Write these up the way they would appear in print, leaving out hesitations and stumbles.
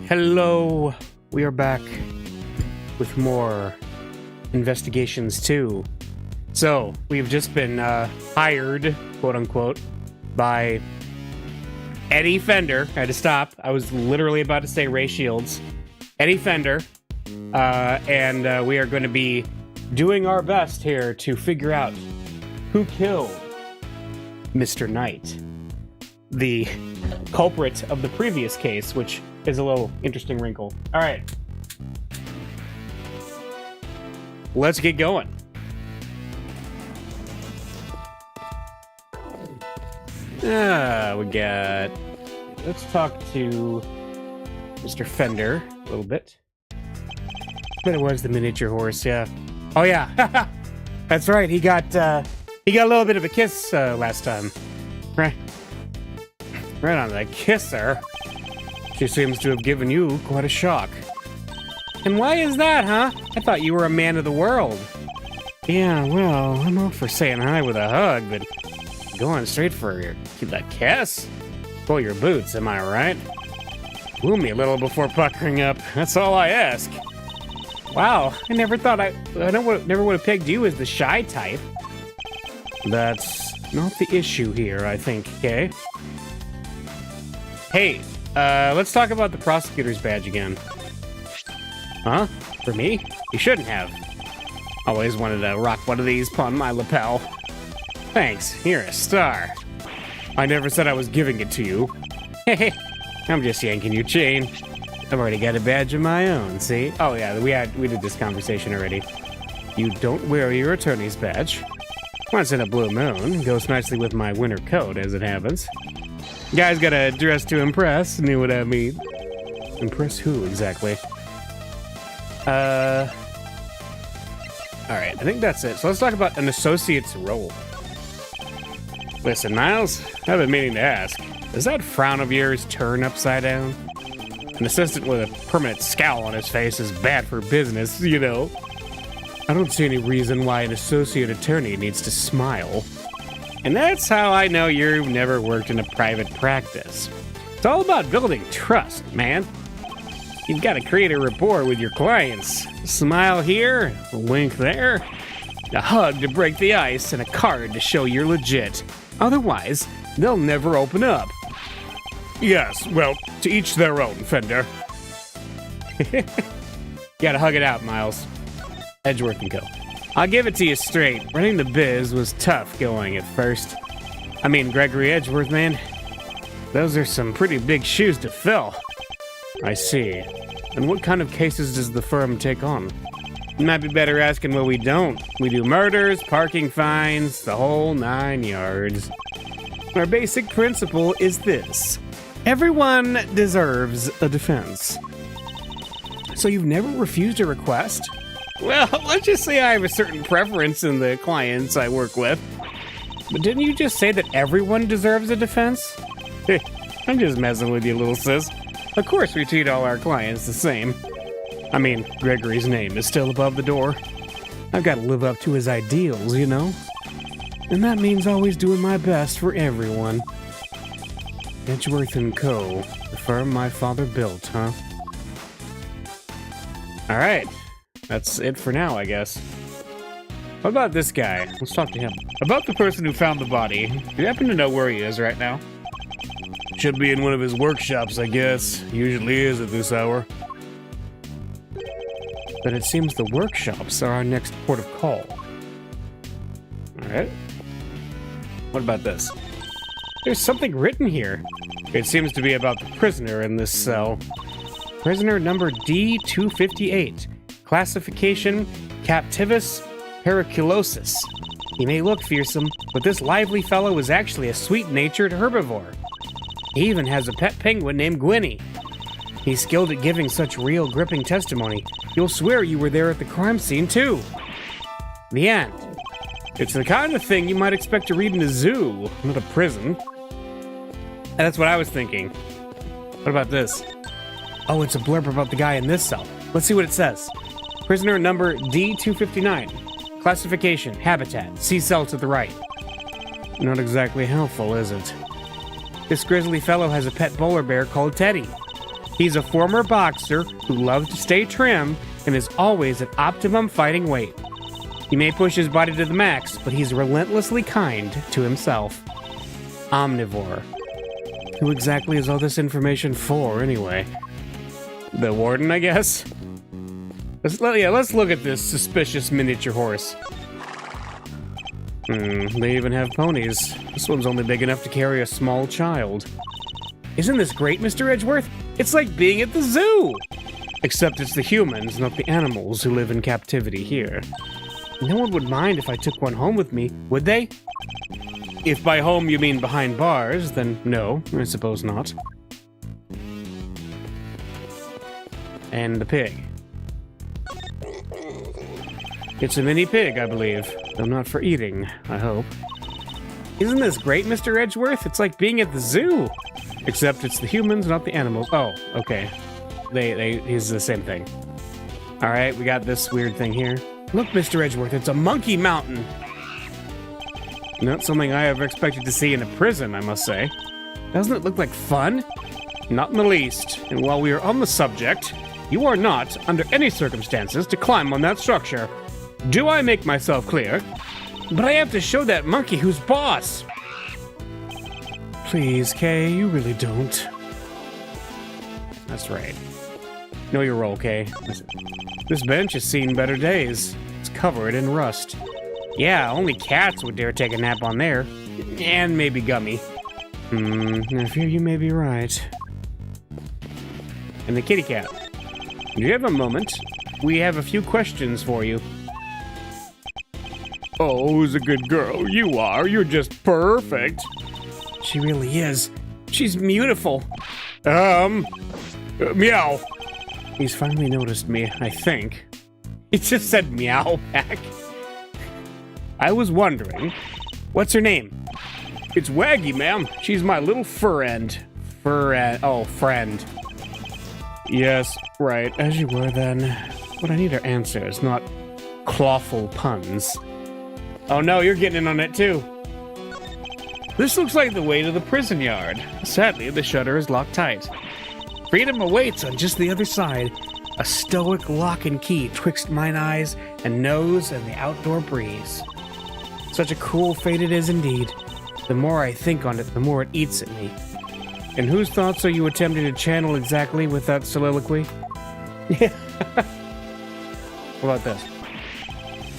Hello, we are back with more investigations too. So, we've just been hired, quote unquote, by Eddie Fender. I had to stop. I was literally about to say Ray Shields. Eddie Fender. And we are going to be doing our best here to figure out who killed Mr. Knight, the culprit of the previous case, which is a little interesting wrinkle. All right. Let's get going. We got... Let's talk to Mr. Fender a little bit. But it was the miniature horse, yeah. Oh, yeah. That's right. He got a little bit of a kiss last time. Right on the kisser. She seems to have given you quite a shock. And why is that, huh? I thought you were a man of the world. Yeah, well, I'm all for saying hi with a hug, but going straight for that kiss? Pull your boots, am I right? Woo me a little before puckering up. That's all I ask. Wow, I never thought never would have pegged you as the shy type. That's not the issue here, I think, okay? Hey, let's talk about the prosecutor's badge again. Huh? For me? You shouldn't have. Always wanted to rock one of these upon my lapel. Thanks, you're a star. I never said I was giving it to you. Hey, I'm just yanking your chain. I've already got a badge of my own, see? Oh yeah, we did this conversation already. You don't wear your attorney's badge. Once in a blue moon, goes nicely with my winter coat, as it happens. Guys gotta dress to impress, knew what I mean. Impress who, exactly? Alright, I think that's it. So let's talk about an associate's role. Listen, Miles, I've been meaning to ask. Does that frown of yours turn upside down? An assistant with a permanent scowl on his face is bad for business, you know. I don't see any reason why an associate attorney needs to smile. And that's how I know you've never worked in a private practice. It's all about building trust, man. You've got to create a rapport with your clients. A smile here, a wink there, a hug to break the ice, and a card to show you're legit. Otherwise, they'll never open up. Yes, well, to each their own, Fender. Gotta hug it out, Miles. Edgeworth and Co. I'll give it to you straight. Running the biz was tough going at first. I mean, Gregory Edgeworth, man. Those are some pretty big shoes to fill. I see. And what kind of cases does the firm take on? Might be better asking what we don't. We do murders, parking fines, the whole 9 yards. Our basic principle is this. Everyone deserves a defense. So you've never refused a request? Well, let's just say I have a certain preference in the clients I work with. But didn't you just say that everyone deserves a defense? I'm just messing with you, little sis. Of course we treat all our clients the same. I mean, Gregory's name is still above the door. I've got to live up to his ideals, you know? And that means always doing my best for everyone. Edgeworth and Co., the firm my father built, huh? Alright. That's it for now, I guess. What about this guy? Let's talk to him. About the person who found the body. Do you happen to know where he is right now? Should be in one of his workshops, I guess. Usually is at this hour. But it seems the workshops are our next port of call. Alright. What about this? There's something written here. It seems to be about the prisoner in this cell. Prisoner number D-258. Classification, Captivus periculosus. He may look fearsome, but this lively fellow is actually a sweet-natured herbivore. He even has a pet penguin named Gwynny. He's skilled at giving such real, gripping testimony, you'll swear you were there at the crime scene, too. The end. It's the kind of thing you might expect to read in a zoo, not a prison. And that's what I was thinking. What about this? Oh, it's a blurb about the guy in this cell. Let's see what it says. Prisoner number D-259. Classification, habitat, see cell to the right. Not exactly helpful, is it? This grizzly fellow has a pet polar bear called Teddy. He's a former boxer who loves to stay trim and is always at optimum fighting weight. He may push his body to the max, but he's relentlessly kind to himself. Omnivore. Who exactly is all this information for, anyway? The warden, I guess? Let's look at this suspicious miniature horse. They even have ponies. This one's only big enough to carry a small child. Isn't this great, Mr. Edgeworth? It's like being at the zoo! Except it's the humans, not the animals, who live in captivity here. No one would mind if I took one home with me, would they? If by home you mean behind bars, then no, I suppose not. And the pig. It's a mini pig, I believe, though not for eating, I hope. Isn't this great, Mr. Edgeworth? It's like being at the zoo! Except it's the humans, not the animals. Oh, okay. He's the same thing. Alright, we got this weird thing here. Look, Mr. Edgeworth, it's a monkey mountain! Not something I ever expected to see in a prison, I must say. Doesn't it look like fun? Not in the least. And while we are on the subject, you are not, under any circumstances, to climb on that structure. Do I make myself clear? But I have to show that monkey who's boss! Please, Kay, you really don't. That's right. Know your role, Kay. This bench has seen better days. It's covered in rust. Yeah, only cats would dare take a nap on there. And maybe Gummy. I fear you may be right. And the kitty cat. Do you have a moment? We have a few questions for you. Oh, who's a good girl? You are. You're just perfect. She really is. She's beautiful. Meow. He's finally noticed me, I think. He just said meow back. I was wondering, what's her name? It's Waggy, ma'am. She's my little friend. Friend. Yes, right, as you were then. But I need her answers, not clawful puns. Oh no, you're getting in on it too. This looks like the way to the prison yard. Sadly, the shutter is locked tight. Freedom awaits on just the other side. A stoic lock and key twixt mine eyes and nose and the outdoor breeze. Such a cruel fate it is indeed. The more I think on it, the more it eats at me. And whose thoughts are you attempting to channel exactly with that soliloquy? Yeah. What about this?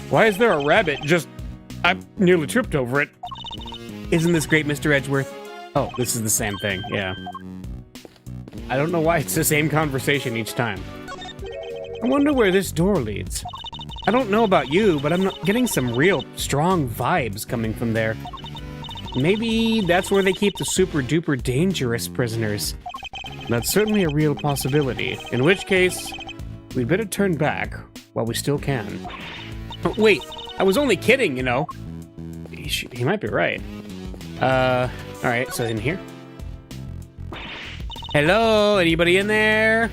Why is there a rabbit just... I nearly tripped over it. Isn't this great, Mr. Edgeworth? Oh, this is the same thing, yeah. I don't know why it's the same conversation each time. I wonder where this door leads. I don't know about you, but I'm not getting some real strong vibes coming from there. Maybe that's where they keep the super-duper dangerous prisoners. That's certainly a real possibility, in which case, we'd better turn back while we still can. Oh, wait, I was only kidding, you know. He might be right. Alright, so in here. Hello, anybody in there?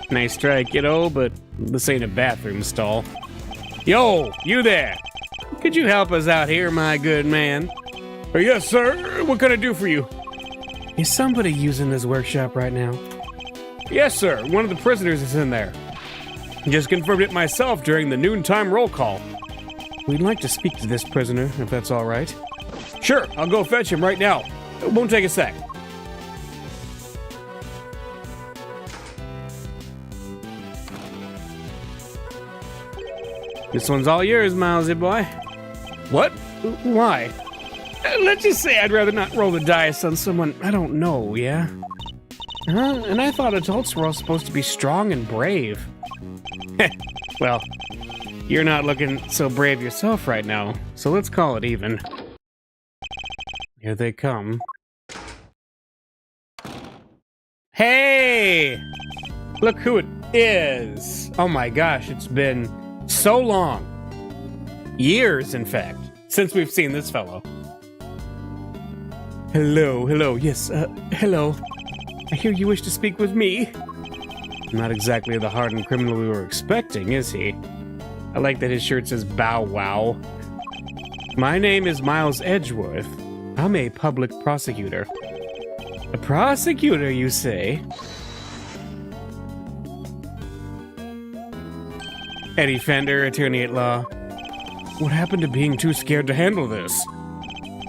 Nice try, kiddo, but this ain't a bathroom stall. Yo, you there! Could you help us out here, my good man? Yes, sir. What can I do for you? Is somebody using this workshop right now? Yes, sir. One of the prisoners is in there. Just confirmed it myself during the noontime roll call. We'd like to speak to this prisoner, if that's all right. Sure, I'll go fetch him right now. It won't take a sec. This one's all yours, Milesy boy. What? Why? Let's just say I'd rather not roll the dice on someone I don't know, yeah? And I thought adults were all supposed to be strong and brave. Well, you're not looking so brave yourself right now, so let's call it even. Here they come. Hey! Look who it is! Oh my gosh, it's been so long. Years, in fact, since we've seen this fellow. Hello, yes, hello. I hear you wish to speak with me. Not exactly the hardened criminal we were expecting, is he? I like that his shirt says Bow Wow. My name is Miles Edgeworth. I'm a public prosecutor. A prosecutor, you say? Eddie Fender, attorney at law. What happened to being too scared to handle this?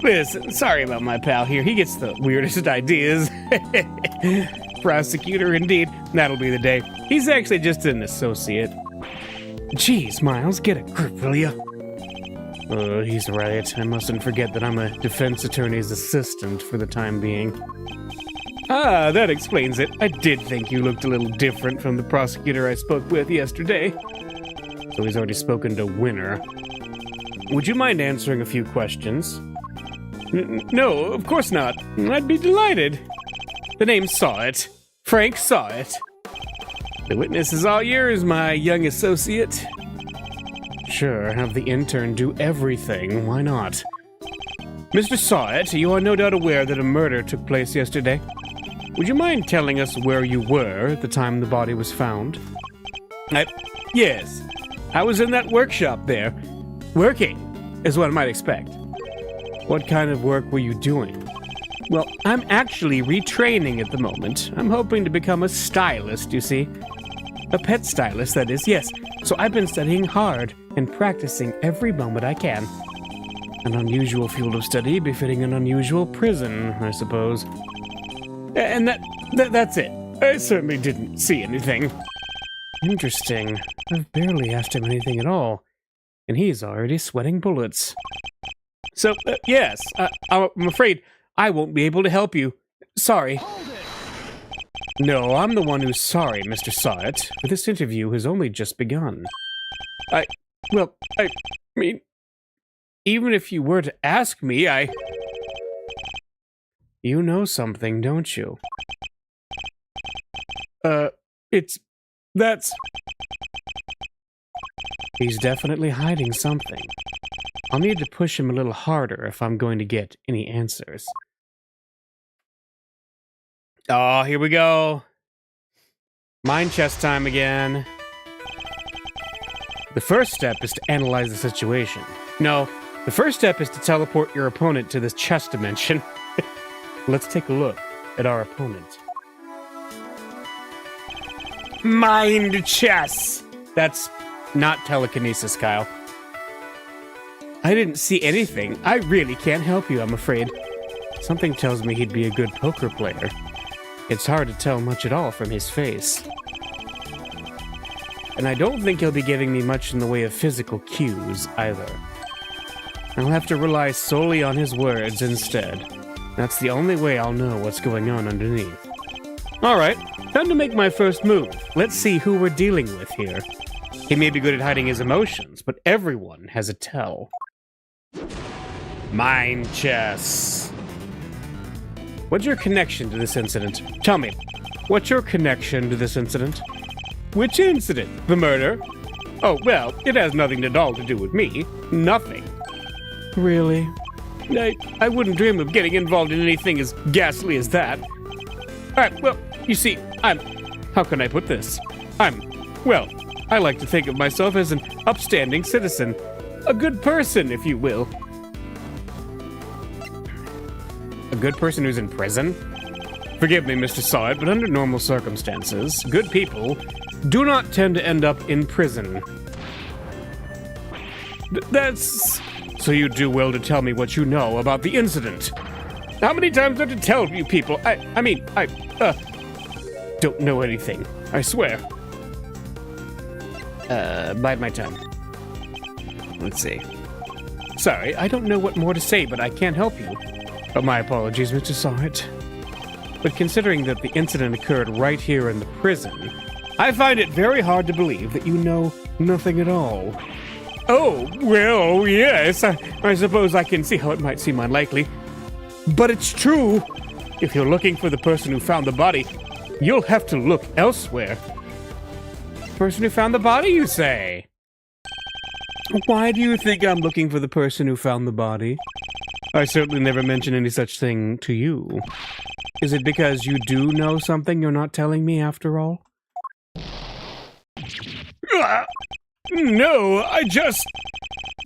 Listen, sorry about my pal here. He gets the weirdest ideas. Prosecutor, indeed. That'll be the day. He's actually just an associate. Jeez, Miles, get a grip, will ya? He's right. I mustn't forget that I'm a defense attorney's assistant for the time being. Ah, that explains it. I did think you looked a little different from the prosecutor I spoke with yesterday. So he's already spoken to Winner. Would you mind answering a few questions? No, of course not. I'd be delighted. The name saw it. Frank saw it. The witness is all yours, my young associate. Sure, have the intern do everything. Why not? Mr. Sawett, you are no doubt aware that a murder took place yesterday. Would you mind telling us where you were at the time the body was found? Yes. I was in that workshop there. Working, is what I might expect. What kind of work were you doing? Well, I'm actually retraining at the moment. I'm hoping to become a stylist, you see. A pet stylist, that is, yes. So I've been studying hard and practicing every moment I can. An unusual field of study befitting an unusual prison, I suppose. And that's it. I certainly didn't see anything. Interesting. I've barely asked him anything at all, and he's already sweating bullets. So, yes, I'm afraid I won't be able to help you. Sorry. No, I'm the one who's sorry, Mr. Sawett. This interview has only just begun. I mean, even if you were to ask me, You know something, don't you? That's... He's definitely hiding something. I'll need to push him a little harder if I'm going to get any answers. Oh, here we go. Mind chess time again. The first step is to analyze the situation. No, the first step is to teleport your opponent to this chess dimension. Let's take a look at our opponent. Mind chess! That's not telekinesis, Kyle. I didn't see anything. I really can't help you, I'm afraid. Something tells me he'd be a good poker player. It's hard to tell much at all from his face. And I don't think he'll be giving me much in the way of physical cues, either. I'll have to rely solely on his words instead. That's the only way I'll know what's going on underneath. Alright, time to make my first move. Let's see who we're dealing with here. He may be good at hiding his emotions, but everyone has a tell. Mind chess. What's your connection to this incident? Tell me, what's your connection to this incident? Which incident? The murder? Oh, well, it has nothing at all to do with me. Nothing. Really? I wouldn't dream of getting involved in anything as ghastly as that. Alright, well, you see, how can I put this? I like to think of myself as an upstanding citizen. A good person, if you will. A good person who's in prison? Forgive me, Mr. Sawett, but under normal circumstances, good people do not tend to end up in prison. That's... So you do well to tell me what you know about the incident. How many times do I have to tell you people? I don't know anything. I swear. Bide my time. Let's see. Sorry, I don't know what more to say, but I can't help you. Oh, my apologies, Mr. Sawett. But considering that the incident occurred right here in the prison, I find it very hard to believe that you know nothing at all. Oh, well, yes, I suppose I can see how it might seem unlikely. But it's true. If you're looking for the person who found the body, you'll have to look elsewhere. Person who found the body, you say? Why do you think I'm looking for the person who found the body? I certainly never mentioned any such thing to you. Is it because you do know something you're not telling me after all? No, I just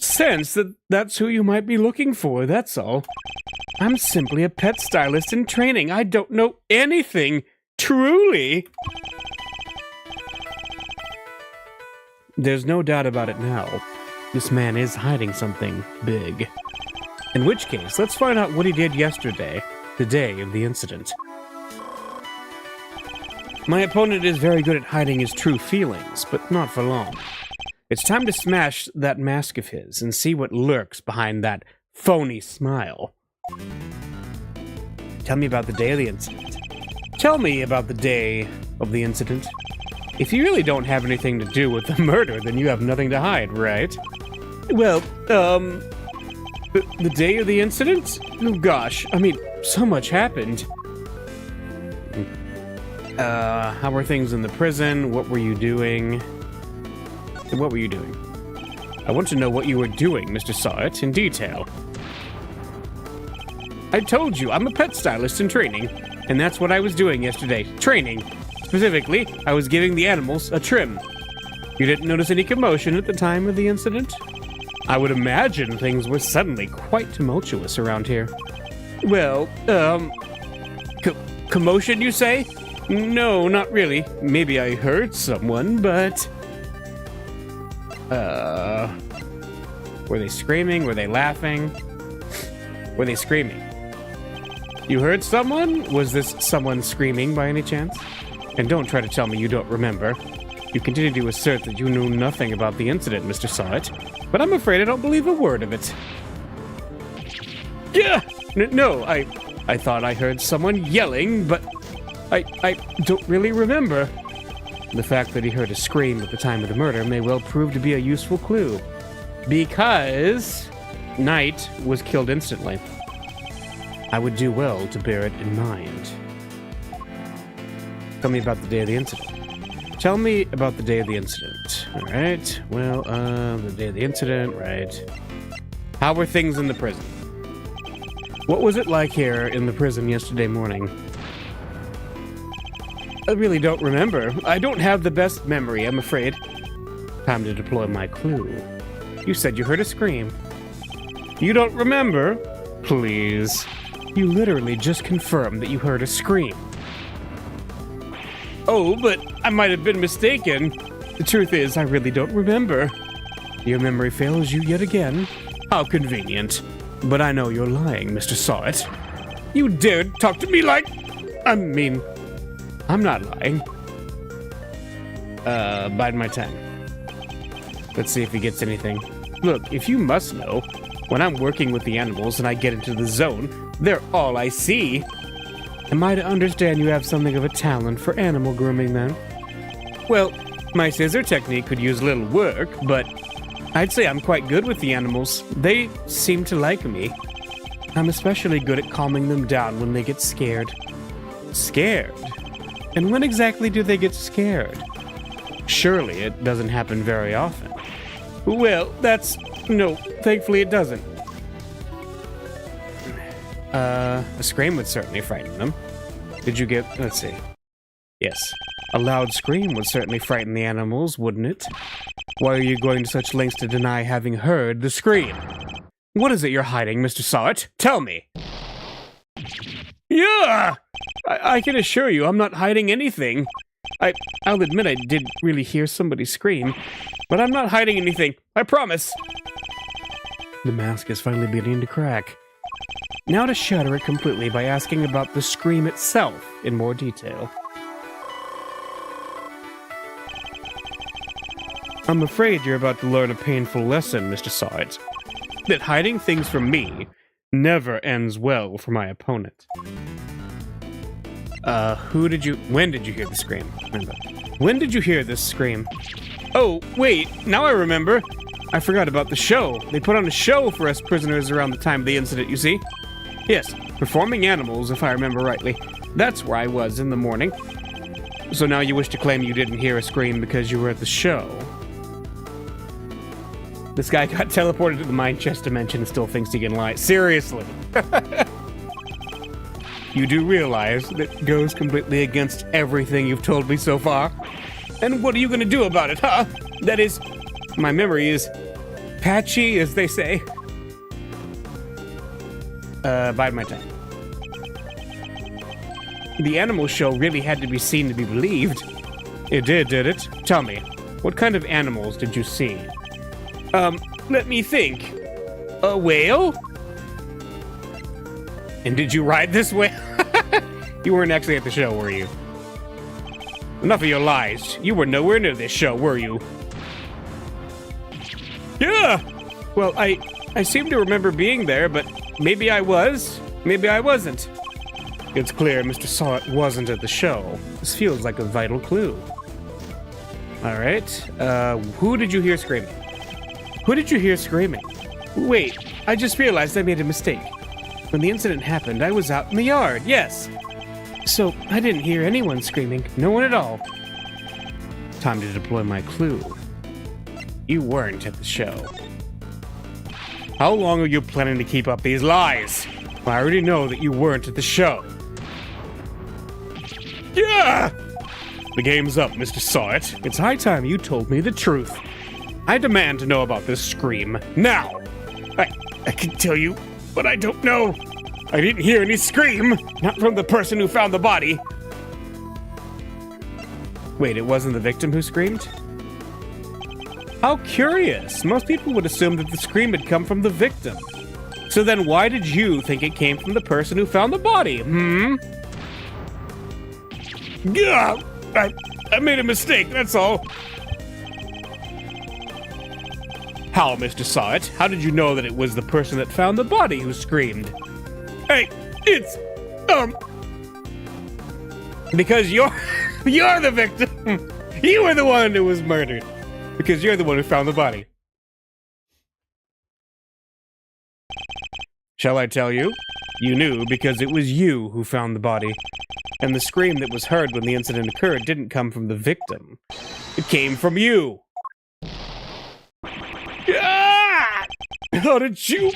sense that that's who you might be looking for, that's all. I'm simply a pet stylist in training. I don't know anything, truly. there's no doubt about it now. This man is hiding something big. In which case, let's find out what he did yesterday, the day of the incident. My opponent is very good at hiding his true feelings, but not for long. It's time to smash that mask of his and see what lurks behind that phony smile. Tell me about the day of the incident. Tell me about the day of the incident. If you really don't have anything to do with the murder, then you have nothing to hide, right? Well, the day of the incident? Oh gosh, I mean, so much happened. How were things in the prison? What were you doing? What were you doing? I want to know what you were doing, Mr. Sawit, in detail. I told you, I'm a pet stylist in training, and that's what I was doing yesterday. Training. Specifically, I was giving the animals a trim. You didn't notice any commotion at the time of the incident? I would imagine things were suddenly quite tumultuous around here. Well, commotion, you say? No, not really. Maybe I heard someone, but... Were they screaming? Were they laughing? Were they screaming? You heard someone? Was this someone screaming by any chance? And don't try to tell me you don't remember. You continue to assert that you knew nothing about the incident, Mr. Sawit, but I'm afraid I don't believe a word of it. Yeah! No, I thought I heard someone yelling, but I don't really remember. The fact that he heard a scream at the time of the murder may well prove to be a useful clue. Because Knight was killed instantly. I would do well to bear it in mind. Tell me about the day of the incident. Tell me about the day of the incident. Alright, well, the day of the incident, right. How were things in the prison? What was it like here in the prison yesterday morning? I really don't remember. I don't have the best memory, I'm afraid. Time to deploy my clue. You said you heard a scream. You don't remember? Please. You literally just confirmed that you heard a scream. Oh, but I might have been mistaken. The truth is, I really don't remember. Your memory fails you yet again. How convenient. But I know you're lying, Mr. Sawit. You dared talk to me like... I mean... I'm not lying. Bide my time. Let's see if he gets anything. Look, if you must know, when I'm working with the animals and I get into the zone, they're all I see. Am I to understand you have something of a talent for animal grooming, then? Well, my scissor technique could use a little work, but I'd say I'm quite good with the animals. They seem to like me. I'm especially good at calming them down when they get scared. Scared? And when exactly do they get scared? Surely it doesn't happen very often. Well, no, thankfully it doesn't. A scream would certainly frighten them. Did you get... let's see. Yes. A loud scream would certainly frighten the animals, wouldn't it? Why are you going to such lengths to deny having heard the scream? What is it you're hiding, Mr. Sawit? Tell me! Yeah! I can assure you I'm not hiding anything. I'll admit I did really hear somebody scream, but I'm not hiding anything. I promise. The mask is finally beginning to crack. Now to shatter it completely by asking about the scream itself in more detail. I'm afraid you're about to learn a painful lesson, Mr. Sawit. That hiding things from me never ends well for my opponent. When did you hear the scream? Remember. When did you hear this scream? Oh, wait, now I remember. I forgot about the show. They put on a show for us prisoners around the time of the incident, you see? Yes, performing animals, if I remember rightly. That's where I was in the morning. So now you wish to claim you didn't hear a scream because you were at the show. This guy got teleported to the Mind Chest dimension and still thinks he can lie. Seriously. You do realize that goes completely against everything you've told me so far? And what are you gonna do about it, huh? That is, my memory is patchy, as they say. Bide my time. The animal show really had to be seen to be believed. It did it? Tell me, What kind of animals did you see? Let me think. A whale? And did you ride this whale? You weren't actually at the show, were you? Enough of your lies. You were nowhere near this show, were you? Yeah! Well, I seem to remember being there, but maybe I was, maybe I wasn't. It's clear Mr. Sawit wasn't at the show. This feels like a vital clue. Alright, who did you hear screaming? Who did you hear screaming? Wait, I just realized I made a mistake. When the incident happened, I was out in the yard, yes. So, I didn't hear anyone screaming, no one at all. Time to deploy my clue. You weren't at the show. How long are you planning to keep up these lies? I already know that you weren't at the show. Yeah! The game's up, Mr. Sawit. It's high time you told me the truth. I demand to know about this scream, now! I can tell you, but I don't know. I didn't hear any scream, not from the person who found the body. Wait, it wasn't the victim who screamed? How curious. Most people would assume that the scream had come from the victim. So then why did you think it came from the person who found the body, Yeah, I made a mistake, that's all. How, Mr. Sawit? How did you know that it was the person that found the body who screamed? Hey, it's, because you're the victim. You were the one who was murdered. Because you're the one who found the body. Shall I tell you? You knew because it was you who found the body. And the scream that was heard when the incident occurred didn't come from the victim. It came from you. Ah! How did you?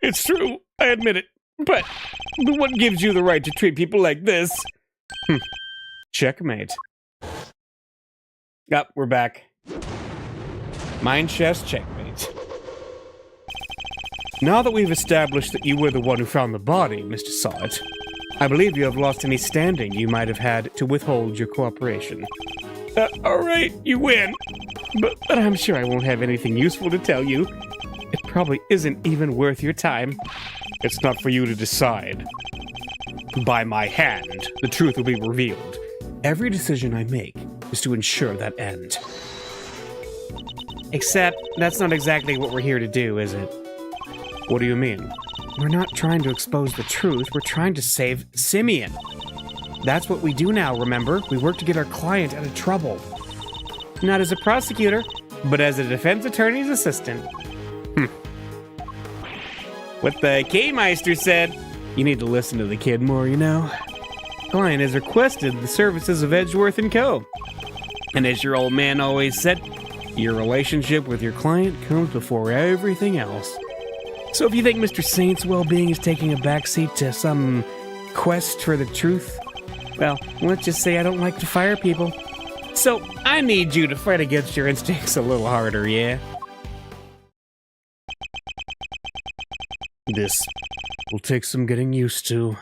It's true, I admit it. But what gives you the right to treat people like this? Checkmate. Yup, we're back. Mind chess checkmate. Now that we've established that you were the one who found the body, Mr. Sawit, I believe you have lost any standing you might have had to withhold your cooperation. Alright, you win. But I'm sure I won't have anything useful to tell you. It probably isn't even worth your time. It's not for you to decide. By my hand, the truth will be revealed. Every decision I make is to ensure that end. Except, that's not exactly what we're here to do, is it? What do you mean? We're not trying to expose the truth, we're trying to save Simeon. That's what we do now, remember? We work to get our client out of trouble. Not as a prosecutor, but as a defense attorney's assistant. What the K-Meister said. You need to listen to the kid more, you know? Client has requested the services of Edgeworth & Co. And as your old man always said, your relationship with your client comes before everything else. So if you think Mr. Saint's well-being is taking a backseat to some quest for the truth, well, let's just say I don't like to fire people. So I need you to fight against your instincts a little harder, yeah? This will take some getting used to.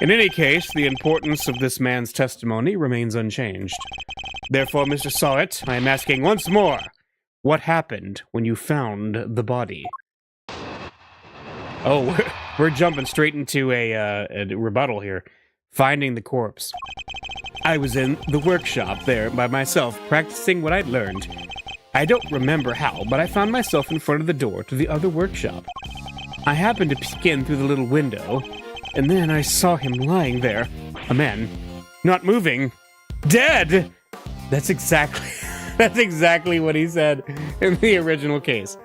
In any case, the importance of this man's testimony remains unchanged. Therefore, Mr. Sawit, I am asking once more, what happened when you found the body? Oh, we're jumping straight into a rebuttal here. Finding the corpse. I was in the workshop there by myself, practicing what I'd learned. I don't remember how, but I found myself in front of the door to the other workshop. I happened to peek in through the little window, and then I saw him lying there. A man. Not moving. Dead! That's exactly what he said in the original case.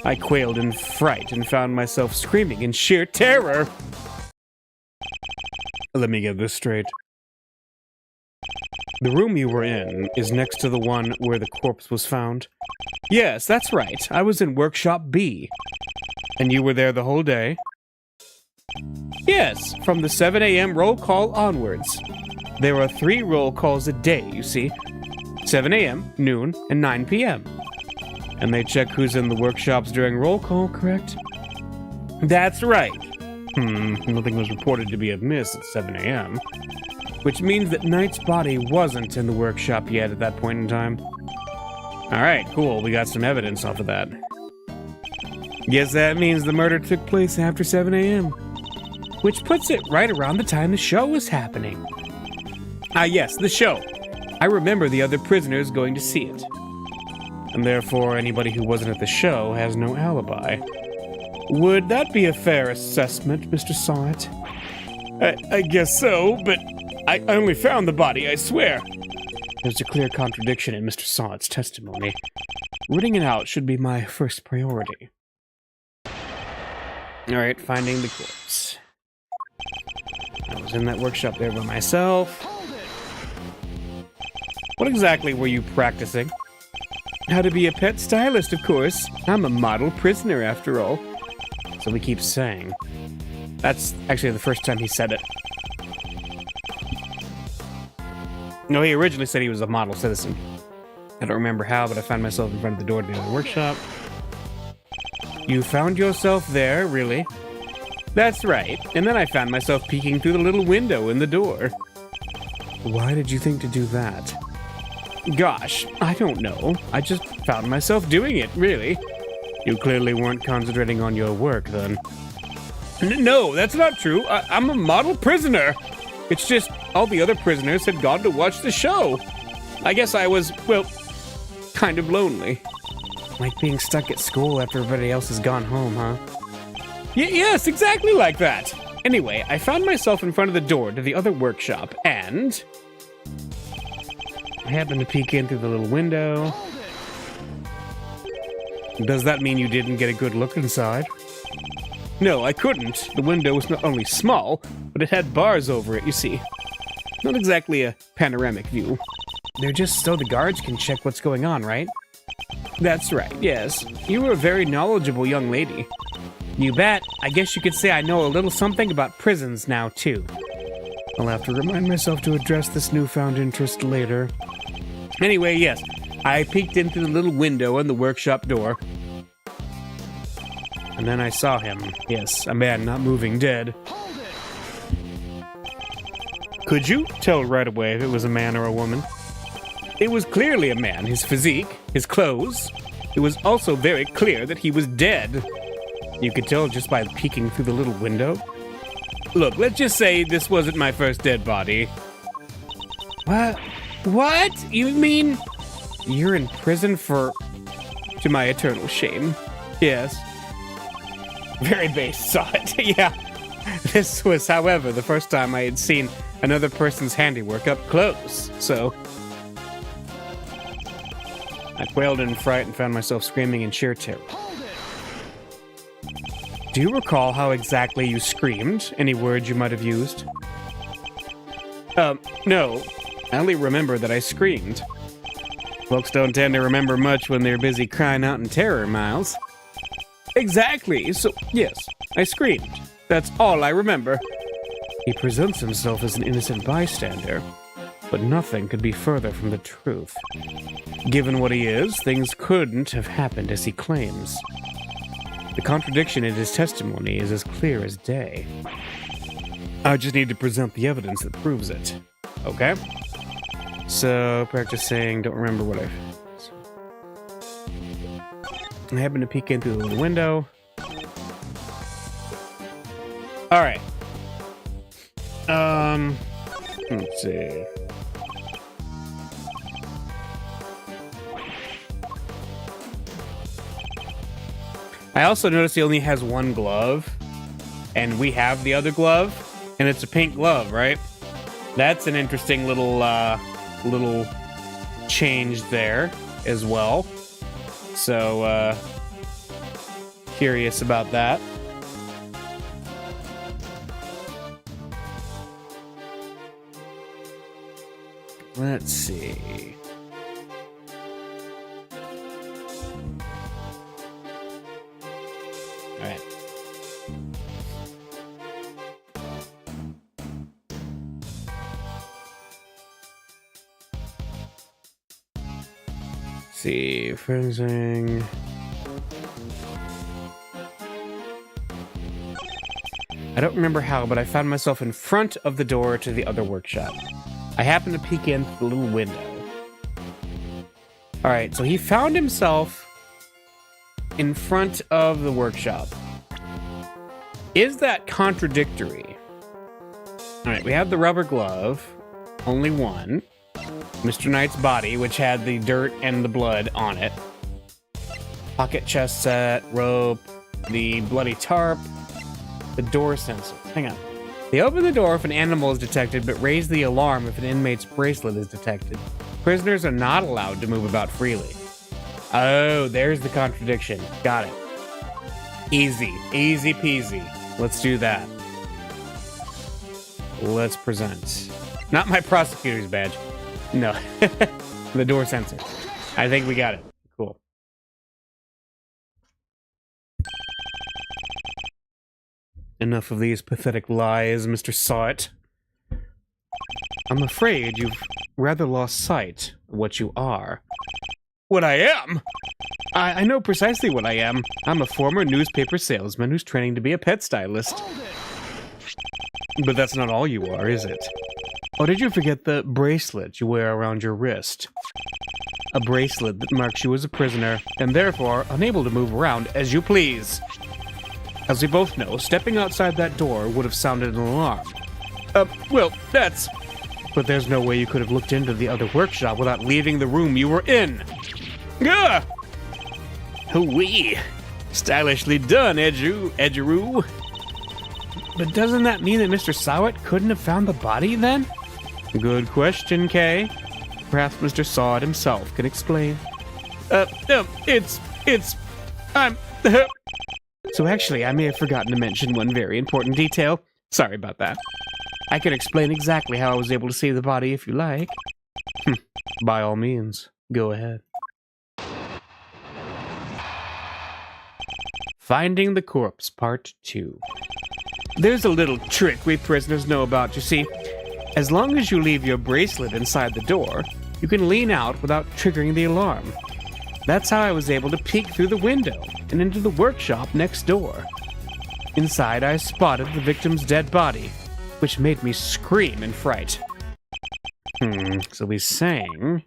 I quailed in fright and found myself screaming in sheer terror. Let me get this straight. The room you were in is next to the one where the corpse was found? Yes, that's right. I was in Workshop B. And you were there the whole day? Yes, from the 7 a.m. roll call onwards. There are 3 roll calls a day, you see. 7 a.m., noon, and 9 p.m. And they check who's in the workshops during roll call, correct? That's right. Nothing was reported to be amiss at 7 a.m. which means that Knight's body wasn't in the workshop yet at that point in time. Alright, cool. We got some evidence off of that. Guess that means the murder took place after 7 a.m. Which puts it right around the time the show was happening. Ah yes, the show. I remember the other prisoners going to see it. And therefore, anybody who wasn't at the show has no alibi. Would that be a fair assessment, Mr. Sonnet? I guess so, but I only found the body, I swear. There's a clear contradiction in Mr. Sonnet's testimony. Rooting it out should be my first priority. Alright, finding the corpse. I was in that workshop there by myself. What exactly were you practicing? How to be a pet stylist, of course. I'm a model prisoner, after all. So he keeps saying. That's actually the first time he said it. No, he originally said he was a model citizen. I don't remember how, but I found myself in front of the door to the workshop. You found yourself there, really? That's right. And then I found myself peeking through the little window in the door. Why did you think to do that? Gosh, I don't know. I just found myself doing it, really. You clearly weren't concentrating on your work, then. No, that's not true. I'm a model prisoner. It's just all the other prisoners had gone to watch the show. I guess I was, well, kind of lonely. Like being stuck at school after everybody else has gone home, huh? Yes, exactly like that. Anyway, I found myself in front of the door to the other workshop, and I happened to peek in through the little window. Does that mean you didn't get a good look inside? No, I couldn't. The window was not only small, but it had bars over it, you see. Not exactly a panoramic view. They're just so the guards can check what's going on, right? That's right, yes. You were a very knowledgeable young lady. You bet. I guess you could say I know a little something about prisons now, too. I'll have to remind myself to address this newfound interest later. Anyway, yes. I peeked into the little window in the workshop door. And then I saw him. Yes, a man not moving, dead. Could you tell right away if it was a man or a woman? It was clearly a man. His physique, his clothes. It was also very clear that he was dead. You could tell just by peeking through the little window. Look, let's just say this wasn't my first dead body. What? What? You mean you're in prison for... To my eternal shame. Yes. Very base, saw it. Yeah. This was, however, the first time I had seen another person's handiwork up close, so... I quailed in fright and found myself screaming in sheer terror. Do you recall how exactly you screamed? Any words you might have used? No. I only remember that I screamed. Folks don't tend to remember much when they're busy crying out in terror, Miles. Exactly. So, yes, I screamed. That's all I remember. He presents himself as an innocent bystander, but nothing could be further from the truth. Given what he is, things couldn't have happened as he claims. The contradiction in his testimony is as clear as day. I just need to present the evidence that proves it. Okay? So, practicing, don't remember what I happened to peek in through the little window. Alright. Let's see. I also noticed he only has one glove, and we have the other glove, and it's a pink glove, right? That's an interesting little change there as well. So, curious about that. Let's see. All right. See, fencing. I don't remember how, but I found myself in front of the door to the other workshop. I happened to peek in through the little window. Alright, so he found himself in front of the workshop. Is that contradictory? Alright, we have the rubber glove. Only one. Mr. Knight's body, which had the dirt and the blood on it. Pocket chest set, rope, the bloody tarp, the door sensor. Hang on. They open the door if an animal is detected, but raise the alarm if an inmate's bracelet is detected. Prisoners are not allowed to move about freely. Oh, there's the contradiction. Got it. Easy. Easy peasy. Let's do that. Let's present. Not my prosecutor's badge. No. The door sensor. I think we got it. Cool. Enough of these pathetic lies, Mr. Sawit. I'm afraid you've rather lost sight of what you are. What I am? I know precisely what I am. I'm a former newspaper salesman who's training to be a pet stylist. But that's not all you are, is it? Or did you forget the bracelet you wear around your wrist? A bracelet that marks you as a prisoner, and therefore unable to move around as you please. As we both know, stepping outside that door would have sounded an alarm. Well, that's... But there's no way you could have looked into the other workshop without leaving the room you were in. Gah! Hoo-wee! Stylishly done, Edgeroo. But doesn't that mean that Mr. Sawit couldn't have found the body, then? Good question, Kay. Perhaps Mr. Sawit himself can explain. I'm... So actually, I may have forgotten to mention one very important detail. Sorry about that. I can explain exactly how I was able to see the body if you like. By all means, go ahead. Finding the Corpse, Part 2. There's a little trick we prisoners know about, you see. As long as you leave your bracelet inside the door, you can lean out without triggering the alarm. That's how I was able to peek through the window and into the workshop next door. Inside, I spotted the victim's dead body, which made me scream in fright. So he's saying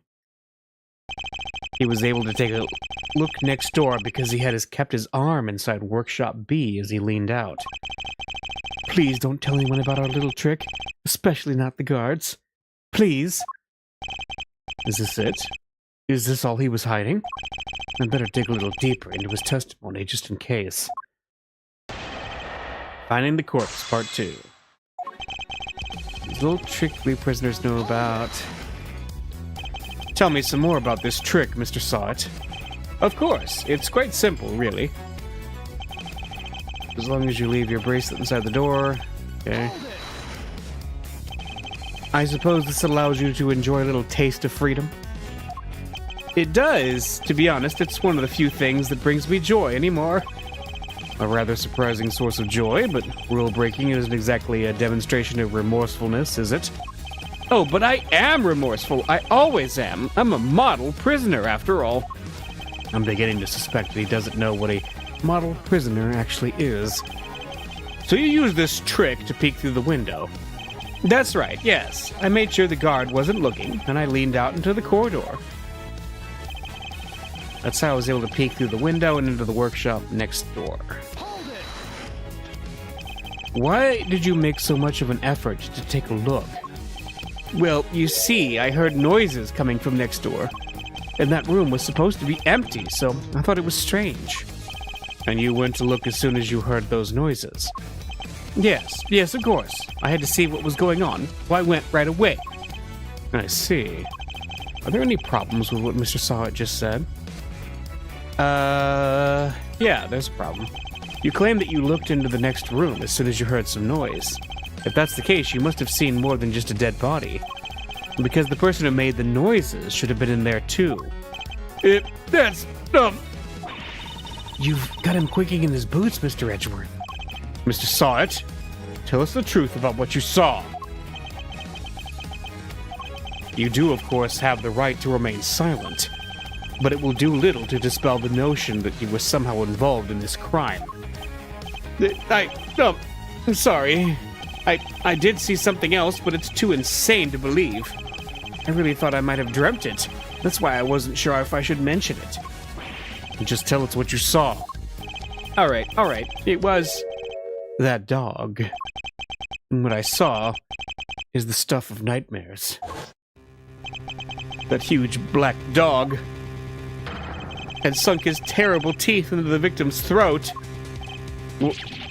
he was able to take a look next door because he had kept his arm inside workshop B as he leaned out. Please don't tell anyone about our little trick, especially not the guards. Please. Is this it? Is this all he was hiding? I'd better dig a little deeper into his testimony just in case. Finding the Corpse, Part 2. This little trick we prisoners know about. Tell me some more about this trick, Mr. Sawit. Of course, it's quite simple, really. As long as you leave your bracelet inside the door. Okay. I suppose this allows you to enjoy a little taste of freedom. It does. To be honest, it's one of the few things that brings me joy anymore. A rather surprising source of joy, but rule breaking isn't exactly a demonstration of remorsefulness, is it? Oh, but I am remorseful. I always am. I'm a model prisoner, after all. I'm beginning to suspect that he doesn't know what a model prisoner actually is. So you used this trick to peek through the window. That's right, yes. I made sure the guard wasn't looking, and I leaned out into the corridor. That's how I was able to peek through the window and into the workshop next door. Why did you make so much of an effort to take a look? Well, you see, I heard noises coming from next door, and that room was supposed to be empty, so I thought it was strange. And you went to look as soon as you heard those noises? Yes, of course. I had to see what was going on, so I went right away. I see. Are there any problems with what Mr. Sawit just said? Yeah, there's a problem. You claim that you looked into the next room as soon as you heard some noise. If that's the case, you must have seen more than just a dead body. Because the person who made the noises should have been in there too. You've got him quaking in his boots, Mr. Edgeworth. Mr. Sawit, tell us the truth about what you saw. You do, of course, have the right to remain silent, but it will do little to dispel the notion that you were somehow involved in this crime. I'm sorry. I did see something else, but it's too insane to believe. I really thought I might have dreamt it. That's why I wasn't sure if I should mention it. Just tell us what you saw. All right. It was that dog. And what I saw is the stuff of nightmares. That huge black dog had sunk his terrible teeth into the victim's throat.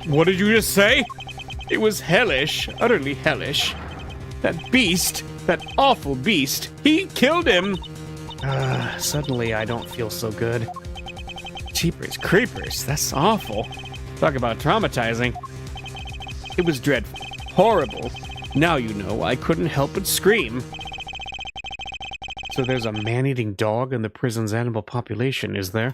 What did you just say? It was hellish, utterly hellish. That beast, that awful beast, he killed him. Suddenly I don't feel so good. Jeepers creepers, that's awful. Talk about traumatizing. It was dreadful, horrible. Now you know I couldn't help but scream. So there's a man-eating dog in the prison's animal population, is there?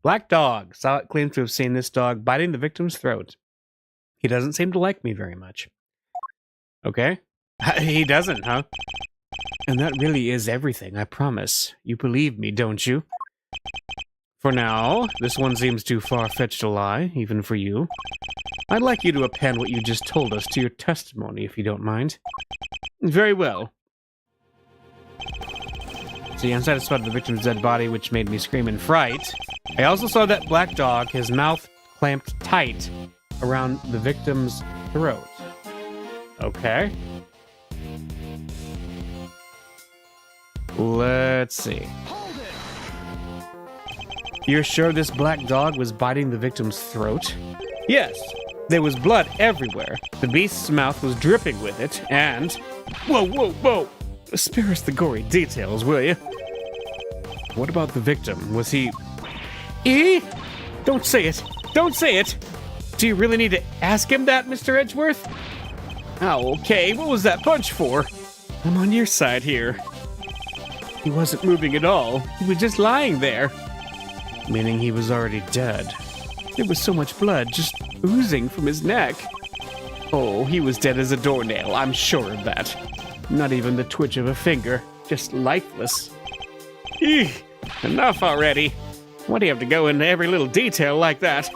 Black dog. Saw claims to have seen this dog biting the victim's throat. He doesn't seem to like me very much. Okay. He doesn't, huh? And that really is everything, I promise. You believe me, don't you? For now, this one seems too far-fetched to lie, even for you. I'd like you to append what you just told us to your testimony, if you don't mind. Very well. See, unsatisfied with the victim's dead body, which made me scream in fright. I also saw that black dog, his mouth clamped tight around the victim's throat. Okay. Let's see. You're sure this black dog was biting the victim's throat? Yes. There was blood everywhere. The beast's mouth was dripping with it, and... Whoa! Spare us the gory details, will you? What about the victim? Was he... Don't say it! Don't say it! Do you really need to ask him that, Mr. Edgeworth? Oh, okay. What was that punch for? I'm on your side here. He wasn't moving at all. He was just lying there. Meaning he was already dead. There was so much blood just oozing from his neck. Oh, he was dead as a doornail, I'm sure of that. Not even the twitch of a finger, just lifeless. Eek, enough already. Why do you have to go into every little detail like that?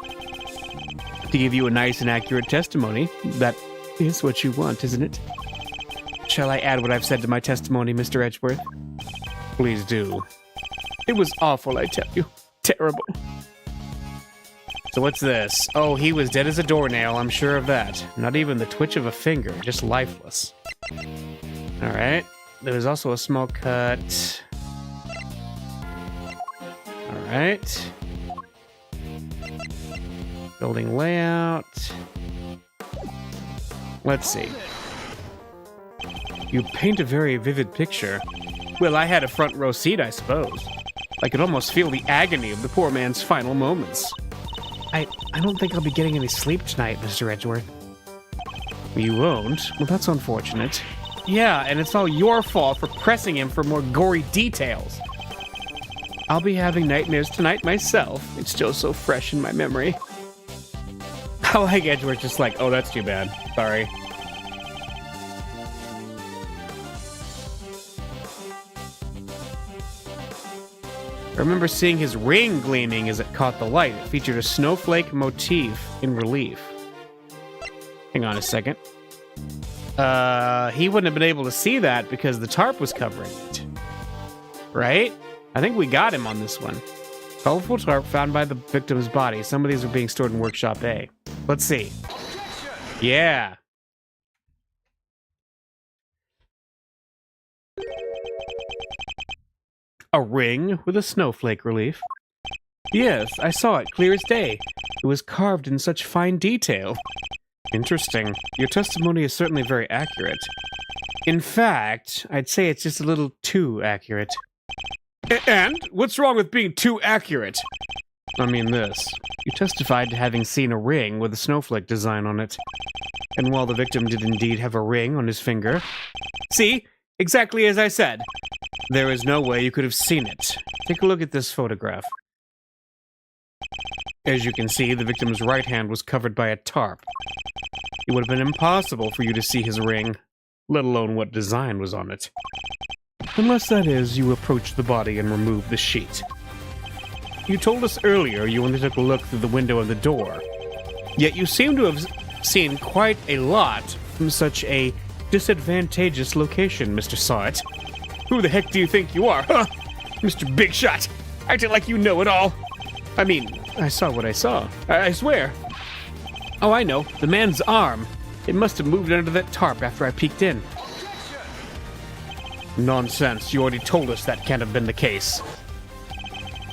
To give you a nice and accurate testimony, that is what you want, isn't it? Shall I add what I've said to my testimony, Mr. Edgeworth? Please do. It was awful, I tell you. Terrible. So what's this? Oh, he was dead as a doornail, I'm sure of that. Not even the twitch of a finger, just lifeless. Alright. There was also a small cut. Alright. Building layout. Let's see. You paint a very vivid picture. Well, I had a front row seat, I suppose. I could almost feel the agony of the poor man's final moments. I don't think I'll be getting any sleep tonight, Mr. Edgeworth. You won't? Well, that's unfortunate. Yeah, and it's all your fault for pressing him for more gory details. I'll be having nightmares tonight myself. It's still so fresh in my memory. I like Edgeworth just like, oh, that's too bad. Sorry. I remember seeing his ring gleaming as it caught the light. It featured a snowflake motif in relief. Hang on a second. He wouldn't have been able to see that because the tarp was covering it. Right? I think we got him on this one. Colorful tarp found by the victim's body. Some of these are being stored in Workshop A. Let's see. Yeah. A ring with a snowflake relief. Yes, I saw it clear as day. It was carved in such fine detail. Interesting. Your testimony is certainly very accurate. In fact, I'd say it's just a little too accurate. And? What's wrong with being too accurate? I mean this. You testified to having seen a ring with a snowflake design on it. And while the victim did indeed have a ring on his finger... See? Exactly as I said. There is no way you could have seen it. Take a look at this photograph. As you can see, the victim's right hand was covered by a tarp. It would have been impossible for you to see his ring, let alone what design was on it. Unless, that is, you approach the body and remove the sheet. You told us earlier you only took a look through the window of the door. Yet you seem to have seen quite a lot from such a disadvantageous location, Mr. Sawit. Who the heck do you think you are, huh? Mr. Big Shot, acting like you know it all. I mean, I saw what I saw. I swear. Oh, I know. The man's arm. It must have moved under that tarp after I peeked in. Nonsense. You already told us that can't have been the case.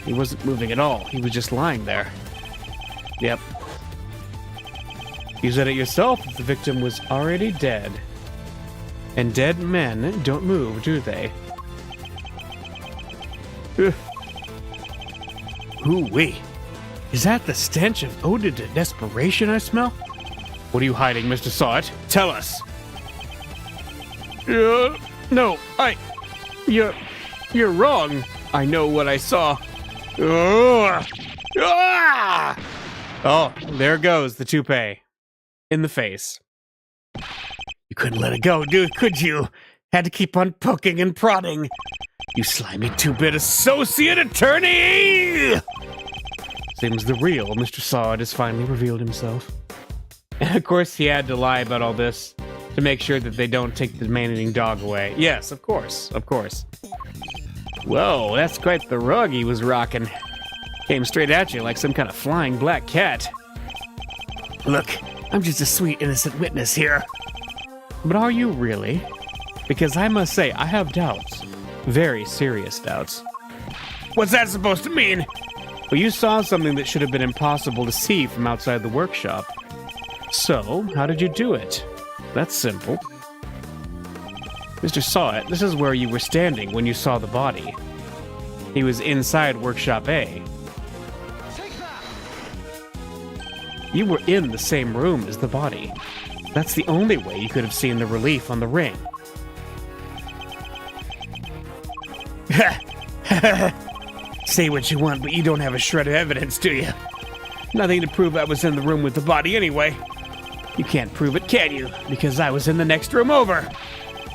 He wasn't moving at all. He was just lying there. Yep. You said it yourself that the victim was already dead. And dead men don't move, do they? Ooh-wee. Is that the stench of ode to desperation I smell? What are you hiding, Mr. Sawit? Tell us. No, You're wrong. I know what I saw. Oh, there goes the toupee. In the face. You couldn't let it go, dude, could you? Had to keep on poking and prodding. You slimy two-bit associate attorney! Seems the real Mr. Sawit has finally revealed himself. And of course, he had to lie about all this to make sure that they don't take the man-eating dog away. Yes, of course, of course. Whoa, that's quite the rug he was rocking. Came straight at you like some kind of flying black cat. Look, I'm just a sweet, innocent witness here. But are you really? Because I must say, I have doubts. Very serious doubts. What's that supposed to mean? Well, you saw something that should have been impossible to see from outside the workshop. So, how did you do it? That's simple. Mr. Sawit, this is where you were standing when you saw the body. He was inside Workshop A. You were in the same room as the body. That's the only way you could have seen the relief on the ring. Say what you want, but you don't have a shred of evidence, do you? Nothing to prove I was in the room with the body anyway. You can't prove it, can you? Because I was in the next room over,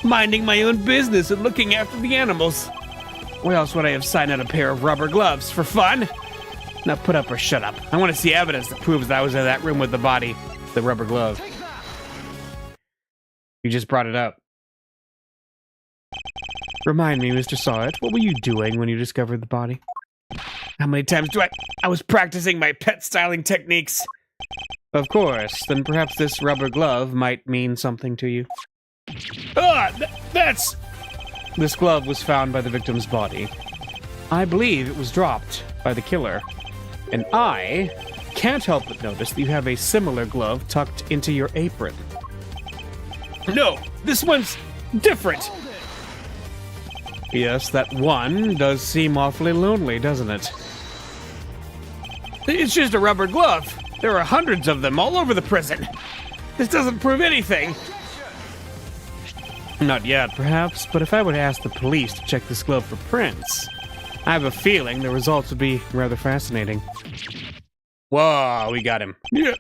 minding my own business and looking after the animals. Why else would I have signed out a pair of rubber gloves? For fun? Now put up or shut up. I want to see evidence that proves that I was in that room with the body, the rubber glove. You just brought it up. Remind me, Mr. Sawit, what were you doing when you discovered the body? How many times do I was practicing my pet styling techniques. Of course, then perhaps this rubber glove might mean something to you. That's... This glove was found by the victim's body. I believe it was dropped by the killer. And I can't help but notice that you have a similar glove tucked into your apron. No, this one's different. Yes, that one does seem awfully lonely, doesn't it? It's just a rubber glove. There are hundreds of them all over the prison. This doesn't prove anything. Not yet, perhaps, but if I were to ask the police to check this glove for prints, I have a feeling the results would be rather fascinating. Whoa, we got him. Yeah.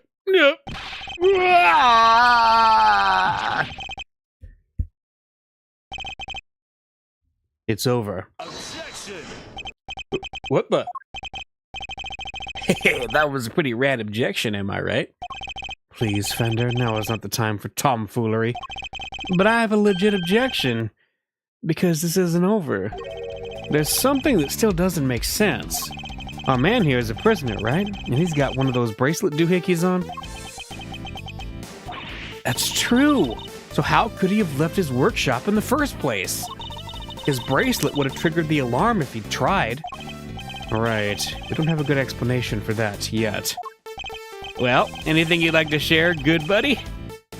It's over. Objection! What the? Hey, that was a pretty rad objection, am I right? Please, Fender, now is not the time for tomfoolery. But I have a legit objection, because this isn't over. There's something that still doesn't make sense. Our man here is a prisoner, right? And he's got one of those bracelet doohickeys on? That's true! So how could he have left his workshop in the first place? His bracelet would have triggered the alarm if he'd tried. Right, we don't have a good explanation for that yet. Well, anything you'd like to share, good buddy?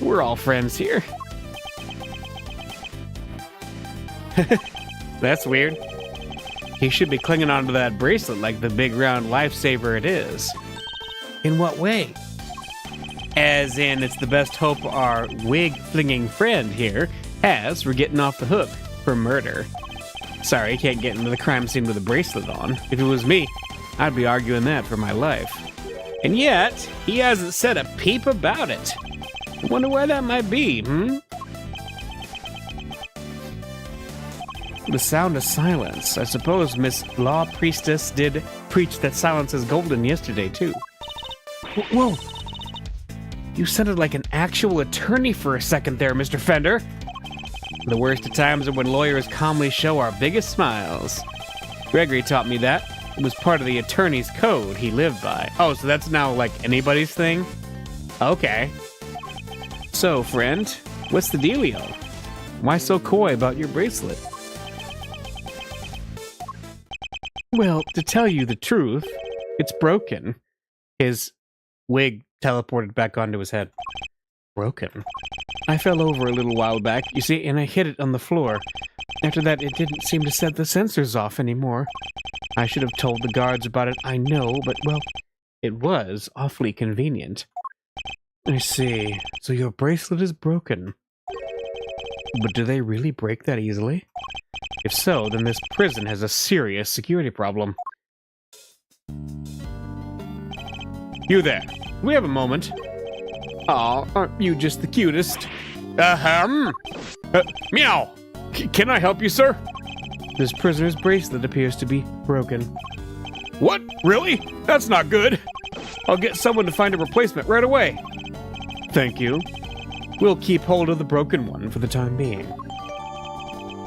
We're all friends here. That's weird. He should be clinging onto that bracelet like the big round lifesaver it is. In what way? As in, it's the best hope our wig-flinging friend here has for getting off the hook for murder. Sorry, he can't get into the crime scene with a bracelet on. If it was me, I'd be arguing that for my life. And yet, he hasn't said a peep about it. I wonder why that might be, The sound of silence. I suppose Miss Law Priestess did preached that silence is golden yesterday, too. Whoa! You sounded like an actual attorney for a second there, Mr. Fender. The worst of times are when lawyers calmly show our biggest smiles. Gregory taught me that. It was part of the attorney's code he lived by. Oh, so that's now like anybody's thing? Okay. So, friend, what's the dealio? Why so coy about your bracelet? Well, to tell you the truth, it's broken. His wig teleported back onto his head. Broken. I fell over a little while back, you see, and I hit it on the floor. After that, it didn't seem to set the sensors off anymore. I should have told the guards about it, I know, but, well, it was awfully convenient. I see. So your bracelet is broken. But do they really break that easily? If so, then this prison has a serious security problem. You there. We have a moment. Aw, aren't you just the cutest? Meow! Can I help you, sir? This prisoner's bracelet appears to be broken. What? Really? That's not good. I'll get someone to find a replacement right away. Thank you. We'll keep hold of the broken one for the time being.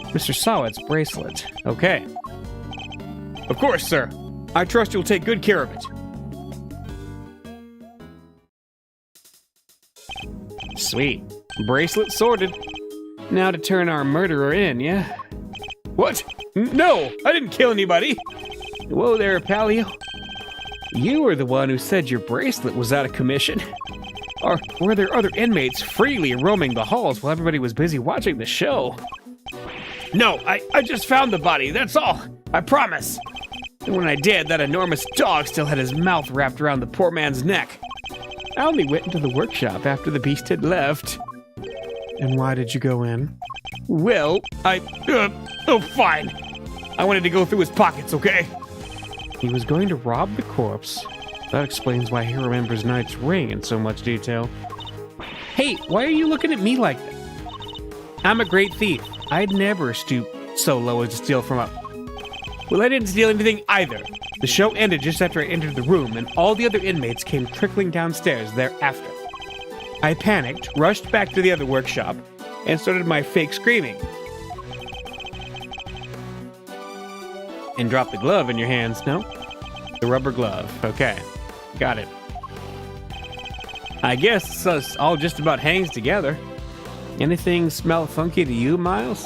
Mr. Sawet's bracelet. Okay. Of course, sir. I trust you'll take good care of it. Sweet. Bracelet sorted. Now to turn our murderer in, yeah? What? No! I didn't kill anybody! Whoa there, Palio. You were the one who said your bracelet was out of commission. Or were there other inmates freely roaming the halls while everybody was busy watching the show? No, I just found the body, that's all. I promise. And when I did, that enormous dog still had his mouth wrapped around the poor man's neck. I only went into the workshop after the beast had left. And why did you go in? Well, oh, fine. I wanted to go through his pockets, okay? He was going to rob the corpse. That explains why he remembers Knight's ring in so much detail. Hey, why are you looking at me like that? I'm a great thief. I'd never stoop so low as to steal from a... Well, I didn't steal anything either. The show ended just after I entered the room, and all the other inmates came trickling downstairs thereafter. I panicked, rushed back to the other workshop, and started my fake screaming. And dropped the glove in your hands, no? The rubber glove, okay. Got it. I guess this all just about hangs together. Anything smell funky to you, Miles?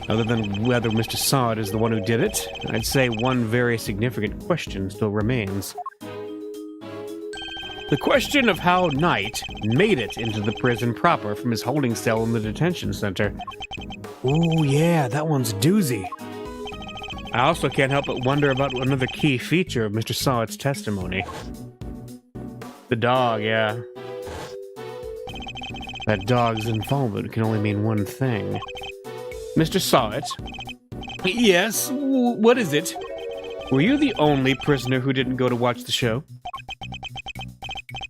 Other than whether Mr. Sawet is the one who did it, I'd say one very significant question still remains. The question of how Knight made it into the prison proper from his holding cell in the detention center. Ooh, yeah, that one's a doozy. I also can't help but wonder about another key feature of Mr. Sawet's testimony. The dog, yeah. That dog's involvement can only mean one thing. Mr. Sawet? Yes, what is it? Were you the only prisoner who didn't go to watch the show?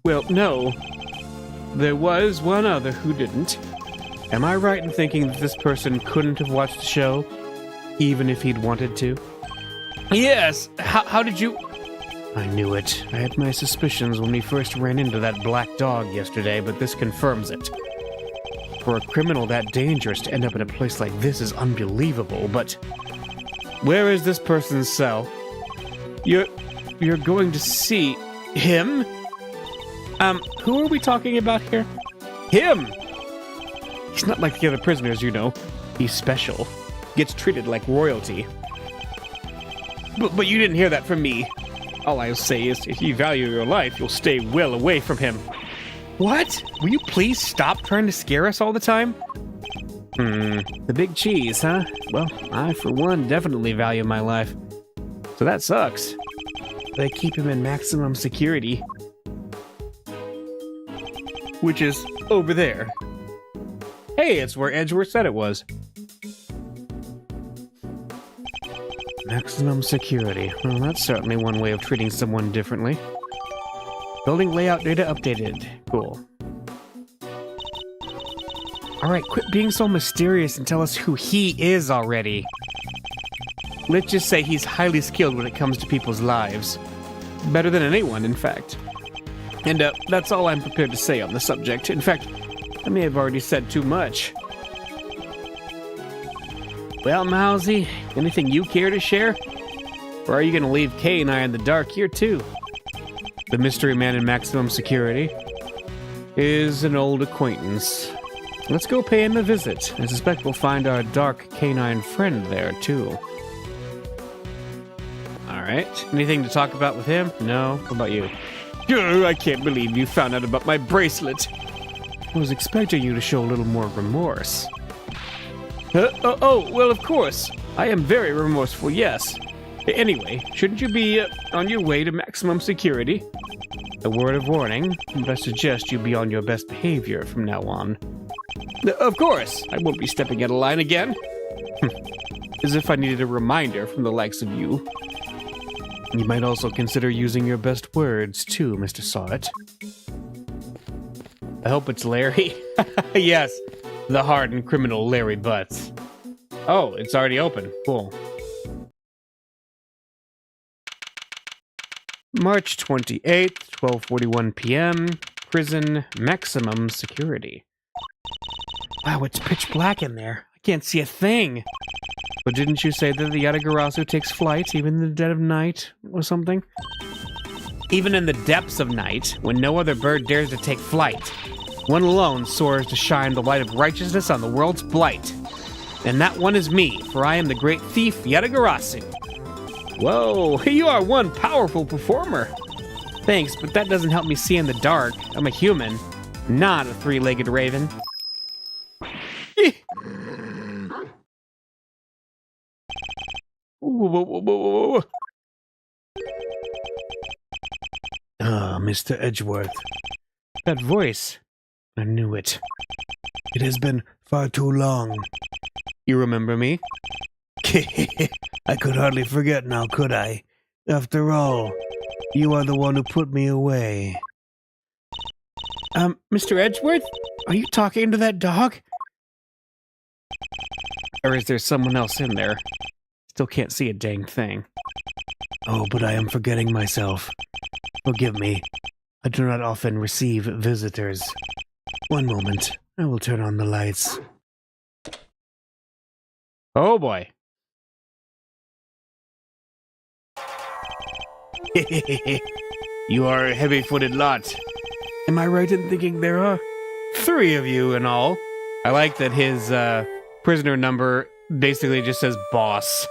Well, no. There was one other who didn't. Am I right in thinking that this person couldn't have watched the show, even if he'd wanted to? Yes, how did you... I knew it. I had my suspicions when we first ran into that black dog yesterday, but this confirms it. For a criminal that dangerous to end up in a place like this is unbelievable, but... Where is this person's cell? You're going to see... him? Who are we talking about here? Him! He's not like the other prisoners, you know. He's special. Gets treated like royalty. But you didn't hear that from me. All I'll say is, if you value your life, you'll stay well away from him. What? Will you please stop trying to scare us all the time? The big cheese, huh? Well, I, for one, definitely value my life. So that sucks. They keep him in maximum security. Which is over there. Hey, it's where Edgeworth said it was. Maximum security. Well, that's certainly one way of treating someone differently. Building layout data updated. Cool. Alright, quit being so mysterious and tell us who he is already. let's just say he's highly skilled when it comes to people's lives. Better than anyone, in fact. And that's all I'm prepared to say on the subject. In fact, I may have already said too much. Well, Mousy, anything you care to share? Or are you going to leave Kay and I in the dark here, too? The mystery man in maximum security is an old acquaintance. Let's go pay him a visit. I suspect we'll find our dark canine friend there, too. Alright, anything to talk about with him? No? What about you? I can't believe you found out about my bracelet. I was expecting you to show a little more remorse. Well, of course. I am very remorseful, yes. Anyway, shouldn't you be on your way to maximum security? A word of warning, but I suggest you be on your best behavior from now on. Of course, I won't be stepping out of line again. As if I needed a reminder from the likes of you. You might also consider using your best words, too, Mr. Sawit. I hope it's Larry. Yes, the hardened criminal Larry Butts. Oh, it's already open. Cool. March 28th, 12:41 p.m. Prison maximum security. Wow, it's pitch black in there. I can't see a thing. But didn't you say that the Yatagarasu takes flight even in the dead of night or something? Even in the depths of night, when no other bird dares to take flight, one alone soars to shine the light of righteousness on the world's blight. And that one is me, for I am the great thief Yatagarasu. Whoa, you are one powerful performer. Thanks, but that doesn't help me see in the dark. I'm a human, not a three-legged raven. Ah, Mr. Edgeworth. That voice. I knew it. It has been far too long. You remember me? I could hardly forget now, could I? After all, you are the one who put me away. Mr. Edgeworth? Are you talking to that dog? Or is there someone else in there? Still can't see a dang thing. Oh, but I am forgetting myself. Forgive me. I do not often receive visitors. One moment. I will turn on the lights. Oh boy. You are a heavy-footed lot. Am I right in thinking there are 3 of you in all? I like that his prisoner number basically just says boss.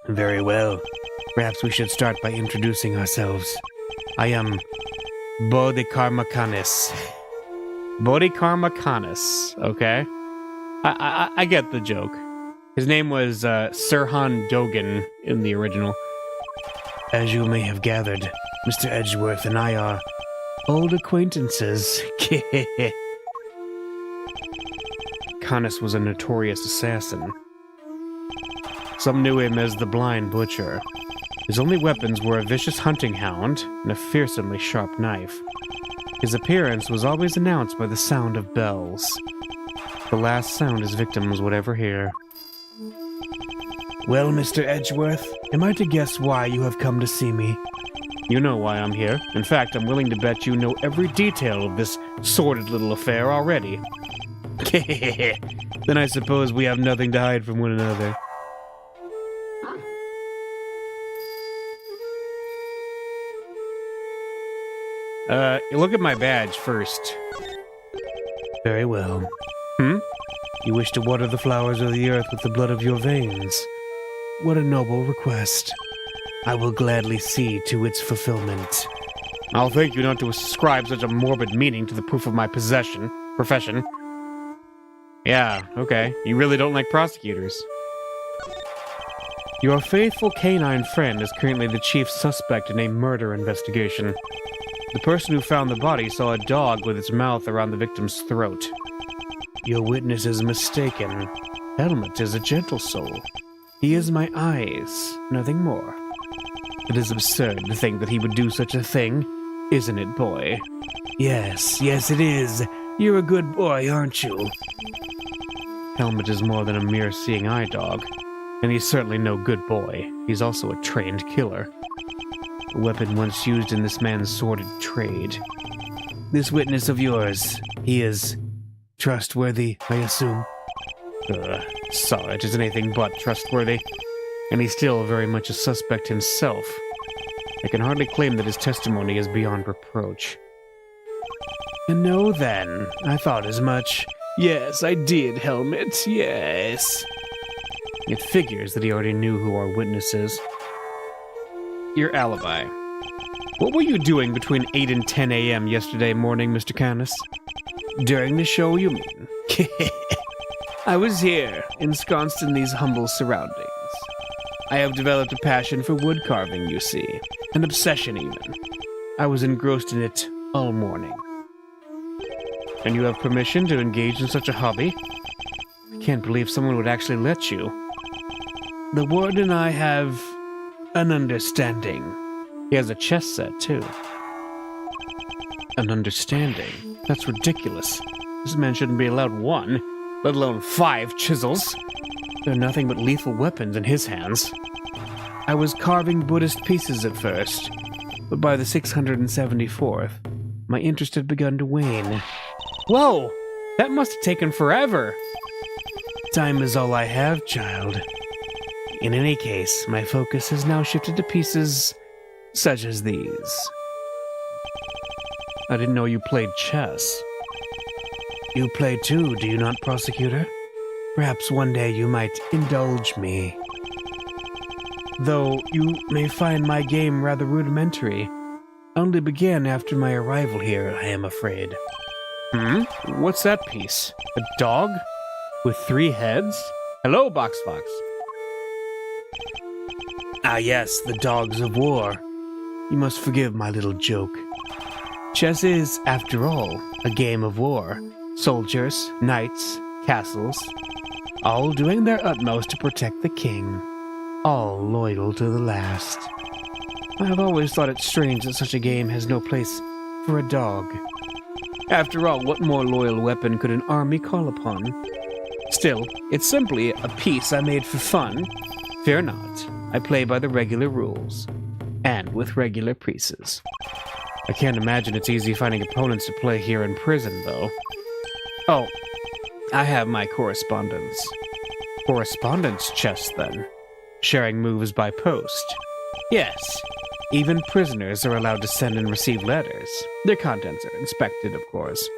Very well. Perhaps we should start by introducing ourselves. I am Bodhikarmakanis. Bodhikarmakanis, okay? I get the joke. His name was Sirhan Dogan in the original. As you may have gathered, Mr. Edgeworth and I are old acquaintances. Canis was a notorious assassin. Some knew him as the Blind Butcher. His only weapons were a vicious hunting hound and a fearsomely sharp knife. His appearance was always announced by the sound of bells. The last sound his victims would ever hear. Well, Mr. Edgeworth, am I to guess why you have come to see me? You know why I'm here. In fact, I'm willing to bet you know every detail of this sordid little affair already. Then I suppose we have nothing to hide from one another. Look at my badge first. Very well. You wish to water the flowers of the earth with the blood of your veins. What a noble request. I will gladly see to its fulfillment. I'll thank you not to ascribe such a morbid meaning to the proof of my profession. Yeah, okay. You really don't like prosecutors. Your faithful canine friend is currently the chief suspect in a murder investigation. The person who found the body saw a dog with its mouth around the victim's throat. Your witness is mistaken. Helmut is a gentle soul. He is my eyes, nothing more. It is absurd to think that he would do such a thing, isn't it, boy? Yes, it is. You're a good boy, aren't you? Helmut is more than a mere seeing eye dog. and he's certainly no good boy. He's also a trained killer. A weapon once used in this man's sordid trade. This witness of yours, he is trustworthy, I assume? Sarge is anything but trustworthy, and he's still very much a suspect himself. I can hardly claim that his testimony is beyond reproach. No, then. I thought as much. Yes, I did, Helmet, yes. It figures that he already knew who our witness is. Your alibi. What were you doing between 8 and 10 a.m. yesterday morning, Mr. Canis? During the show, you mean? I was here, ensconced in these humble surroundings. I have developed a passion for wood carving, you see. An obsession, even. I was engrossed in it all morning. And you have permission to engage in such a hobby? I can't believe someone would actually let you. The ward and I have an understanding. He has a chess set, too. An understanding? That's ridiculous. This man shouldn't be allowed 1, let alone 5 chisels. They're nothing but lethal weapons in his hands. I was carving Buddhist pieces at first, but by the 674th, my interest had begun to wane. Whoa! That must have taken forever! Time is all I have, child. In any case, my focus has now shifted to pieces such as these. I didn't know you played chess. You play too, do you not, prosecutor? Perhaps one day you might indulge me. Though you may find my game rather rudimentary. Only began after my arrival here, I am afraid. What's that piece? A dog? With 3 heads? Hello, Box Fox. Ah yes, the dogs of war. You must forgive my little joke. Chess is, after all, a game of war. Soldiers, knights, castles, all doing their utmost to protect the king. All loyal to the last. I have always thought it strange that such a game has no place for a dog. After all, what more loyal weapon could an army call upon? Still, it's simply a piece I made for fun. Fear not, I play by the regular rules. And with regular pieces. I can't imagine it's easy finding opponents to play here in prison, though. Oh, I have my correspondence. Correspondence chess, then. Sharing moves by post. Yes, even prisoners are allowed to send and receive letters. Their contents are inspected, of course.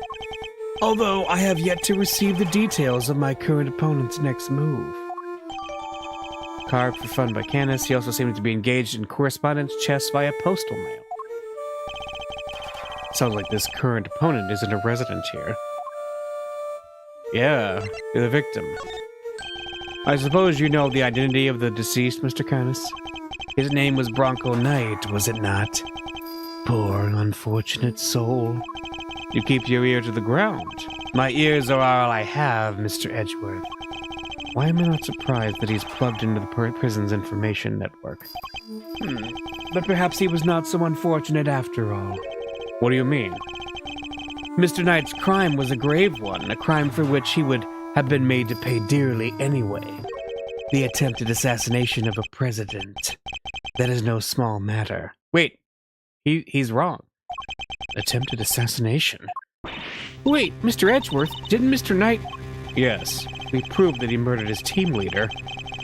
Although I have yet to receive the details of my current opponent's next move. Carved for fun by Canis, he also seemed to be engaged in correspondence chess via postal mail. Sounds like this current opponent isn't a resident here. Yeah, you're the victim. I suppose you know the identity of the deceased, Mr. Canis? His name was Bronco Knight, was it not? Poor, unfortunate soul. You keep your ear to the ground. My ears are all I have, Mr. Edgeworth. Why am I not surprised that he's plugged into the prison's information network? But perhaps he was not so unfortunate after all. What do you mean? Mr. Knight's crime was a grave one, a crime for which he would have been made to pay dearly anyway. The attempted assassination of a president. That is no small matter. Wait, he's wrong. Attempted assassination? Wait, Mr. Edgeworth, didn't Mr. Knight... Yes, we proved that he murdered his team leader,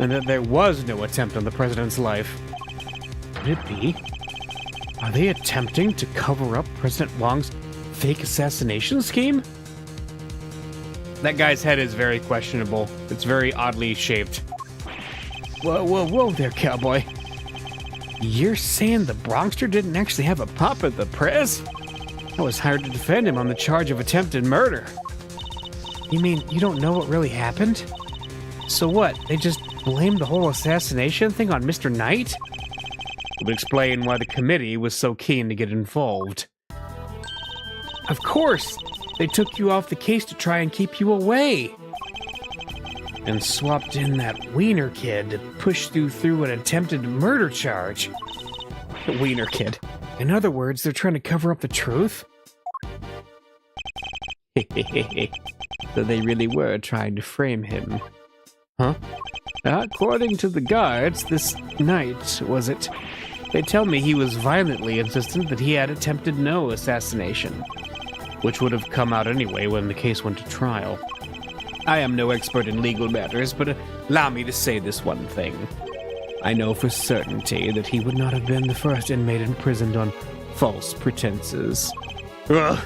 and that there was no attempt on the president's life. Could it be? Are they attempting to cover up President Wong's fake assassination scheme? That guy's head is very questionable. It's very oddly shaped. Whoa there, cowboy. You're saying the Bronxter didn't actually have a pop at the press? I was hired to defend him on the charge of attempted murder. You mean you don't know what really happened? So what, they just blamed the whole assassination thing on Mr. Knight? It would explain why the committee was so keen to get involved. Of course! They took you off the case to try and keep you away. And swapped in that Wiener kid to push you through an attempted murder charge. The Wiener kid. In other words, they're trying to cover up the truth? So they really were trying to frame him. Huh? According to the guards, this night, was it? They tell me he was violently insistent that he had attempted no assassination, which would have come out anyway when the case went to trial. I am no expert in legal matters, but allow me to say this one thing. I know for certainty that he would not have been the first inmate imprisoned on false pretenses. Ugh.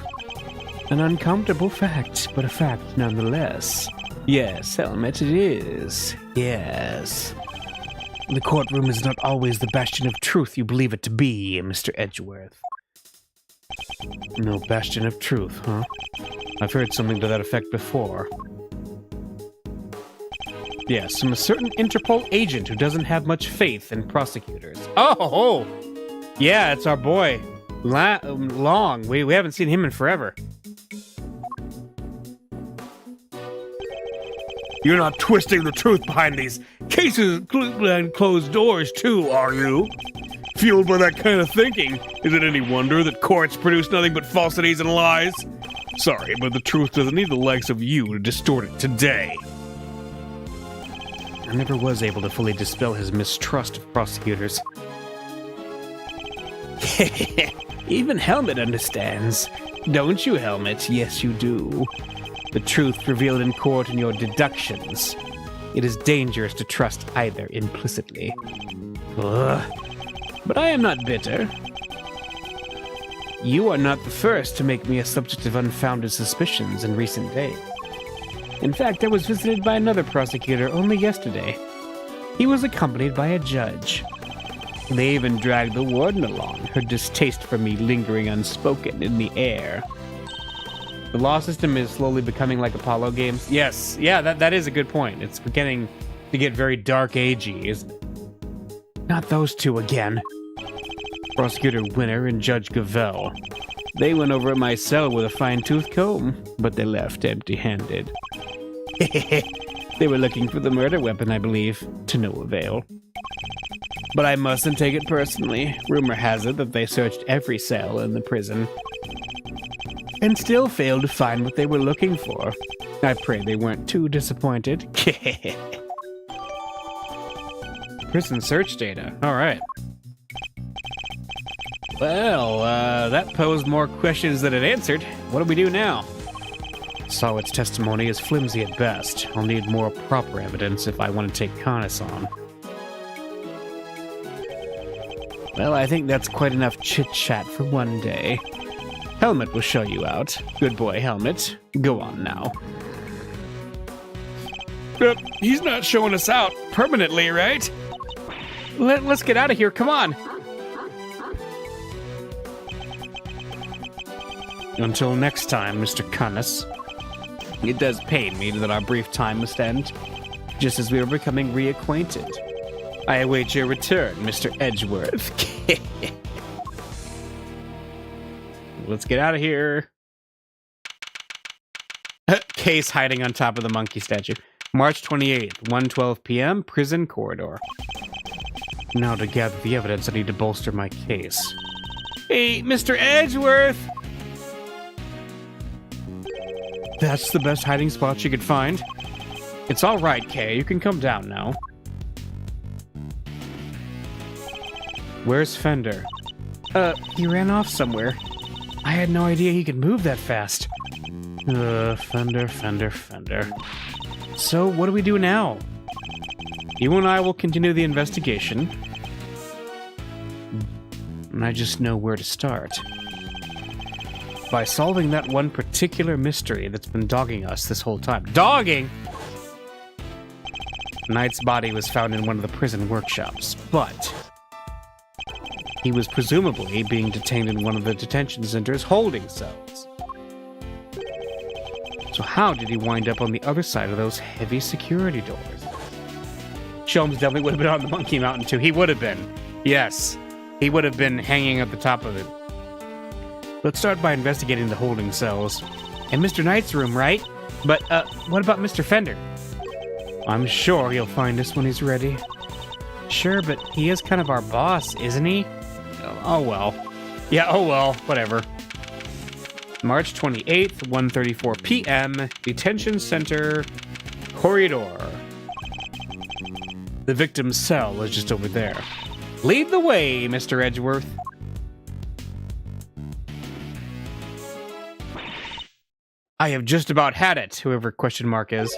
An uncomfortable fact, but a fact nonetheless. Yes, Helmet, it is. Yes. The courtroom is not always the bastion of truth you believe it to be, Mr. Edgeworth. No bastion of truth, huh? I've heard something to that effect before. Yes, from a certain Interpol agent who doesn't have much faith in prosecutors. Oh! Yeah, it's our boy. Long. We haven't seen him in forever. You're not twisting the truth behind these cases behind closed doors, too, are you? Fueled by that kind of thinking, is it any wonder that courts produce nothing but falsities and lies? Sorry, but the truth doesn't need the likes of you to distort it today. I never was able to fully dispel his mistrust of prosecutors. Even Helmet understands. Don't you, Helmet? Yes, you do. The truth revealed in court and your deductions. It is dangerous to trust either implicitly. Ugh. But I am not bitter. You are not the first to make me a subject of unfounded suspicions in recent days. In fact, I was visited by another prosecutor only yesterday. He was accompanied by a judge. They even dragged the warden along, her distaste for me lingering unspoken in the air. The law system is slowly becoming like Apollo games. Yes, yeah, that is a good point. It's beginning to get very dark agey, isn't it? Not those two again. Prosecutor Winner and Judge Gavell. They went over at my cell with a fine-tooth comb, but they left empty-handed. They were looking for the murder weapon, I believe, to no avail. But I mustn't take it personally. Rumor has it that they searched every cell in the prison and still failed to find what they were looking for. I pray they weren't too disappointed. Prison search data. All right. Well, that posed more questions than it answered. What do we do now? Sawit's testimony is flimsy at best. I'll need more proper evidence if I want to take Connus on. Well, I think that's quite enough chit-chat for one day. Helmet will show you out. Good boy, Helmet. Go on now. He's not showing us out permanently, right? Let's get out of here, come on! Until next time, Mr. Connus. It does pain me that our brief time must end, just as we were becoming reacquainted. I await your return, Mr. Edgeworth. Let's get out of here. Case hiding on top of the monkey statue. March 28th, 1:12 p.m., prison corridor. Now to gather the evidence, I need to bolster my case. Hey, Mr. Edgeworth! That's the best hiding spot you could find. It's all right, Kay. You can come down now. Where's Fender? He ran off somewhere. I had no idea he could move that fast. Fender. So, what do we do now? You and I will continue the investigation. And I just know where to start. By solving that one particular mystery that's been dogging us this whole time. Dogging?! Knight's body was found in one of the prison workshops, but he was presumably being detained in one of the detention center's holding cells. So how did he wind up on the other side of those heavy security doors? Sholmes definitely would have been on the Monkey Mountain too. He would have been. Yes. He would have been hanging at the top of it. Let's start by investigating the holding cells. And Mr. Knight's room, right? But, what about Mr. Fender? I'm sure he'll find us when he's ready. Sure, but he is kind of our boss, isn't he? Oh well. Yeah, oh well, whatever. March 28th, 1:34 p.m., Detention Center, Corridor. The victim's cell is just over there. Lead the way, Mr. Edgeworth. I have just about had it, whoever question mark is.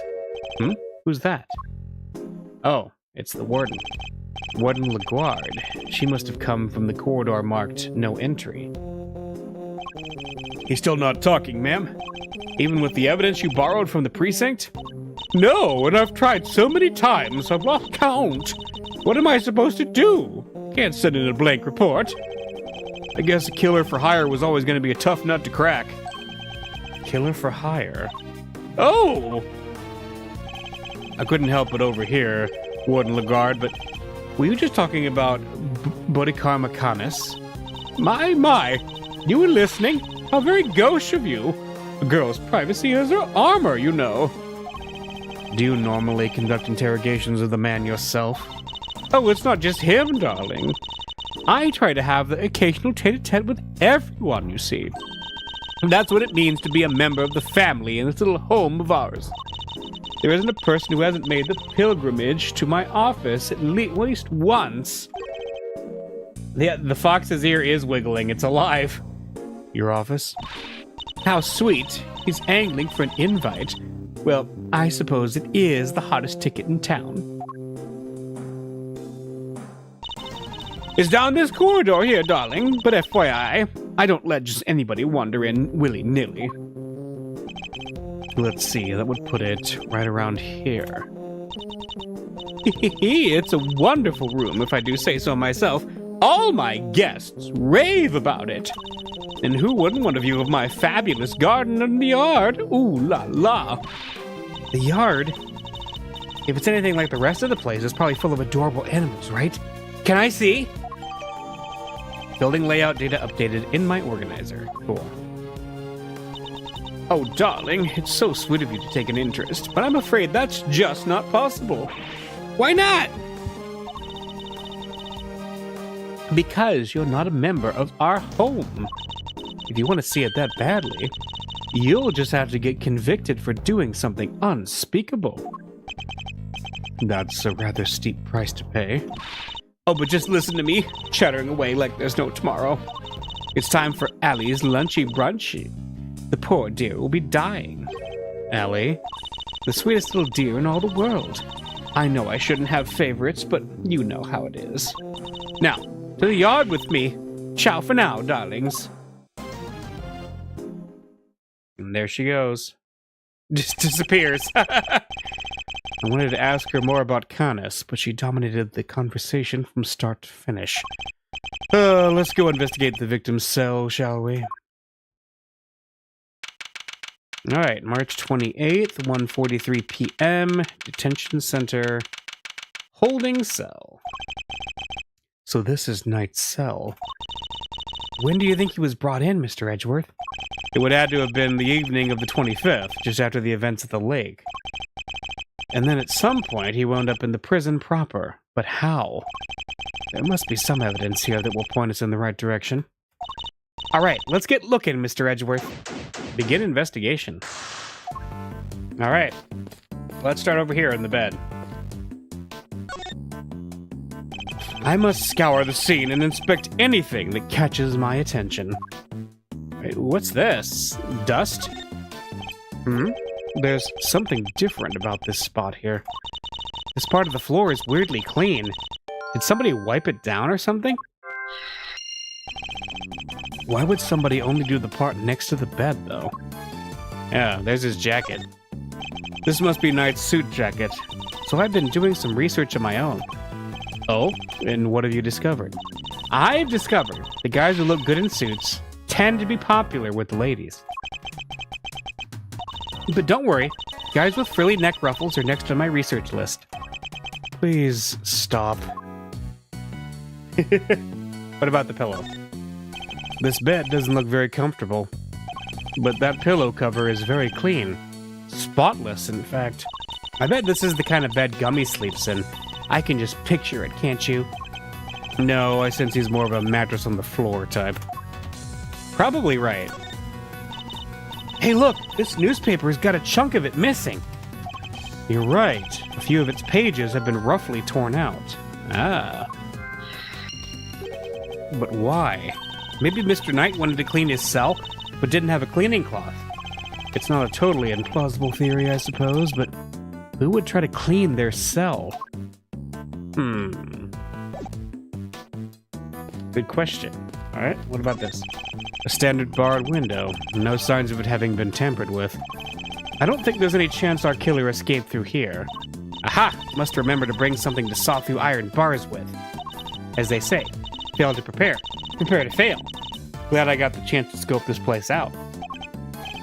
Who's that? Oh, it's the warden. Warden LaGuarde. She must have come from the corridor marked no entry. He's still not talking, ma'am. Even with the evidence you borrowed from the precinct? No, and I've tried so many times I've lost count. What am I supposed to do? Can't send in a blank report. I guess a killer for hire was always going to be a tough nut to crack. Killer for hire? Oh! I couldn't help but overhear, Warden LaGuarde, but were you just talking about Bodhikar Makanis? My, you were listening? How very gauche of you. A girl's privacy is her armor, you know. Do you normally conduct interrogations of the man yourself? Oh, it's not just him, darling. I try to have the occasional tete-a-tete with everyone, you see. And that's what it means to be a member of the family in this little home of ours. There isn't a person who hasn't made the pilgrimage to my office at least once. The fox's ear is wiggling. It's alive. Your office? How sweet. He's angling for an invite. Well, I suppose it is the hottest ticket in town. It's down this corridor here, darling, but FYI, I don't let just anybody wander in willy-nilly. Let's see, that would put it right around here. It's a wonderful room, if I do say so myself. All my guests rave about it. And who wouldn't want a view of my fabulous garden in the yard? Ooh la la. The yard? If it's anything like the rest of the place, it's probably full of adorable animals, right? Can I see? Building layout data updated in my organizer. Cool. Oh, darling, it's so sweet of you to take an interest, but I'm afraid that's just not possible. Why not? Because you're not a member of our home. If you want to see it that badly, you'll just have to get convicted for doing something unspeakable. That's a rather steep price to pay. Oh, but just listen to me, chattering away like there's no tomorrow. It's time for Allie's lunchy brunchy. The poor dear will be dying. Allie, the sweetest little deer in all the world. I know I shouldn't have favorites, but you know how it is. Now, to the yard with me. Ciao for now, darlings. And there she goes. Just disappears. I wanted to ask her more about Canis, but she dominated the conversation from start to finish. Let's go investigate the victim's cell, shall we? Alright, March 28th, 1:43 p.m., detention center, holding cell. So this is Knight's cell. When do you think he was brought in, Mr. Edgeworth? It would have to have been the evening of the 25th, just after the events at the lake. And then at some point he wound up in the prison proper. But how? There must be some evidence here that will point us in the right direction. Alright, let's get looking, Mr. Edgeworth. Begin investigation. Alright, let's start over here in the bed. I must scour the scene and inspect anything that catches my attention. Wait, what's this? Dust? There's something different about this spot here. This part of the floor is weirdly clean. Did somebody wipe it down or something? Why would somebody only do the part next to the bed, though? Yeah, there's his jacket. This must be Knight's suit jacket. So I've been doing some research of my own. Oh, and what have you discovered? I've discovered the guys who look good in suits tend to be popular with the ladies. But don't worry, guys with frilly neck ruffles are next on my research list. Please stop. What about the pillow? This bed doesn't look very comfortable, but that pillow cover is very clean. Spotless, in fact. I bet this is the kind of bed Gummy sleeps in. I can just picture it, can't you? No, I sense he's more of a mattress on the floor type. Probably right. Hey look, this newspaper's got a chunk of it missing. You're right. A few of its pages have been roughly torn out. Ah. But why? Maybe Mr. Knight wanted to clean his cell, but didn't have a cleaning cloth. It's not a totally implausible theory, I suppose, but who would try to clean their cell? Good question. Alright, what about this? A standard barred window. No signs of it having been tampered with. I don't think there's any chance our killer escaped through here. Aha! Must remember to bring something to saw through iron bars with. As they say, fail to prepare. Prepare to fail. Glad I got the chance to scope this place out.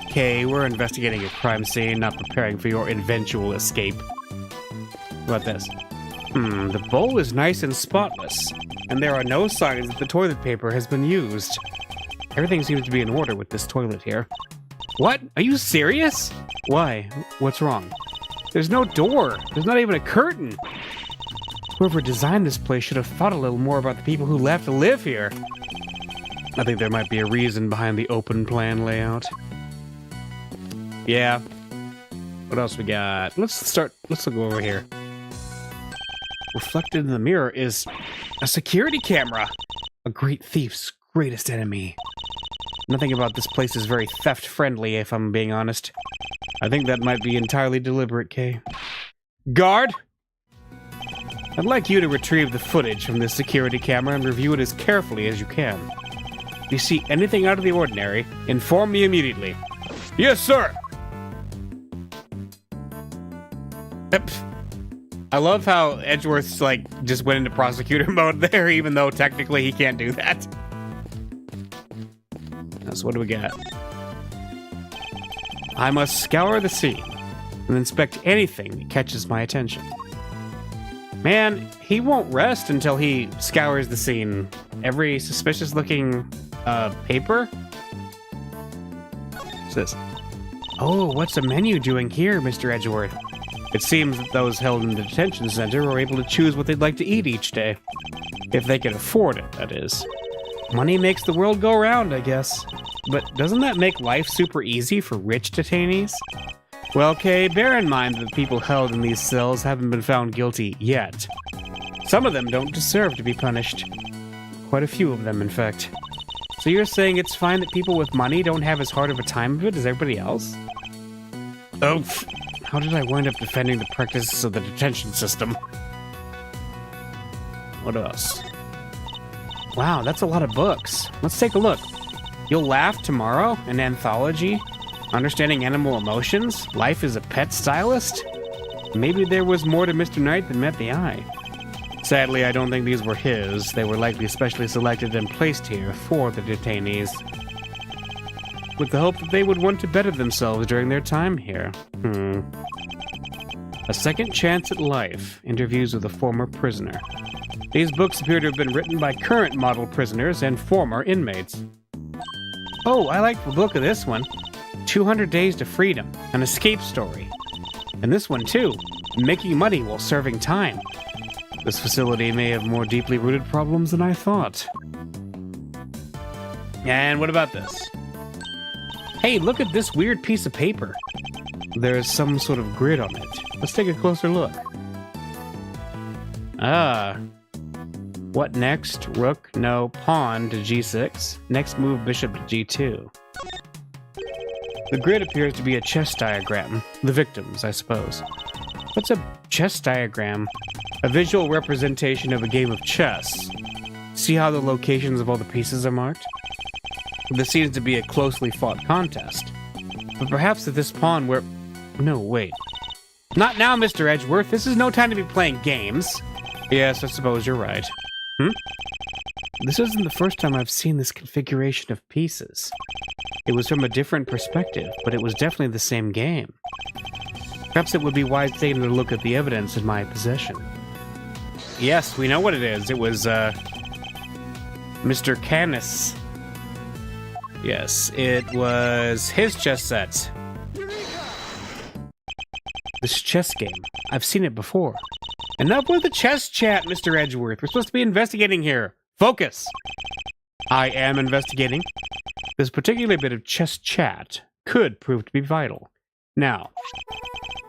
Okay, we're investigating a crime scene, not preparing for your eventual escape. What about this? The bowl is nice and spotless, and there are no signs that the toilet paper has been used. Everything seems to be in order with this toilet here. What? Are you serious? Why? What's wrong? There's no door. There's not even a curtain. Whoever designed this place should have thought a little more about the people who left to live here. I think there might be a reason behind the open plan layout. Yeah. What else we got? Let's look over here. Reflected in the mirror is a security camera. A great thief's greatest enemy. Nothing about this place is very theft-friendly, if I'm being honest. I think that might be entirely deliberate, Kay. Guard! I'd like you to retrieve the footage from this security camera and review it as carefully as you can. If you see anything out of the ordinary, inform me immediately. Yes, sir! I love how Edgeworth's, just went into prosecutor mode there, even though technically he can't do that. So what do we got? I must scour the scene and inspect anything that catches my attention. Man, he won't rest until he scours the scene. Every suspicious-looking, paper? What's this? Oh, what's the menu doing here, Mr. Edgeworth? It seems that those held in the detention center are able to choose what they'd like to eat each day. If they can afford it, that is. Money makes the world go round, I guess. But doesn't that make life super easy for rich detainees? Well, Kay, bear in mind that the people held in these cells haven't been found guilty yet. Some of them don't deserve to be punished. Quite a few of them, in fact. So you're saying it's fine that people with money don't have as hard of a time of it as everybody else? Oh, how did I wind up defending the practices of the detention system? What else? Wow, that's a lot of books. Let's take a look. You'll Laugh Tomorrow, an anthology, Understanding Animal Emotions, Life as a Pet Stylist. Maybe there was more to Mr. Knight than met the eye. Sadly, I don't think these were his. They were likely specially selected and placed here for the detainees, with the hope that they would want to better themselves during their time here. A Second Chance at Life, Interviews with a Former Prisoner. These books appear to have been written by current model prisoners and former inmates. Oh, I like the look of this one. 200 Days to Freedom, an escape story. And this one too, Making Money While Serving Time. This facility may have more deeply rooted problems than I thought. And what about this? Hey, look at this weird piece of paper. There's some sort of grid on it. Let's take a closer look. What next? Rook, no, pawn to g6. Next move, bishop to g2. The grid appears to be a chess diagram. The victims, I suppose. What's a chess diagram? A visual representation of a game of chess. See how the locations of all the pieces are marked? This seems to be a closely fought contest. But perhaps if this pawn were... No, wait. Not now, Mr. Edgeworth. This is no time to be playing games. Yes, I suppose you're right. This isn't the first time I've seen this configuration of pieces. It was from a different perspective, but it was definitely the same game. Perhaps it would be wise taking a look at the evidence in my possession. Yes, we know what it is. It was, Mr. Canis. Yes, it was his chess set. This chess game. I've seen it before. Enough with the chess chat, Mr. Edgeworth. We're supposed to be investigating here. Focus! I am investigating. This particular bit of chess chat could prove to be vital. Now,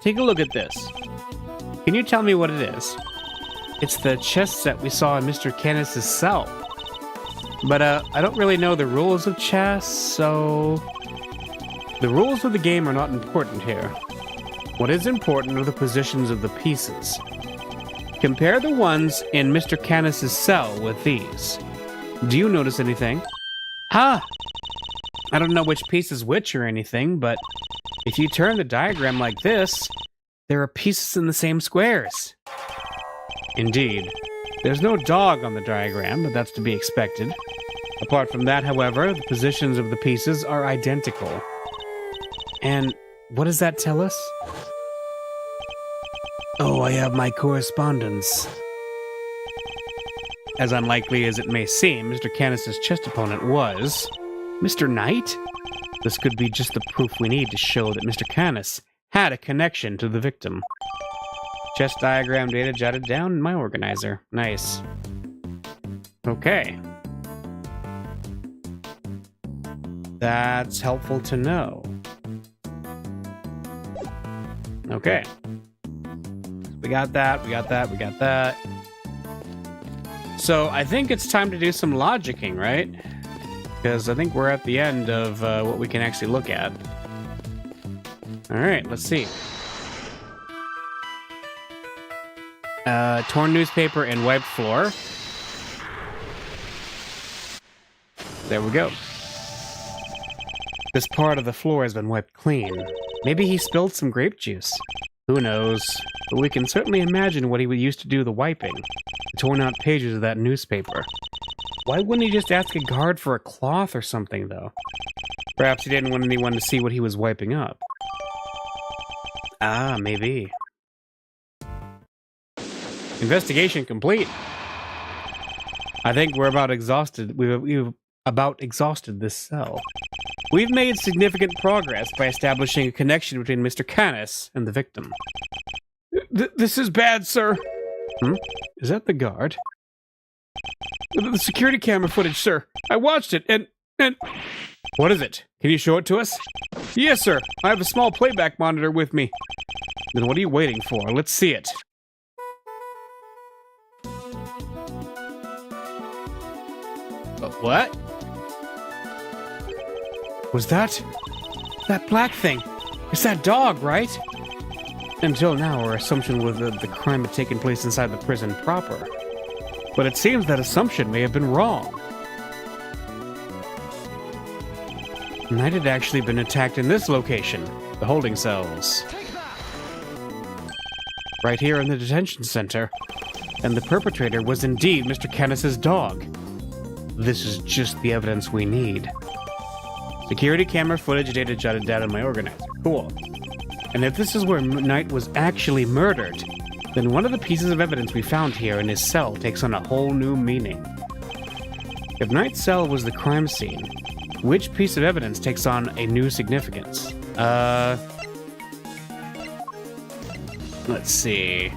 take a look at this. Can you tell me what it is? It's the chess set we saw in Mr. Canis' cell. But I don't really know the rules of chess, so... The rules of the game are not important here. What is important are the positions of the pieces. Compare the ones in Mr. Canis' cell with these. Do you notice anything? Ha! I don't know which piece is which or anything, but if you turn the diagram like this, there are pieces in the same squares. Indeed. There's no dog on the diagram, but that's to be expected. Apart from that, however, the positions of the pieces are identical. And what does that tell us? Oh, I have my correspondence. As unlikely as it may seem, Mr. Canis' chess opponent was... Mr. Knight? This could be just the proof we need to show that Mr. Canis had a connection to the victim. Chess diagram data jotted down in my organizer. Nice. Okay. That's helpful to know. Okay. We got that, we got that, we got that. So I think it's time to do some logicking, right? Because I think we're at the end of what we can actually look at. Alright, let's see. Torn newspaper and wiped floor. There we go. This part of the floor has been wiped clean. Maybe he spilled some grape juice. Who knows? But we can certainly imagine what he would use to do the wiping. The torn out pages of that newspaper. Why wouldn't he just ask a guard for a cloth or something, though? Perhaps he didn't want anyone to see what he was wiping up. Ah, maybe. Investigation complete. I think we're about exhausted. We've about exhausted this cell. We've made significant progress by establishing a connection between Mr. Canis and the victim. This is bad, sir. Is that the guard? The security camera footage, sir. I watched it, and... What is it? Can you show it to us? Yes, sir. I have a small playback monitor with me. Then what are you waiting for? Let's see it. What? Was that black thing? It's that dog, right? Until now, our assumption was that the crime had taken place inside the prison proper. But it seems that assumption may have been wrong. Knight had actually been attacked in this location, the holding cells. Right here in the detention center. And the perpetrator was indeed Mr. Canis' dog. This is just the evidence we need. Security camera footage data jotted down in my organizer. Cool. And if this is where Knight was actually murdered, then one of the pieces of evidence we found here in his cell takes on a whole new meaning. If Knight's cell was the crime scene, which piece of evidence takes on a new significance? Let's see.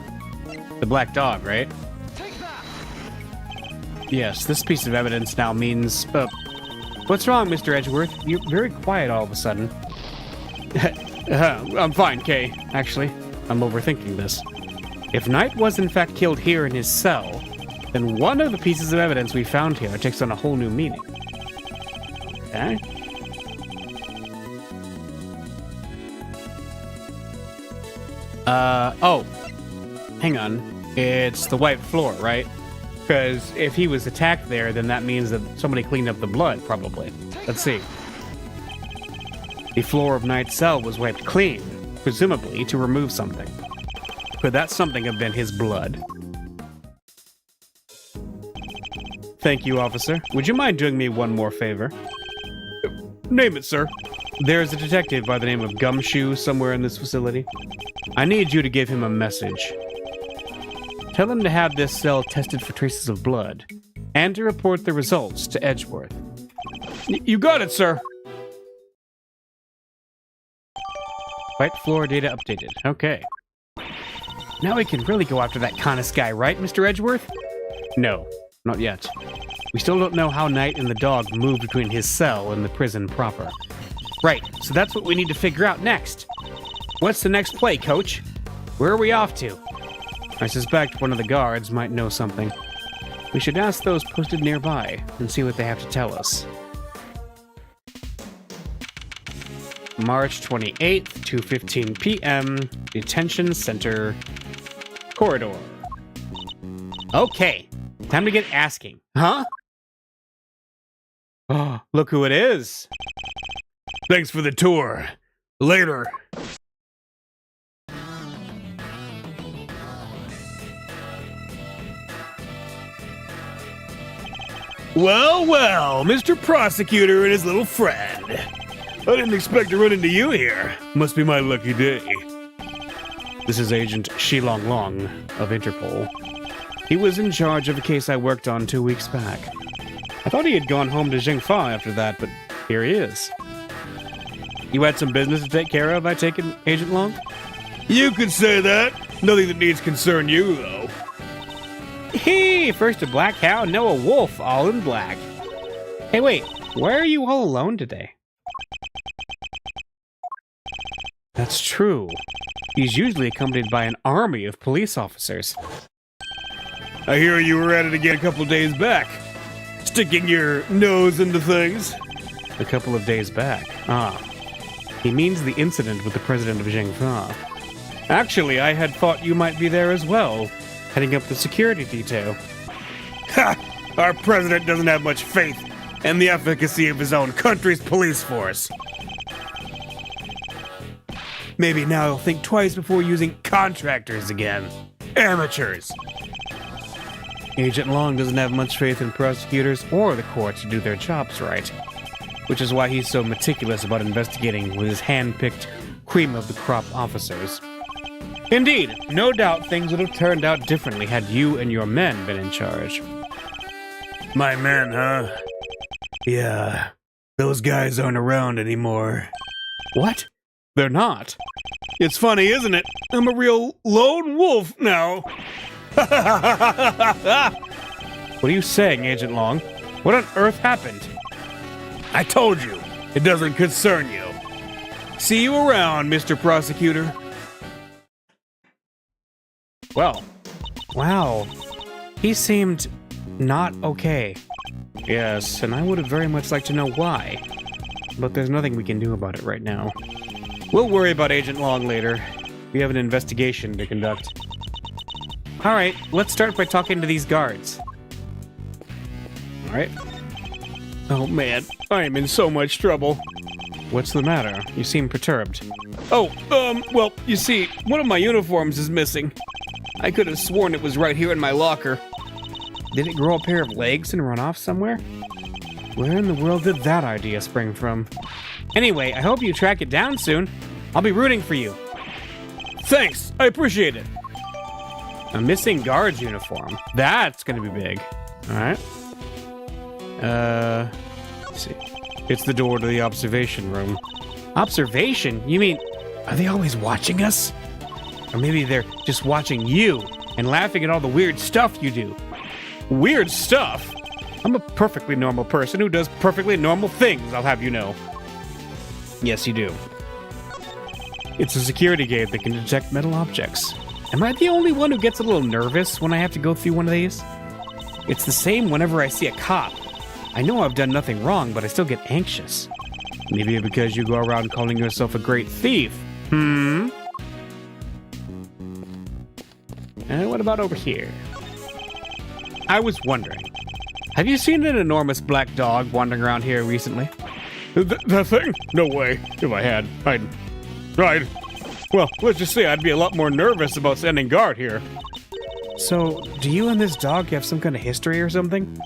The black dog, right? Yes, this piece of evidence now means... what's wrong, Mr. Edgeworth? You're very quiet all of a sudden. I'm fine, Kay. Actually, I'm overthinking this. If Knight was in fact killed here in his cell, then one of the pieces of evidence we found here takes on a whole new meaning. Okay. Oh. Hang on. It's the white floor, right? Because if he was attacked there, then that means that somebody cleaned up the blood, probably. Let's see. The floor of Knight's cell was wiped clean, presumably to remove something. Could that something have been his blood? Thank you, officer. Would you mind doing me one more favor? Name it, sir. There's a detective by the name of Gumshoe somewhere in this facility. I need you to give him a message. Tell him to have this cell tested for traces of blood, and to report the results to Edgeworth. You got it, sir! White floor data updated. Okay. Now we can really go after that Canis guy, right, Mr. Edgeworth? No, not yet. We still don't know how Knight and the dog moved between his cell and the prison proper. Right, so that's what we need to figure out next. What's the next play, Coach? Where are we off to? I suspect one of the guards might know something. We should ask those posted nearby and see what they have to tell us. March 28th, 2:15 p.m., Detention Center Corridor. Okay, time to get asking. Huh? Oh, look who it is. Thanks for the tour. Later. Well, well, Mr. Prosecutor and his little friend. I didn't expect to run into you here. Must be my lucky day. This is Agent Shilong Long of Interpol. He was in charge of a case I worked on 2 weeks back. I thought he had gone home to Jingfa after that, but here he is. You had some business to take care of, I take it, Agent Long? You could say that. Nothing that needs concern you, though. Hey, first a black cow, now a wolf, all in black. Hey, wait, why are you all alone today? That's true. He's usually accompanied by an army of police officers. I hear you were at it again a couple of days back. Sticking your nose into things. A couple of days back. Ah. He means the incident with the president of Jingfa. Actually, I had thought you might be there as well, heading up the security detail. Ha! Our president doesn't have much faith in the efficacy of his own country's police force. Maybe now he'll think twice before using contractors again. Amateurs. Agent Long doesn't have much faith in prosecutors or the courts to do their jobs right, which is why he's so meticulous about investigating with his hand-picked cream of the crop officers. Indeed, no doubt things would have turned out differently had you and your men been in charge. My men, huh? Yeah, those guys aren't around anymore. What? They're not. It's funny, isn't it? I'm a real lone wolf now. What are you saying, Agent Long? What on earth happened? I told you, it doesn't concern you. See you around, Mr. Prosecutor. Well, wow. He seemed not okay. Yes, and I would have very much liked to know why. But there's nothing we can do about it right now. We'll worry about Agent Long later. We have an investigation to conduct. Alright, let's start by talking to these guards. Alright. Oh man, I am in so much trouble. What's the matter? You seem perturbed. Oh, well, you see, one of my uniforms is missing. I could have sworn it was right here in my locker. Did it grow a pair of legs and run off somewhere? Where in the world did that idea spring from? Anyway, I hope you track it down soon. I'll be rooting for you. Thanks, I appreciate it. A missing guard's uniform. That's gonna be big. Alright. Let's see. It's the door to the observation room. Observation? You mean, are they always watching us? Or maybe they're just watching you and laughing at all the weird stuff you do. Weird stuff? I'm a perfectly normal person who does perfectly normal things, I'll have you know. Yes, you do. It's a security gate that can detect metal objects. Am I the only one who gets a little nervous when I have to go through one of these? It's the same whenever I see a cop. I know I've done nothing wrong, but I still get anxious. Maybe because you go around calling yourself a great thief. And what about over here? I was wondering, have you seen an enormous black dog wandering around here recently? That thing? No way. If I had, I'd... Well, let's just say I'd be a lot more nervous about standing guard here. So, do you and this dog have some kind of history or something?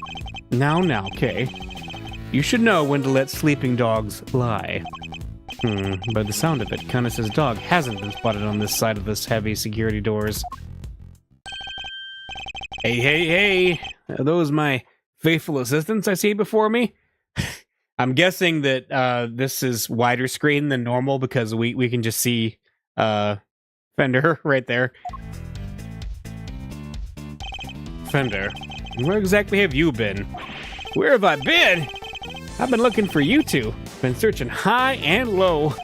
Now, Kay. You should know when to let sleeping dogs lie. By the sound of it, Cunnis's dog hasn't been spotted on this side of this heavy security doors. Hey. Are those my faithful assistants I see before me? I'm guessing that this is wider screen than normal because we can just see Fender right there. Fender, where exactly have you been? Where have I been? I've been looking for you two. Been searching high and low.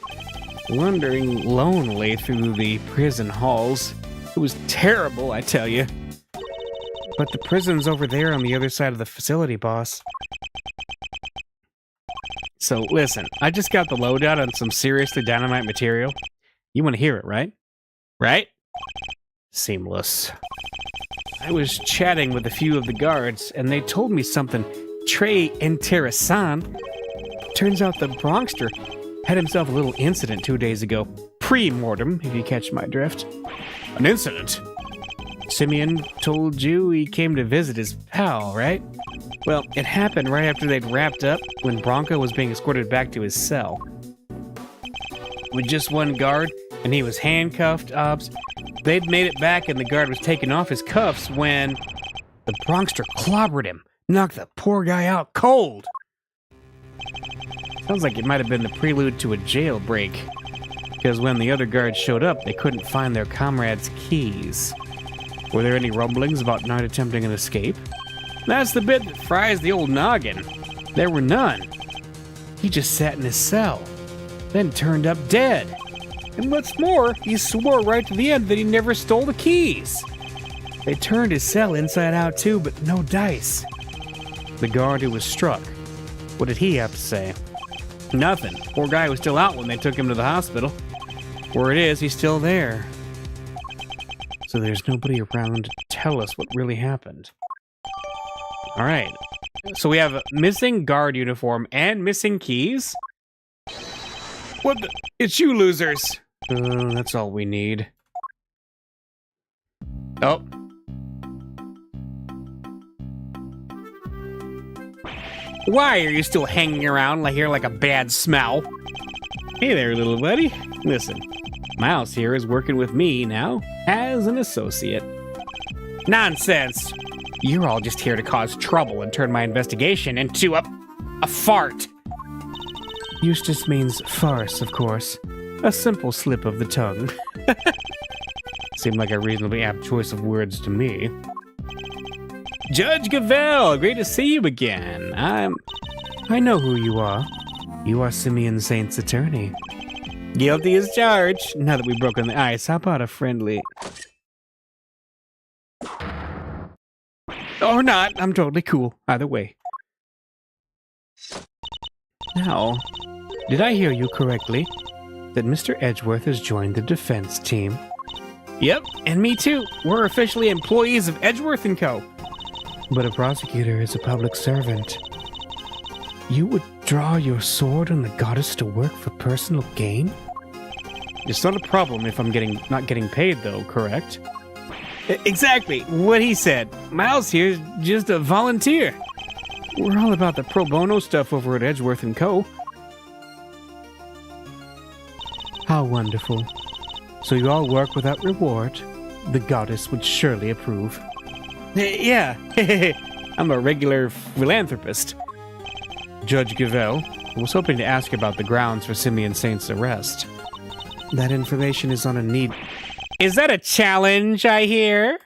wandering lonely through the prison halls. It was terrible, I tell you. But the prison's over there on the other side of the facility, boss. So, listen, I just got the lowdown on some seriously dynamite material. You want to hear it, right? Right? Seamless. I was chatting with a few of the guards, and they told me something très intéressant. Turns out the Bronxter had himself a little incident 2 days ago. Pre-mortem, if you catch my drift. An incident? Simeon told you he came to visit his pal, right? Well, it happened right after they'd wrapped up when Bronco was being escorted back to his cell. With just one guard, and he was handcuffed, Obbs. They'd made it back and the guard was taking off his cuffs when the Bronxter clobbered him, knocked the poor guy out cold. Sounds like it might have been the prelude to a jailbreak, because when the other guards showed up, they couldn't find their comrade's keys. Were there any rumblings about not attempting an escape? That's the bit that fries the old noggin. There were none. He just sat in his cell, then turned up dead. And what's more, he swore right to the end that he never stole the keys. They turned his cell inside out too, but no dice. The guard who was struck, what did he have to say? Nothing. Poor guy was still out when they took him to the hospital. Word is, he's still there. So there's nobody around to tell us what really happened. Alright. So we have a missing guard uniform and missing keys? What the? It's you losers! That's all we need. Oh. Why are you still hanging around like here like a bad smell? Hey there, little buddy. Listen, Miles here is working with me now as an associate. Nonsense! You're all just here to cause trouble and turn my investigation into a fart. Eustace means farce, of course. A simple slip of the tongue. Seemed like a reasonably apt choice of words to me. Judge Gavelle, great to see you again. I know who you are. You are Simeon Saint's attorney. Guilty as charged. Now that we've broken the ice, how about a friendly... Or not, I'm totally cool. Either way. Now, did I hear you correctly? That Mr. Edgeworth has joined the defense team? Yep, and me too. We're officially employees of Edgeworth & Co. But a prosecutor is a public servant. You would draw your sword on the goddess to work for personal gain? It's not a problem if I'm not getting paid, though, correct? Exactly, what he said. Miles here is just a volunteer. We're all about the pro bono stuff over at Edgeworth & Co. How wonderful. So you all work without reward? The goddess would surely approve. Yeah, I'm a regular philanthropist. Judge Gavelle was hoping to ask about the grounds for Simeon Saint's arrest. That information is on a need... Is that a challenge, I hear?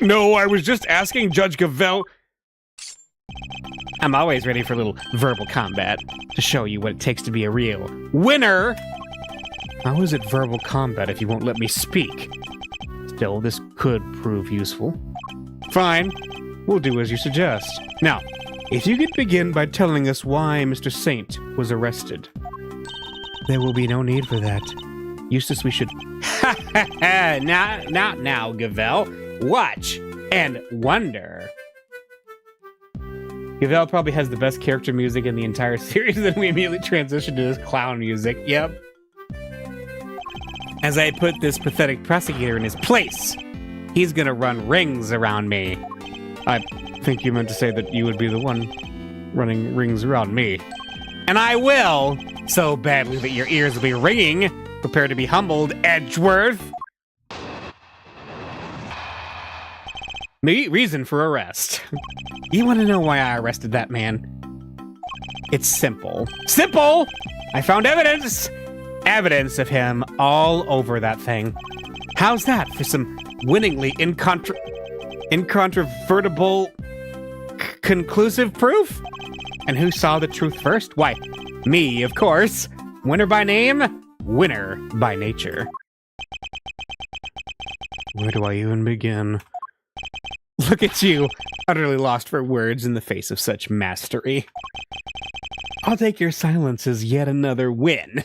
No, I was just asking Judge Gavelle... I'm always ready for a little verbal combat to show you what it takes to be a real winner. How is it verbal combat if you won't let me speak? Still, this could prove useful. Fine, we'll do as you suggest. Now, if you could begin by telling us why Mr. Saint was arrested. There will be no need for that. Eustace, we should... Not now, Gavelle. Watch and wonder. Gavelle probably has the best character music in the entire series, and we immediately transition to this clown music. Yep. As I put this pathetic prosecutor in his place, he's gonna run rings around me. I think you meant to say that you would be the one running rings around me. And I will, so badly that your ears will be ringing. Prepare to be humbled, Edgeworth. Reason for arrest. You want to know why I arrested that man? It's simple. Simple! I found evidence! Evidence of him all over that thing. How's that for some winningly incontrovertible conclusive proof? And who saw the truth first? Why, me, of course. Winner by name? winner by nature. Where do I even begin? Look at you, utterly lost for words in the face of such mastery. I'll take your silence as yet another win.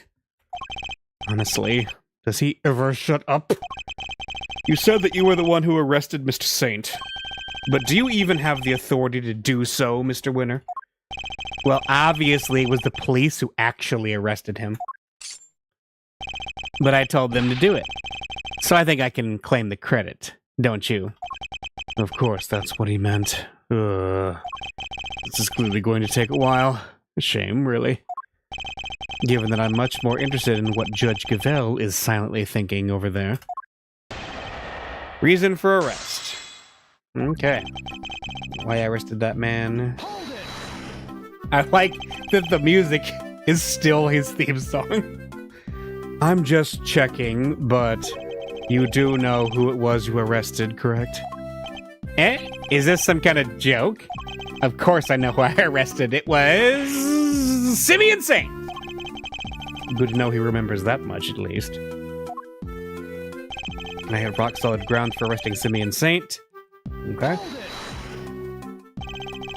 Honestly, does he ever shut up? You said that you were the one who arrested Mr. Saint. But do you even have the authority to do so, Mr. Winner? Well, obviously it was the police who actually arrested him. But I told them to do it. So I think I can claim the credit, don't you? Of course, that's what he meant. This is clearly going to take a while. A shame, really. Given that I'm much more interested in what Judge Gavelle is silently thinking over there. Reason for arrest. Okay. Why I arrested that man. I like that the music is still his theme song. I'm just checking, but you do know who it was you arrested, correct? Eh? Is this some kind of joke? Of course I know who I arrested. It was... Simeon Saint! Good to know he remembers that much, at least. I had rock solid ground for arresting Simeon Saint. Okay.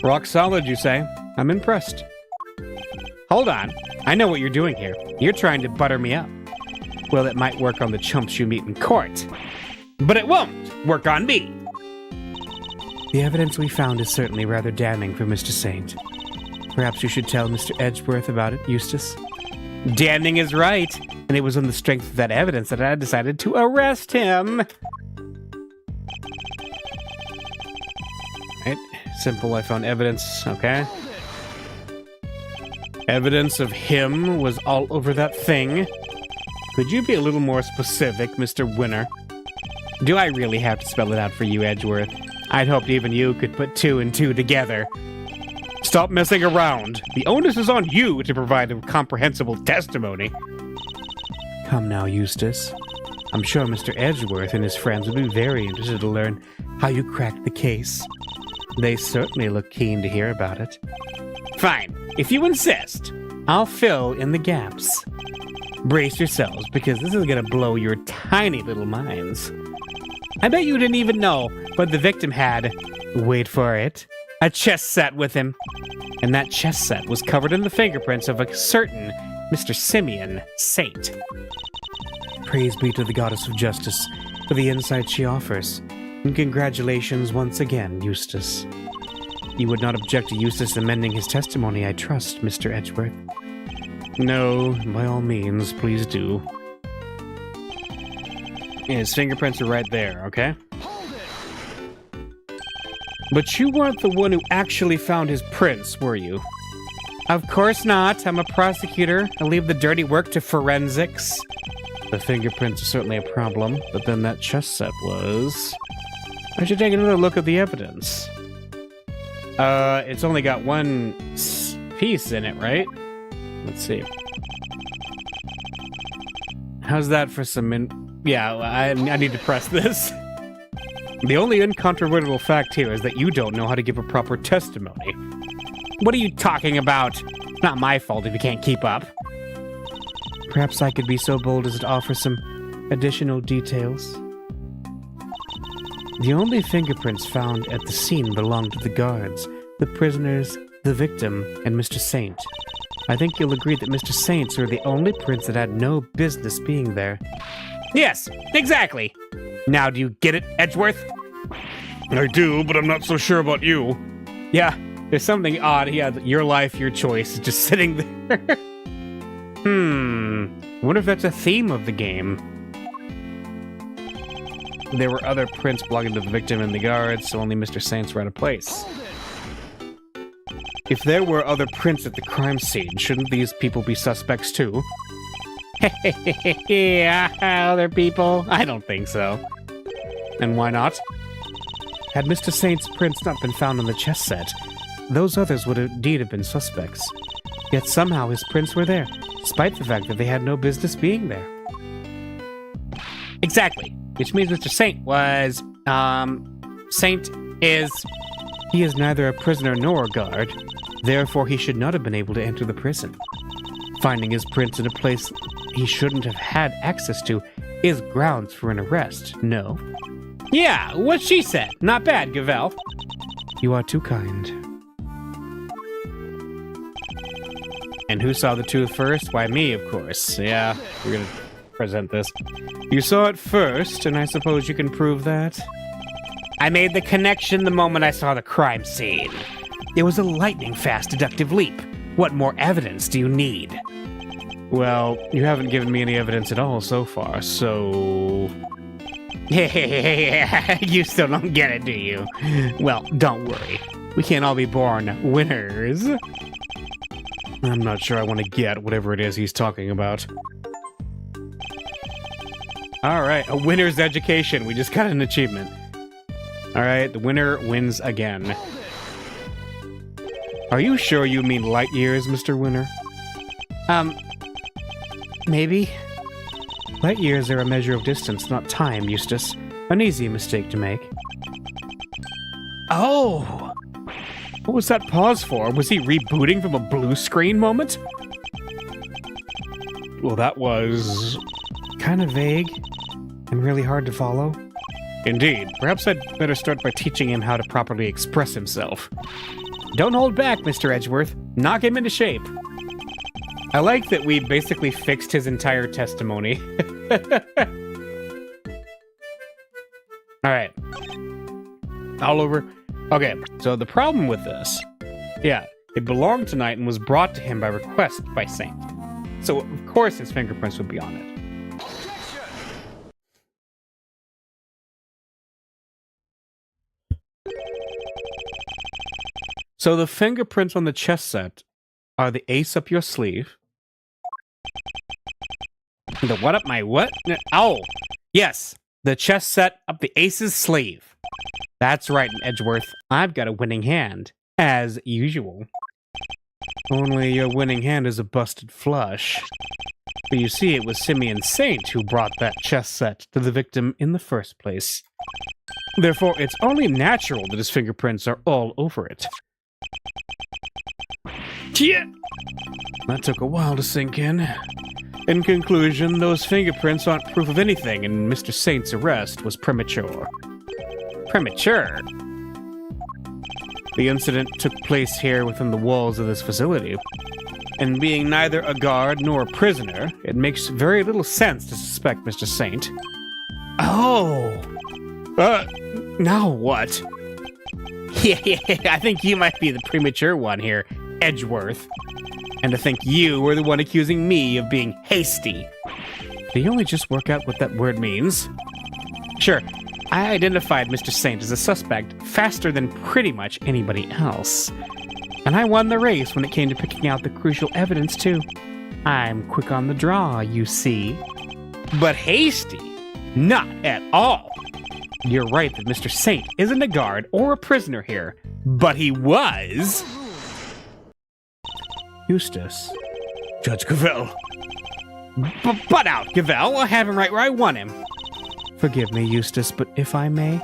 Rock solid, you say? I'm impressed. Hold on. I know what you're doing here. You're trying to butter me up. Well, it might work on the chumps you meet in court. But it won't work on me. The evidence we found is certainly rather damning for Mr. Saint. Perhaps you should tell Mr. Edgeworth about it, Eustace. Damning is right, and it was on the strength of that evidence that I decided to arrest him. Right, simple, I found evidence, okay. Evidence of him was all over that thing. Could you be a little more specific, Mr. Winner? Do I really have to spell it out for you, Edgeworth? I'd hoped even you could put 2 and 2 together. Stop messing around. The onus is on you to provide a comprehensible testimony. Come now, Eustace. I'm sure Mr. Edgeworth and his friends would be very interested to learn how you cracked the case. They certainly look keen to hear about it. Fine. If you insist, I'll fill in the gaps. Brace yourselves, because this is going to blow your tiny little minds. I bet you didn't even know, but the victim had, wait for it, a chess set with him. And that chess set was covered in the fingerprints of a certain Mr. Simeon Saint. Praise be to the goddess of justice for the insight she offers. And congratulations once again, Eustace. You would not object to Eustace amending his testimony, I trust, Mr. Edgeworth. No, by all means, please do. His fingerprints are right there, okay? But you weren't the one who actually found his prints, were you? Of course not. I'm a prosecutor. I leave the dirty work to forensics. The fingerprints are certainly a problem, but then that chess set was... I should take another look at the evidence. It's only got one piece in it, right? Let's see. How's that for some Yeah, I need to press this. The only incontrovertible fact here is that you don't know how to give a proper testimony. What are you talking about? It's not my fault if you can't keep up. Perhaps I could be so bold as to offer some additional details. The only fingerprints found at the scene belonged to the guards, the prisoners, the victim, and Mr. Saint. I think you'll agree that Mr. Saint's were the only prints that had no business being there. Yes, exactly. Now do you get it, Edgeworth? I do, but I'm not so sure about you. Yeah, there's something odd. Yeah, your life, your choice, just sitting there. I wonder if that's a theme of the game. There were other prints belonging to the victim and the guards, so only Mr. Saint's were out of place. If there were other prints at the crime scene, shouldn't these people be suspects too? Yeah, other people? I don't think so. And why not? Had Mr. Saint's prints not been found on the chess set, those others would indeed have been suspects. Yet somehow his prints were there, despite the fact that they had no business being there. Exactly. Which means Mr. Saint was, He is neither a prisoner nor a guard. Therefore, he should not have been able to enter the prison. Finding his prints in a place he shouldn't have had access to is grounds for an arrest, no? Yeah, what she said. Not bad, Gavel. You are too kind. And who saw the tooth first? Why, me, of course. Yeah, we're gonna present this. You saw it first, and I suppose you can prove that? I made the connection the moment I saw the crime scene. It was a lightning-fast deductive leap. What more evidence do you need? Well, you haven't given me any evidence at all so far, so... You still don't get it, do you? Well, don't worry. We can't all be born winners. I'm not sure I want to get whatever it is he's talking about. Alright, a winner's education. We just got an achievement. Alright, the winner wins again. Are you sure you mean light years, Mr. Winner? Maybe. Light years are a measure of distance, not time, Eustace. An easy mistake to make. Oh! What was that pause for? Was he rebooting from a blue screen moment? Well, that was... kind of vague and really hard to follow. Indeed. Perhaps I'd better start by teaching him how to properly express himself. Don't hold back, Mr. Edgeworth. Knock him into shape. I like that we basically fixed his entire testimony. Alright. All over. Okay, so the problem with this... Yeah, it belonged tonight and was brought to him by request by Saint. So, of course, his fingerprints would be on it. So the fingerprints on the chess set are the ace up your sleeve. The what up my what? Oh, yes. The chess set up the ace's sleeve. That's right, Edgeworth. I've got a winning hand, as usual. Only your winning hand is a busted flush. But you see, it was Simeon Saint who brought that chess set to the victim in the first place. Therefore, it's only natural that his fingerprints are all over it. Yeah. That took a while to sink in. In conclusion, those fingerprints aren't proof of anything, and Mr. Saint's arrest was premature. Premature? The incident took place here within the walls of this facility. And being neither a guard nor a prisoner, it makes very little sense to suspect Mr. Saint. Oh! Now what? Yeah, I think you might be the premature one here, Edgeworth. And to think you were the one accusing me of being hasty. Do you only just work out what that word means? Sure, I identified Mr. Saint as a suspect faster than pretty much anybody else. And I won the race when it came to picking out the crucial evidence, too. I'm quick on the draw, you see. But hasty? Not at all. You're right that Mr. Saint isn't a guard or a prisoner here, but he was... Eustace. Judge Gavel. Butt out, Gavel. I have him right where I want him. Forgive me, Eustace, but if I may,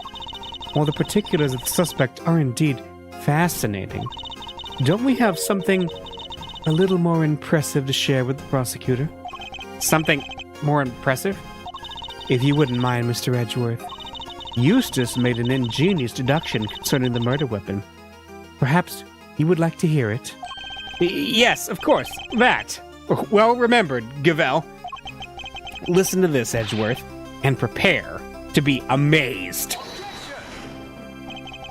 while the particulars of the suspect are indeed fascinating, don't we have something a little more impressive to share with the prosecutor? Something more impressive? If you wouldn't mind, Mr. Edgeworth. Eustace made an ingenious deduction concerning the murder weapon. Perhaps you would like to hear it? Yes, of course. That. Well remembered, Gavel. Listen to this, Edgeworth, and prepare to be amazed.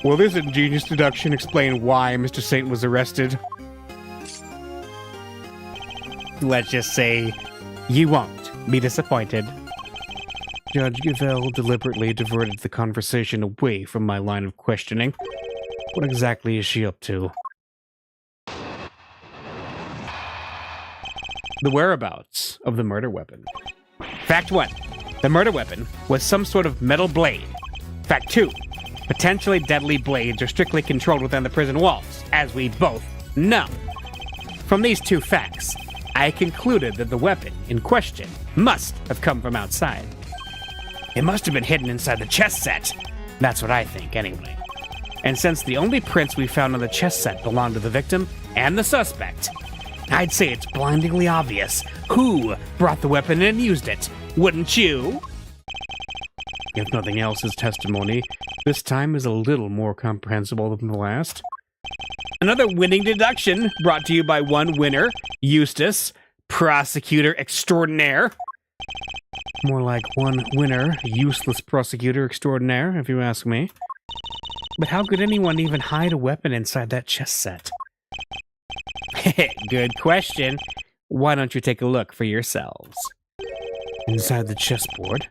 Will this ingenious deduction explain why Mr. Saint was arrested? Let's just say you won't be disappointed. Judge Gavel deliberately diverted the conversation away from my line of questioning. What exactly is she up to? The whereabouts of the murder weapon. Fact 1. The murder weapon was some sort of metal blade. Fact 2. Potentially deadly blades are strictly controlled within the prison walls, as we both know. From these two facts, I concluded that the weapon in question must have come from outside. It must have been hidden inside the chess set. That's what I think, anyway. And since the only prints we found on the chess set belonged to the victim and the suspect, I'd say it's blindingly obvious who brought the weapon and used it. Wouldn't you? If nothing else, his testimony this time is a little more comprehensible than the last. Another winning deduction brought to you by one winner, Eustace, prosecutor extraordinaire. More like one winner, useless prosecutor extraordinaire, if you ask me. But how could anyone even hide a weapon inside that chess set? Good question. Why don't you take a look for yourselves? Inside the chessboard?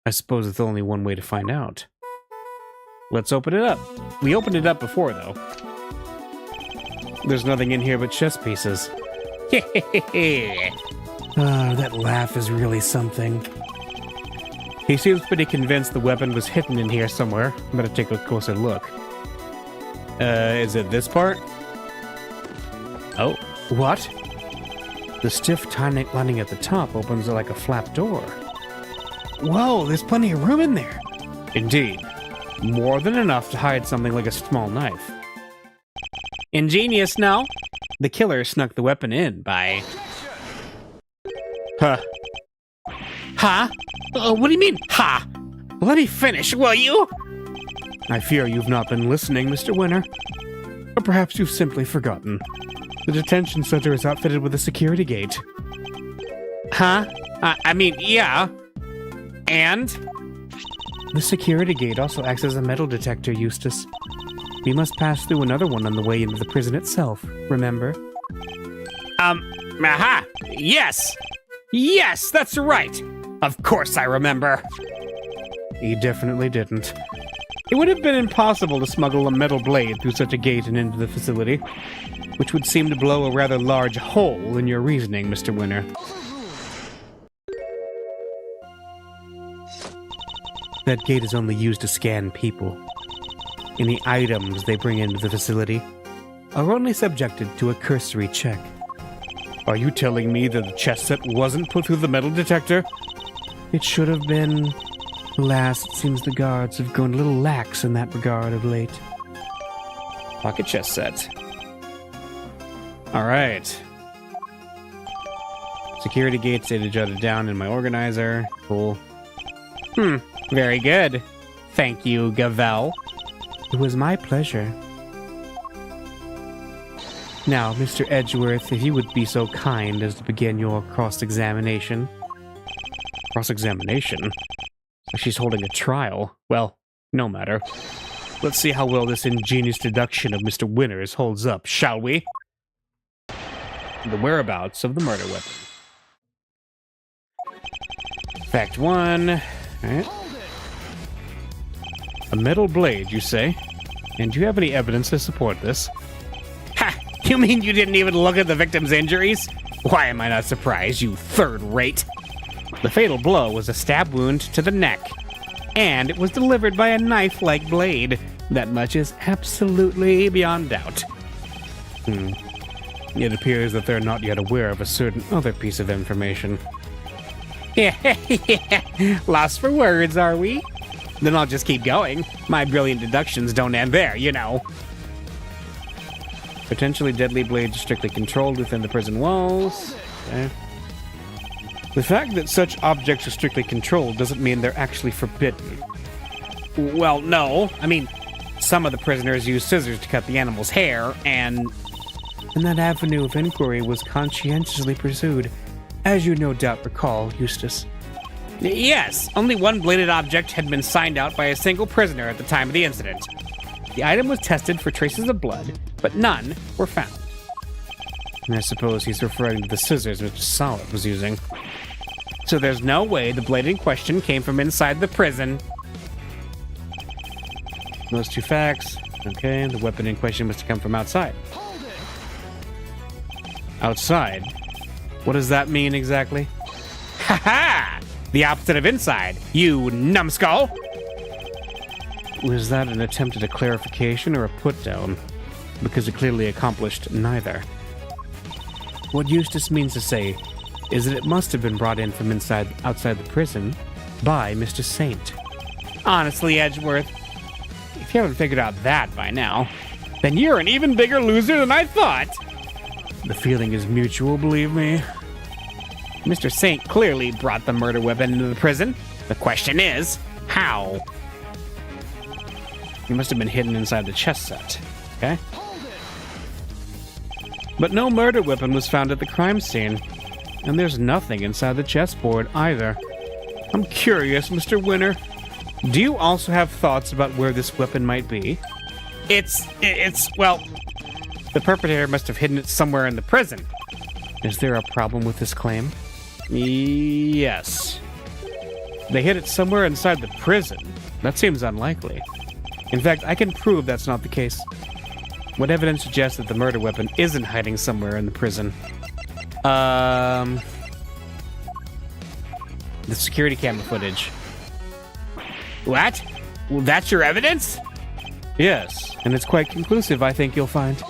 I suppose it's only one way to find out. Let's open it up. We opened it up before, though. There's nothing in here but chess pieces. That laugh is really something. He seems pretty convinced the weapon was hidden in here somewhere. Better take a closer look. Is it this part? Oh, what? The stiff tiny lining at the top opens like a flap door. Whoa, there's plenty of room in there. Indeed. More than enough to hide something like a small knife. Ingenious, no? The killer snuck the weapon in by... Huh. Huh? What do you mean, ha? Let me finish, will you? I fear you've not been listening, Mr. Winner. Or perhaps you've simply forgotten. The detention center is outfitted with a security gate. Huh? I mean, yeah. And? The security gate also acts as a metal detector, Eustace. We must pass through another one on the way into the prison itself, remember? Aha! Yes! Yes, that's right! Of course I remember! He definitely didn't. It would have been impossible to smuggle a metal blade through such a gate and into the facility, which would seem to blow a rather large hole in your reasoning, Mr. Winner. That gate is only used to scan people. Any items they bring into the facility are only subjected to a cursory check. Are you telling me that the chess set wasn't put through the metal detector? It should have been. Alas, it seems the guards have grown a little lax in that regard of late. Pocket chess set. Alright. Security gates data jotted down in my organizer. Cool. Very good. Thank you, Gavel. It was my pleasure. Now, Mr. Edgeworth, if you would be so kind as to begin your cross-examination. Cross-examination? She's holding a trial. Well, no matter. Let's see how well this ingenious deduction of Mr. Winner's holds up, shall we? The whereabouts of the murder weapon. Fact 1. Alright. A metal blade, you say? And do you have any evidence to support this? Ha! You mean you didn't even look at the victim's injuries? Why am I not surprised, you third-rate? The fatal blow was a stab wound to the neck, and it was delivered by a knife-like blade. That much is absolutely beyond doubt. It appears that they're not yet aware of a certain other piece of information. Yeah, lost for words, are we? Then I'll just keep going. My brilliant deductions don't end there, you know. Potentially deadly blades strictly controlled within the prison walls. Okay. The fact that such objects are strictly controlled doesn't mean they're actually forbidden. Well, no. I mean, some of the prisoners use scissors to cut the animal's hair, and that avenue of inquiry was conscientiously pursued, as you no doubt recall, Eustace. Yes, only one bladed object had been signed out by a single prisoner at the time of the incident. The item was tested for traces of blood, but none were found. I suppose he's referring to the scissors Mr. Solid was using. So there's no way the blade in question came from inside the prison. Those two facts. Okay, the weapon in question must have come from outside. Outside? What does that mean exactly? Ha ha! The opposite of inside, you numbskull! Was that an attempt at a clarification or a put-down? Because it clearly accomplished neither. What Eustace means to say is that it must have been brought in from outside the prison by Mr. Saint. Honestly, Edgeworth, if you haven't figured out that by now, then you're an even bigger loser than I thought! The feeling is mutual, believe me. Mr. Saint clearly brought the murder weapon into the prison. The question is, how? It must have been hidden inside the chest set. Okay? But no murder weapon was found at the crime scene. And there's nothing inside the chessboard either. I'm curious, Mr. Winner. Do you also have thoughts about where this weapon might be? Well, the perpetrator must have hidden it somewhere in the prison. Is there a problem with this claim? Yes. They hid it somewhere inside the prison. That seems unlikely. In fact, I can prove that's not the case. What evidence suggests that the murder weapon isn't hiding somewhere in the prison? The security camera footage. What? Well, that's your evidence? Yes, and it's quite conclusive, I think you'll find.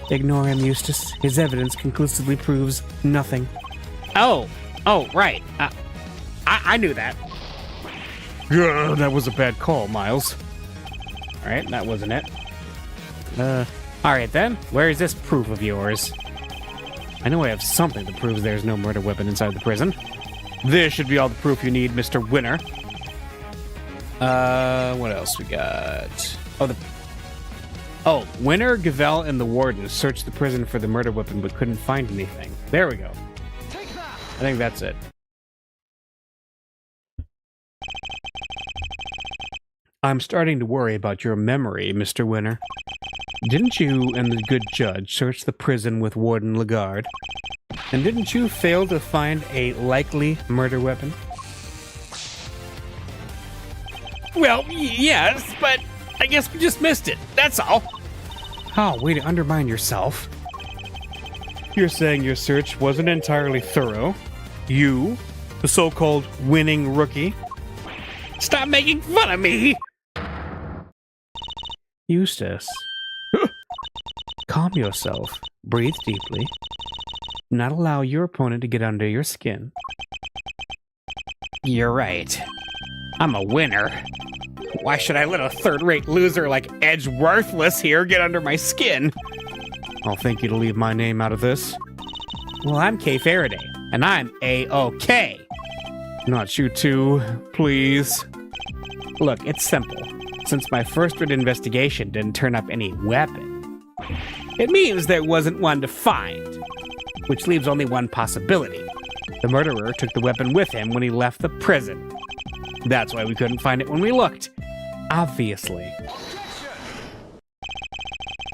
Ignore him, Eustace. His evidence conclusively proves nothing. Oh, right. I knew that. That was a bad call, Miles. Alright, that wasn't it. Alright then, where is this proof of yours? I know I have something that proves there's no murder weapon inside the prison. This should be all the proof you need, Mr. Winner. What else we got? Winner, Gavel, and the warden searched the prison for the murder weapon but couldn't find anything. There we go. I think that's it. I'm starting to worry about your memory, Mr. Winner. Didn't you and the good judge search the prison with Warden Lagarde? And didn't you fail to find a likely murder weapon? Well, yes, but I guess we just missed it. That's all. Oh, way to undermine yourself. You're saying your search wasn't entirely thorough? You, the so-called winning rookie? Stop making fun of me! Eustace. Calm yourself. Breathe deeply. Do not allow your opponent to get under your skin. You're right. I'm a winner. Why should I let a third-rate loser like Edgeworthless here get under my skin? I'll thank you to leave my name out of this. Well, I'm Kay Faraday, and I'm A-OK. Not you two, please. Look, it's simple. Since my first-rate investigation didn't turn up any weapon, it means there wasn't one to find, which leaves only one possibility. The murderer took the weapon with him when he left the prison. That's why we couldn't find it when we looked. Obviously.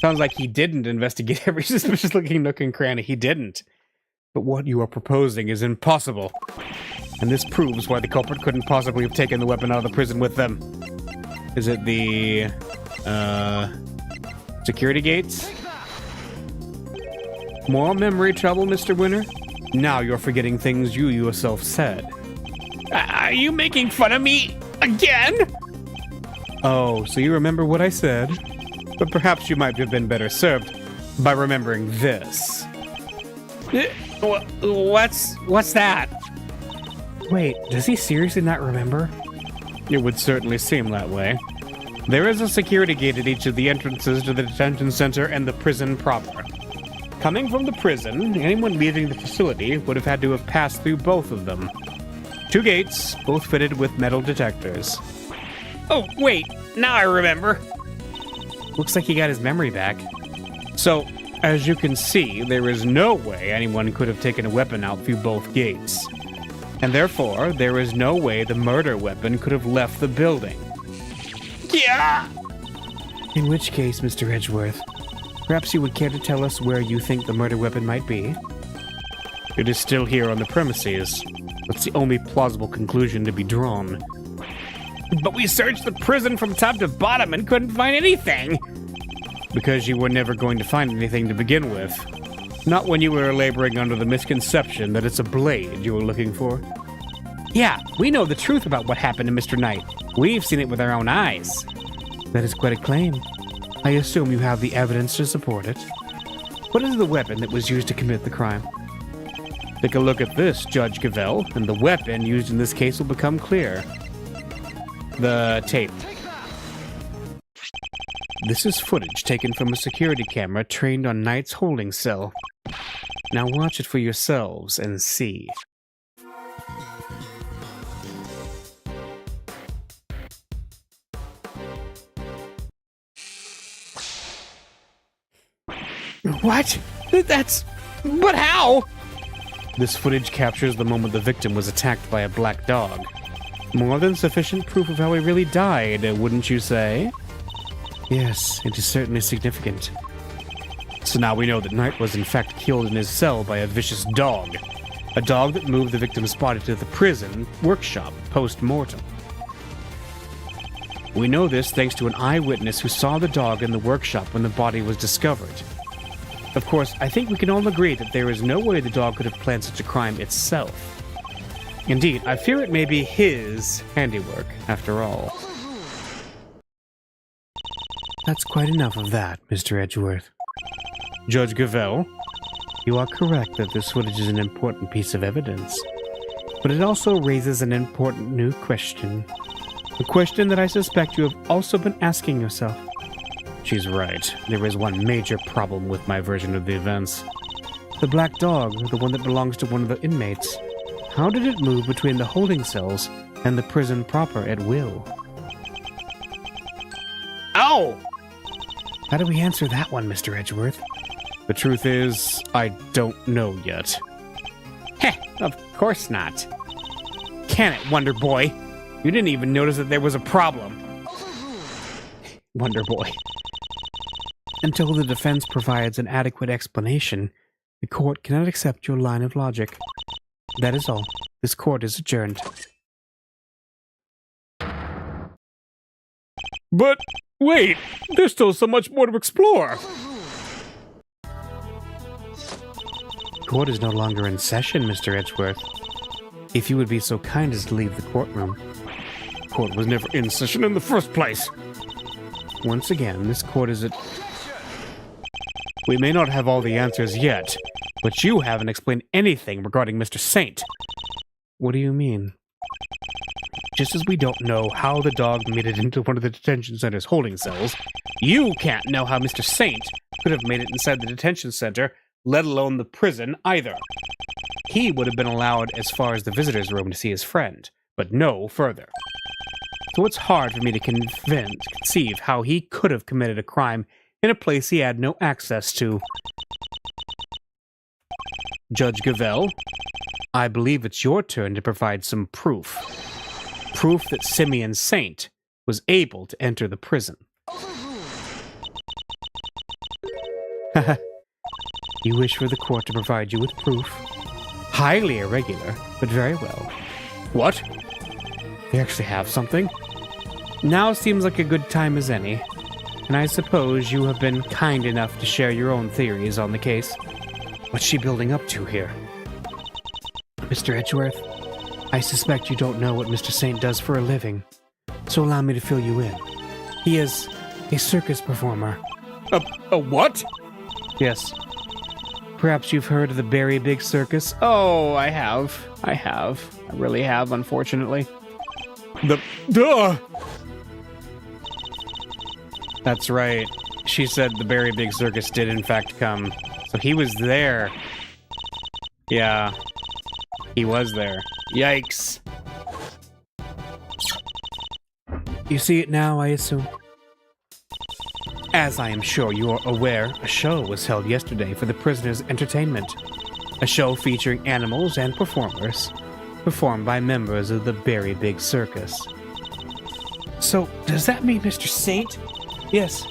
Sounds like he didn't investigate every suspicious-looking nook and cranny. He didn't. But what you are proposing is impossible. And this proves why the culprit couldn't possibly have taken the weapon out of the prison with them. Is it the, security gates? More memory trouble, Mr. Winner? Now you're forgetting things you yourself said. Are you making fun of me again? Oh, so you remember what I said? But perhaps you might have been better served by remembering this. What's that? Wait, does he seriously not remember? It would certainly seem that way. There is a security gate at each of the entrances to the detention center and the prison proper. Coming from the prison, anyone leaving the facility would have had to have passed through both of them. 2 gates, both fitted with metal detectors. Oh, wait, now I remember. Looks like he got his memory back. So, as you can see, there is no way anyone could have taken a weapon out through both gates. And therefore, there is no way the murder weapon could have left the building. Yeah! In which case, Mr. Edgeworth, perhaps you would care to tell us where you think the murder weapon might be? It is still here on the premises. That's the only plausible conclusion to be drawn. But we searched the prison from top to bottom and couldn't find anything! Because you were never going to find anything to begin with. Not when you were laboring under the misconception that it's a blade you were looking for. Yeah, we know the truth about what happened to Mr. Knight. We've seen it with our own eyes. That is quite a claim. I assume you have the evidence to support it. What is the weapon that was used to commit the crime? Take a look at this, Judge Gavel, and the weapon used in this case will become clear. The tape. This is footage taken from a security camera trained on Knight's holding cell. Now watch it for yourselves and see. What? But how? This footage captures the moment the victim was attacked by a black dog. More than sufficient proof of how he really died, wouldn't you say? Yes, it is certainly significant. So now we know that Knight was in fact killed in his cell by a vicious dog. A dog that moved the victim's body to the prison workshop post-mortem. We know this thanks to an eyewitness who saw the dog in the workshop when the body was discovered. Of course, I think we can all agree that there is no way the dog could have planned such a crime itself. Indeed, I fear it may be his handiwork, after all. That's quite enough of that, Mr. Edgeworth. Judge Gavelle, you are correct that this footage is an important piece of evidence. But it also raises an important new question. A question that I suspect you have also been asking yourself. She's right. There is one major problem with my version of the events. The black dog, the one that belongs to one of the inmates. How did it move between the holding cells and the prison proper at will? Ow! How do we answer that one, Mr. Edgeworth? The truth is, I don't know yet. Heh, of course not. Can it, Wonder Boy? You didn't even notice that there was a problem. Wonder Boy. Until the defense provides an adequate explanation, the court cannot accept your line of logic. That is all. This court is adjourned. But, wait! There's still so much more to explore! Court is no longer in session, Mr. Edgeworth. If you would be so kind as to leave the courtroom. Court was never in session in the first place! Once again, this court is at... We may not have all the answers yet, but you haven't explained anything regarding Mr. Saint. What do you mean? Just as we don't know how the dog made it into one of the detention center's holding cells, you can't know how Mr. Saint could have made it inside the detention center, let alone the prison either. He would have been allowed as far as the visitor's room to see his friend, but no further. So it's hard for me to conceive how he could have committed a crime in a place he had no access to. Judge Gavelle, I believe it's your turn to provide some proof. Proof that Simeon Saint was able to enter the prison. You wish for the court to provide you with proof? Highly irregular, but very well. What? They actually have something? Now seems like a good time as any. And I suppose you have been kind enough to share your own theories on the case. What's she building up to here? Mr. Edgeworth, I suspect you don't know what Mr. Saint does for a living, so allow me to fill you in. He is a circus performer. A what? Yes. Perhaps you've heard of the Berry Big Circus? Oh, I have. I really have, unfortunately. Duh! That's right. She said the Berry Big Circus did in fact come. So he was there. Yeah. He was there. Yikes. You see it now, I assume? As I am sure you are aware, a show was held yesterday for the prisoners' entertainment. A show featuring animals and performers, performed by members of the Berry Big Circus. So, does that mean Mr. Saint? Yes.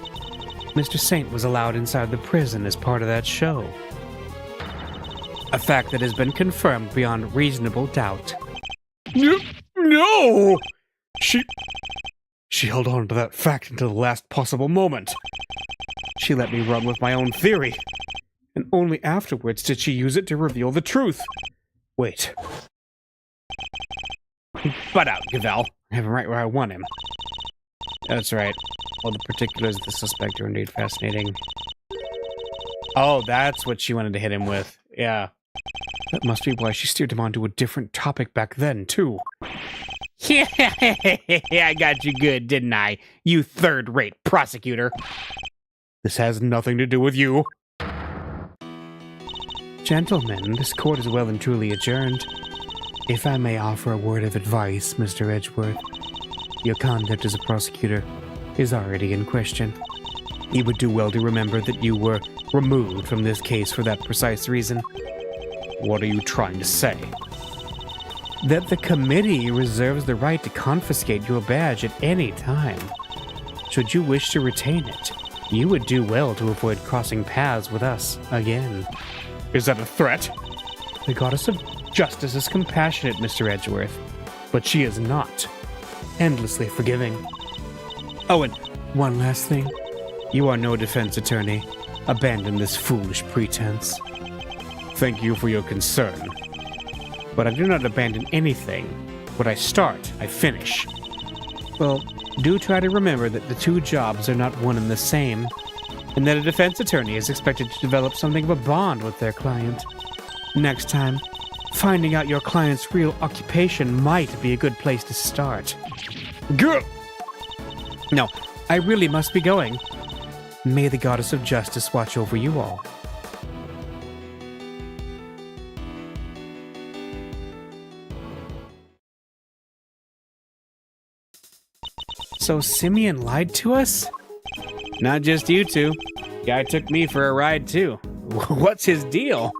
Mr. Saint was allowed inside the prison as part of that show. A fact that has been confirmed beyond reasonable doubt. No! She held on to that fact until the last possible moment. She let me run with my own theory. And only afterwards did she use it to reveal the truth. Wait. Butt out, Gavelle. I have him right where I want him. That's right. All the particulars of the suspect are indeed fascinating. Oh, that's what she wanted to hit him with. Yeah. That must be why she steered him onto a different topic back then, too. I got you good, didn't I? You third-rate prosecutor. This has nothing to do with you. Gentlemen, this court is well and truly adjourned. If I may offer a word of advice, Mr. Edgeworth, your conduct as a prosecutor is already in question. You would do well to remember that you were removed from this case for that precise reason. What are you trying to say? That the committee reserves the right to confiscate your badge at any time. Should you wish to retain it, you would do well to avoid crossing paths with us again. Is that a threat? The goddess of justice is compassionate, Mr. Edgeworth, but she is not endlessly forgiving. Oh, and one last thing. You are no defense attorney. Abandon this foolish pretense. Thank you for your concern. But I do not abandon anything. What I start, I finish. Well, do try to remember that the two jobs are not one and the same, and that a defense attorney is expected to develop something of a bond with their client. Next time, finding out your client's real occupation might be a good place to start. Go! No, I really must be going. May the goddess of justice watch over you all. So Simeon lied to us? Not just you two. Guy took me for a ride too. What's his deal?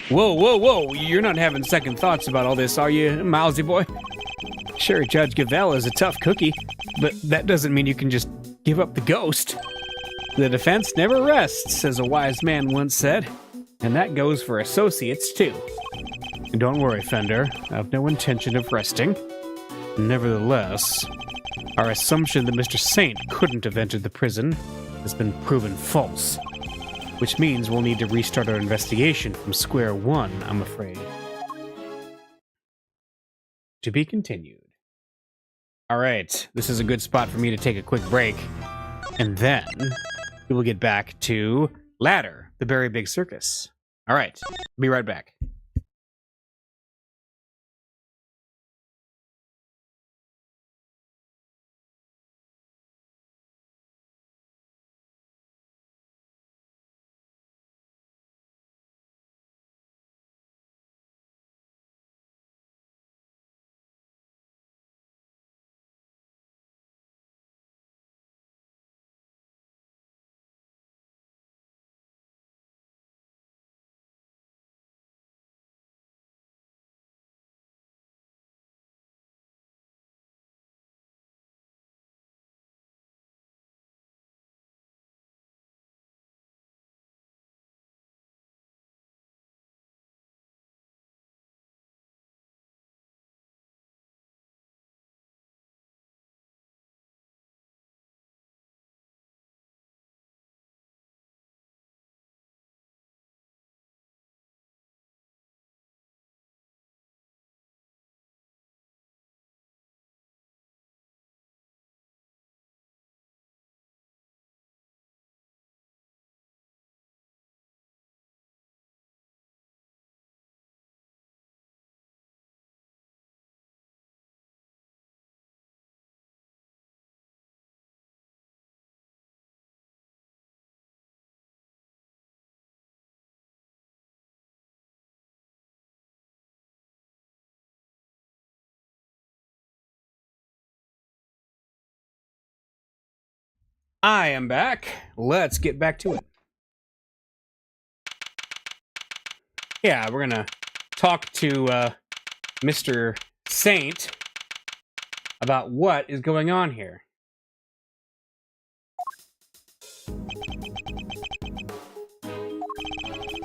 Whoa. You're not having second thoughts about all this, are you, Milesy boy? Sure, Judge Gavelle is a tough cookie, but that doesn't mean you can just give up the ghost. The defense never rests, as a wise man once said, and that goes for associates too. Don't worry, Fender. I have no intention of resting. Nevertheless, our assumption that Mr. Saint couldn't have entered the prison has been proven false, which means we'll need to restart our investigation from square one, I'm afraid. To be continued. Alright, this is a good spot for me to take a quick break, and then we will get back to Ladder, the Very Big Circus. Alright, be right back. I am back. Let's get back to it. Yeah, we're gonna talk to Mr. Saint about what is going on here.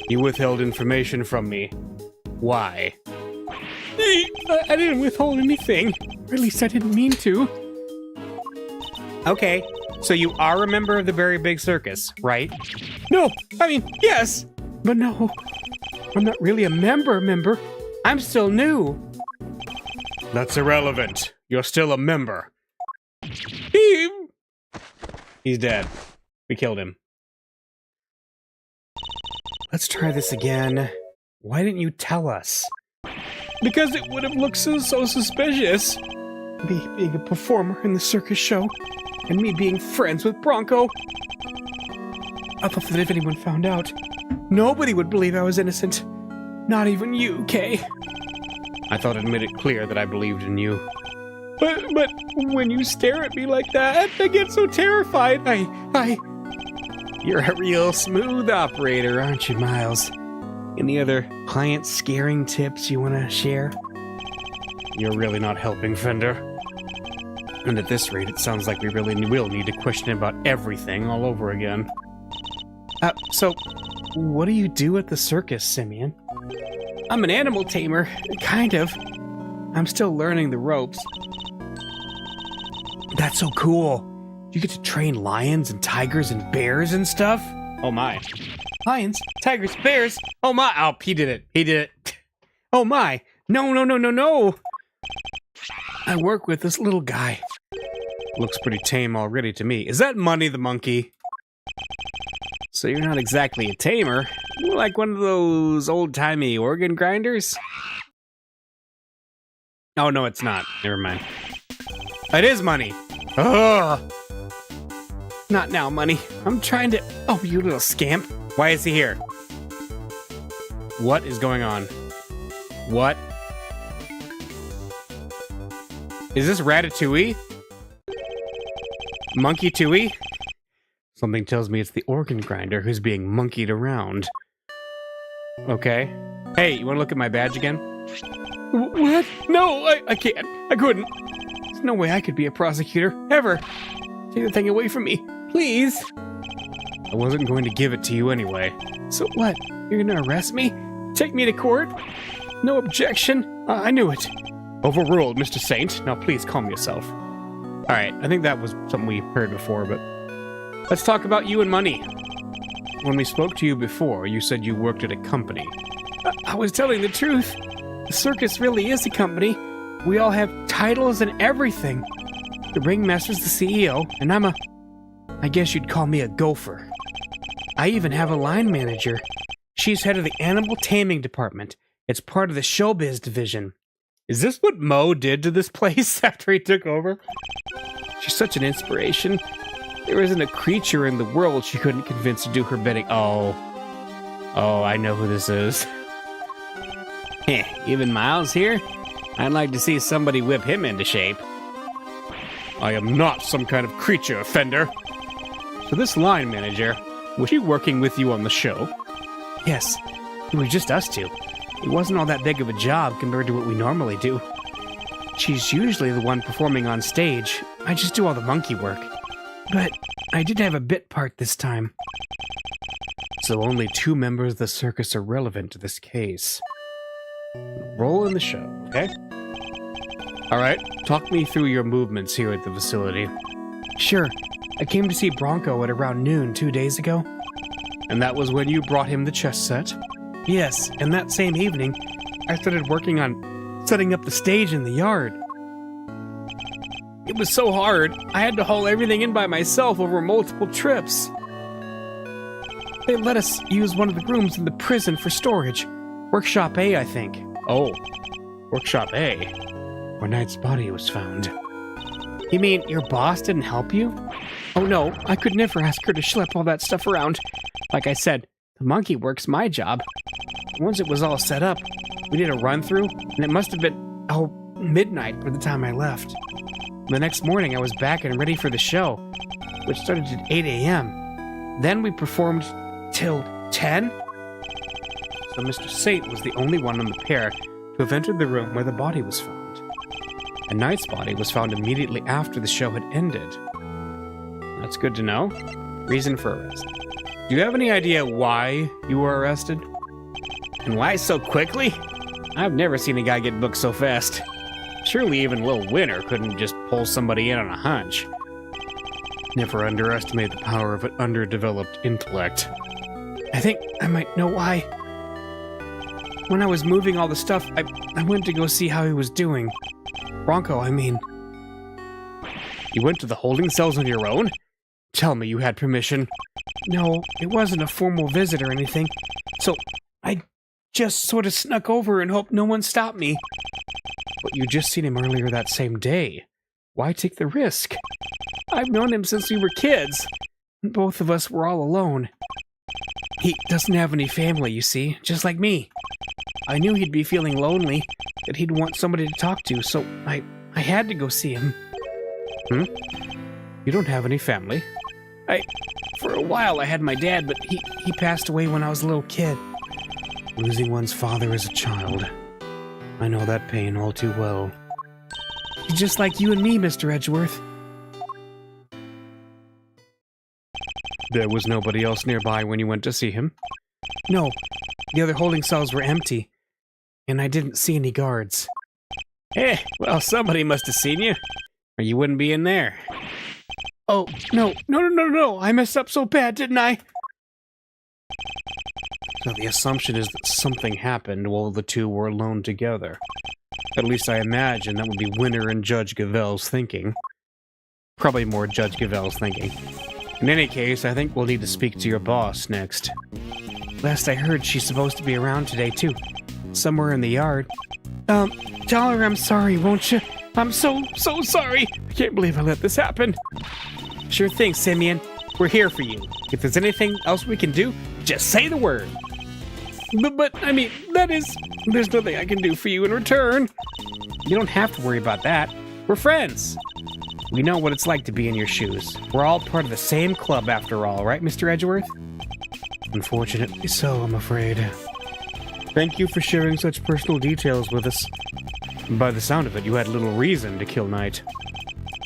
You withheld information from me. Why? I didn't withhold anything. Or at least I didn't mean to. Okay, so you are a member of the Very Big Circus, right? No, I mean, yes, but no. I'm not really a member. I'm still new. That's irrelevant. You're still a member. He's dead. We killed him. Let's try this again. Why didn't you tell us? Because it would have looked so suspicious. Me being a performer in the circus show, and me being friends with Bronco. I thought that if anyone found out, nobody would believe I was innocent. Not even you, Kay. I thought I'd made it clear that I believed in you. But when you stare at me like that, I get so terrified. You're a real smooth operator, aren't you, Miles? Any other client-scaring tips you want to share? You're really not helping, Fender. And at this rate, it sounds like we really will need to question about everything all over again. So, what do you do at the circus, Simeon? I'm an animal tamer, kind of. I'm still learning the ropes. That's so cool. You get to train lions and tigers and bears and stuff? Oh my. Lions, tigers, bears. Oh my. Oh, he did it. He did it. Oh my. No. I work with this little guy. Looks pretty tame already to me. Is that Money the monkey? So you're not exactly a tamer. More like one of those old-timey organ grinders? Oh, no, it's not. Never mind. It is Money. Ugh. Not now, Money. I'm trying to... Oh, you little scamp. Why is he here? What is going on? What? Is this Ratatouille? Monkey Tooie? Something tells me it's the organ grinder who's being monkeyed around. Okay. Hey, you want to look at my badge again? What? No, I can't. I couldn't. There's no way I could be a prosecutor, ever. Take the thing away from me, please. I wasn't going to give it to you anyway. So what? You're gonna arrest me? Take me to court? No objection? I knew it. Overruled, Mr. Saint. Now please calm yourself. Alright, I think that was something we heard before, but... Let's talk about you and Money. When we spoke to you before, you said you worked at a company. I was telling the truth. The circus really is a company. We all have titles and everything. The ringmaster's the CEO, and I guess you'd call me a gopher. I even have a line manager. She's head of the animal taming department. It's part of the showbiz division. Is this what Mo did to this place after he took over? She's such an inspiration. There isn't a creature in the world she couldn't convince to do her bidding. Oh, I know who this is. Heh, even Miles here? I'd like to see somebody whip him into shape. I am not some kind of creature, Fender. So this line manager, was she working with you on the show? Yes, it was just us two. It wasn't all that big of a job compared to what we normally do. She's usually the one performing on stage. I just do all the monkey work. But I did have a bit part this time. So only 2 members of the circus are relevant to this case. Roll in the show, okay? Alright, talk me through your movements here at the facility. Sure. I came to see Bronco at around noon 2 days ago. And that was when you brought him the chess set? Yes, and that same evening, I started working on setting up the stage in the yard. It was so hard, I had to haul everything in by myself over multiple trips. They let us use one of the rooms in the prison for storage. Workshop A, I think. Oh, Workshop A, where Knight's body was found. You mean your boss didn't help you? Oh no, I could never ask her to schlep all that stuff around. Like I said, the monkey work's my job. Once it was all set up, we did a run-through, and it must have been, midnight by the time I left. The next morning, I was back and ready for the show, which started at 8 a.m. Then we performed till 10? So Mr. Saint was the only one on the pair to have entered the room where the body was found. And Knight's body was found immediately after the show had ended. That's good to know. Reason for arrest. Do you have any idea why you were arrested? And why so quickly? I've never seen a guy get booked so fast. Surely even Lil Winner couldn't just pull somebody in on a hunch. Never underestimate the power of an underdeveloped intellect. I think I might know why. When I was moving all the stuff, I went to go see how he was doing. Bronco, I mean. You went to the holding cells on your own? Tell me you had permission. No, it wasn't a formal visit or anything. So, I just sort of snuck over and hoped no one stopped me. But you just seen him earlier that same day. Why take the risk? I've known him since we were kids. Both of us were all alone. He doesn't have any family, you see, just like me. I knew he'd be feeling lonely, that he'd want somebody to talk to, so I had to go see him. You don't have any family? For a while I had my dad, but he passed away when I was a little kid. Losing one's father as a child. I know that pain all too well. He's just like you and me, Mr. Edgeworth. There was nobody else nearby when you went to see him? No, the other holding cells were empty, and I didn't see any guards. Well, somebody must have seen you, or you wouldn't be in there. Oh, no, I messed up so bad, didn't I? So the assumption is that something happened while the two were alone together. At least I imagine that would be Winter and Judge Gavel's thinking. Probably more Judge Gavel's thinking. In any case, I think we'll need to speak to your boss next. Last I heard, she's supposed to be around today, too. Somewhere in the yard. Tell her I'm sorry, won't you? I'm so sorry. I can't believe I let this happen. Sure thing, Simeon. We're here for you. If there's anything else we can do, just say the word. But I mean, there's nothing I can do for you in return. You don't have to worry about that. We're friends. We know what it's like to be in your shoes. We're all part of the same club after all, right, Mr. Edgeworth? Unfortunately so, I'm afraid. Thank you for sharing such personal details with us. By the sound of it, you had little reason to kill Knight.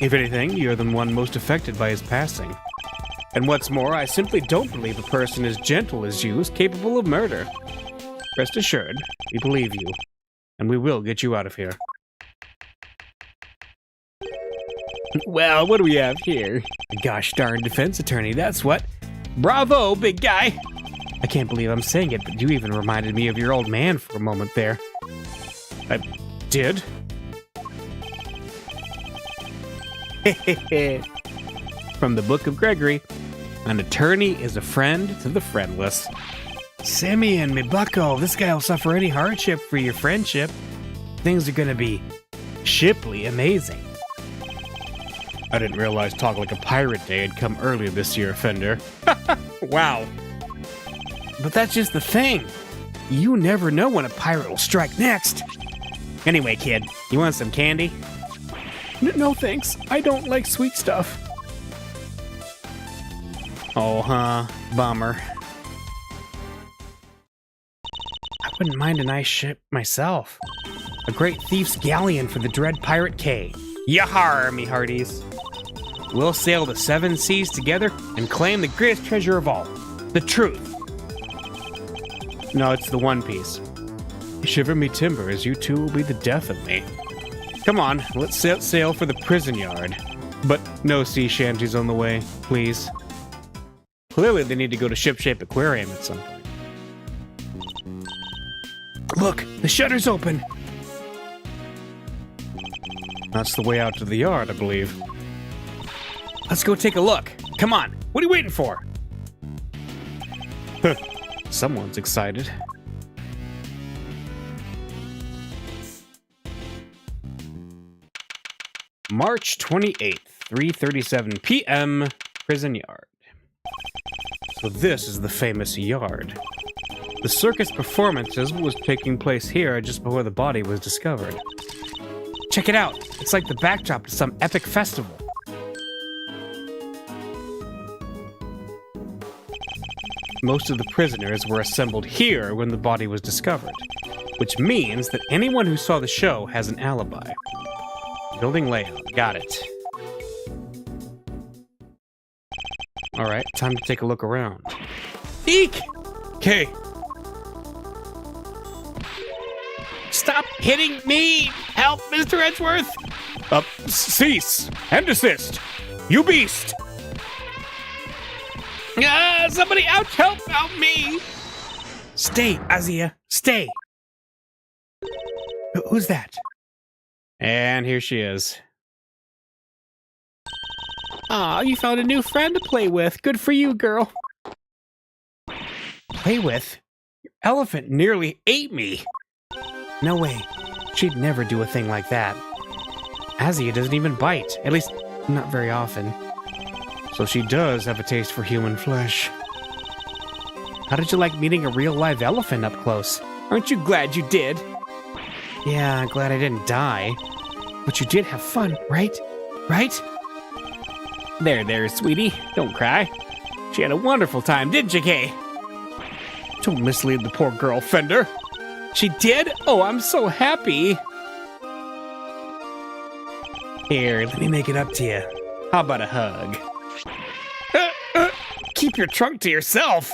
If anything, you're the one most affected by his passing. And what's more, I simply don't believe a person as gentle as you is capable of murder. Rest assured, we believe you, and we will get you out of here. Well, what do we have here? A gosh darn defense attorney, that's what. Bravo, big guy! I can't believe I'm saying it, but you even reminded me of your old man for a moment there. I did? From the Book of Gregory, an attorney is a friend to the friendless. Simeon, me bucko, this guy will suffer any hardship for your friendship. Things are gonna be shiply amazing. I didn't realize Talk Like a Pirate Day had come earlier this year, Fender. Wow. But that's just the thing. You never know when a pirate will strike next. Anyway, kid, you want some candy? No thanks. I don't like sweet stuff. Oh, huh. Bummer. I wouldn't mind a nice ship myself. A great thief's galleon for the dread Pirate K. Yahar, me hearties. We'll sail the 7 seas together and claim the greatest treasure of all. The truth. No, it's the One Piece. Shiver me timbers, you two will be the death of me. Come on, let's set sail for the prison yard. But no sea shanties on the way, please. Clearly they need to go to Shipshape Aquarium at some point. Look, the shutter's open. That's the way out to the yard, I believe. Let's go take a look. Come on, what are you waiting for? Someone's excited. March 28th, 3:37 p.m., prison yard. So this is the famous yard. The circus performances was taking place here just before the body was discovered. Check it out. It's like the backdrop to some epic festival. Most of the prisoners were assembled here when the body was discovered, which means that anyone who saw the show has an alibi. Building layout. Got it. Alright, time to take a look around. Eek! Okay. Stop hitting me! Help, Mr. Edgeworth! Cease and desist! You beast! Somebody ouch! Help me! Stay, Azia. Stay! Who's that? And here she is. Aw, you found a new friend to play with. Good for you, girl. Play with? You're elephant nearly ate me. No way. She'd never do a thing like that. Azia doesn't even bite, at least not very often. So she does have a taste for human flesh. How did you like meeting a real live elephant up close? Aren't you glad you did? Yeah, glad I didn't die. But you did have fun, right? Right? There, sweetie. Don't cry. She had a wonderful time, didn't you, Kay? Don't mislead the poor girl, Fender. She did? Oh, I'm so happy. Here, let me make it up to you. How about a hug? Keep your trunk to yourself.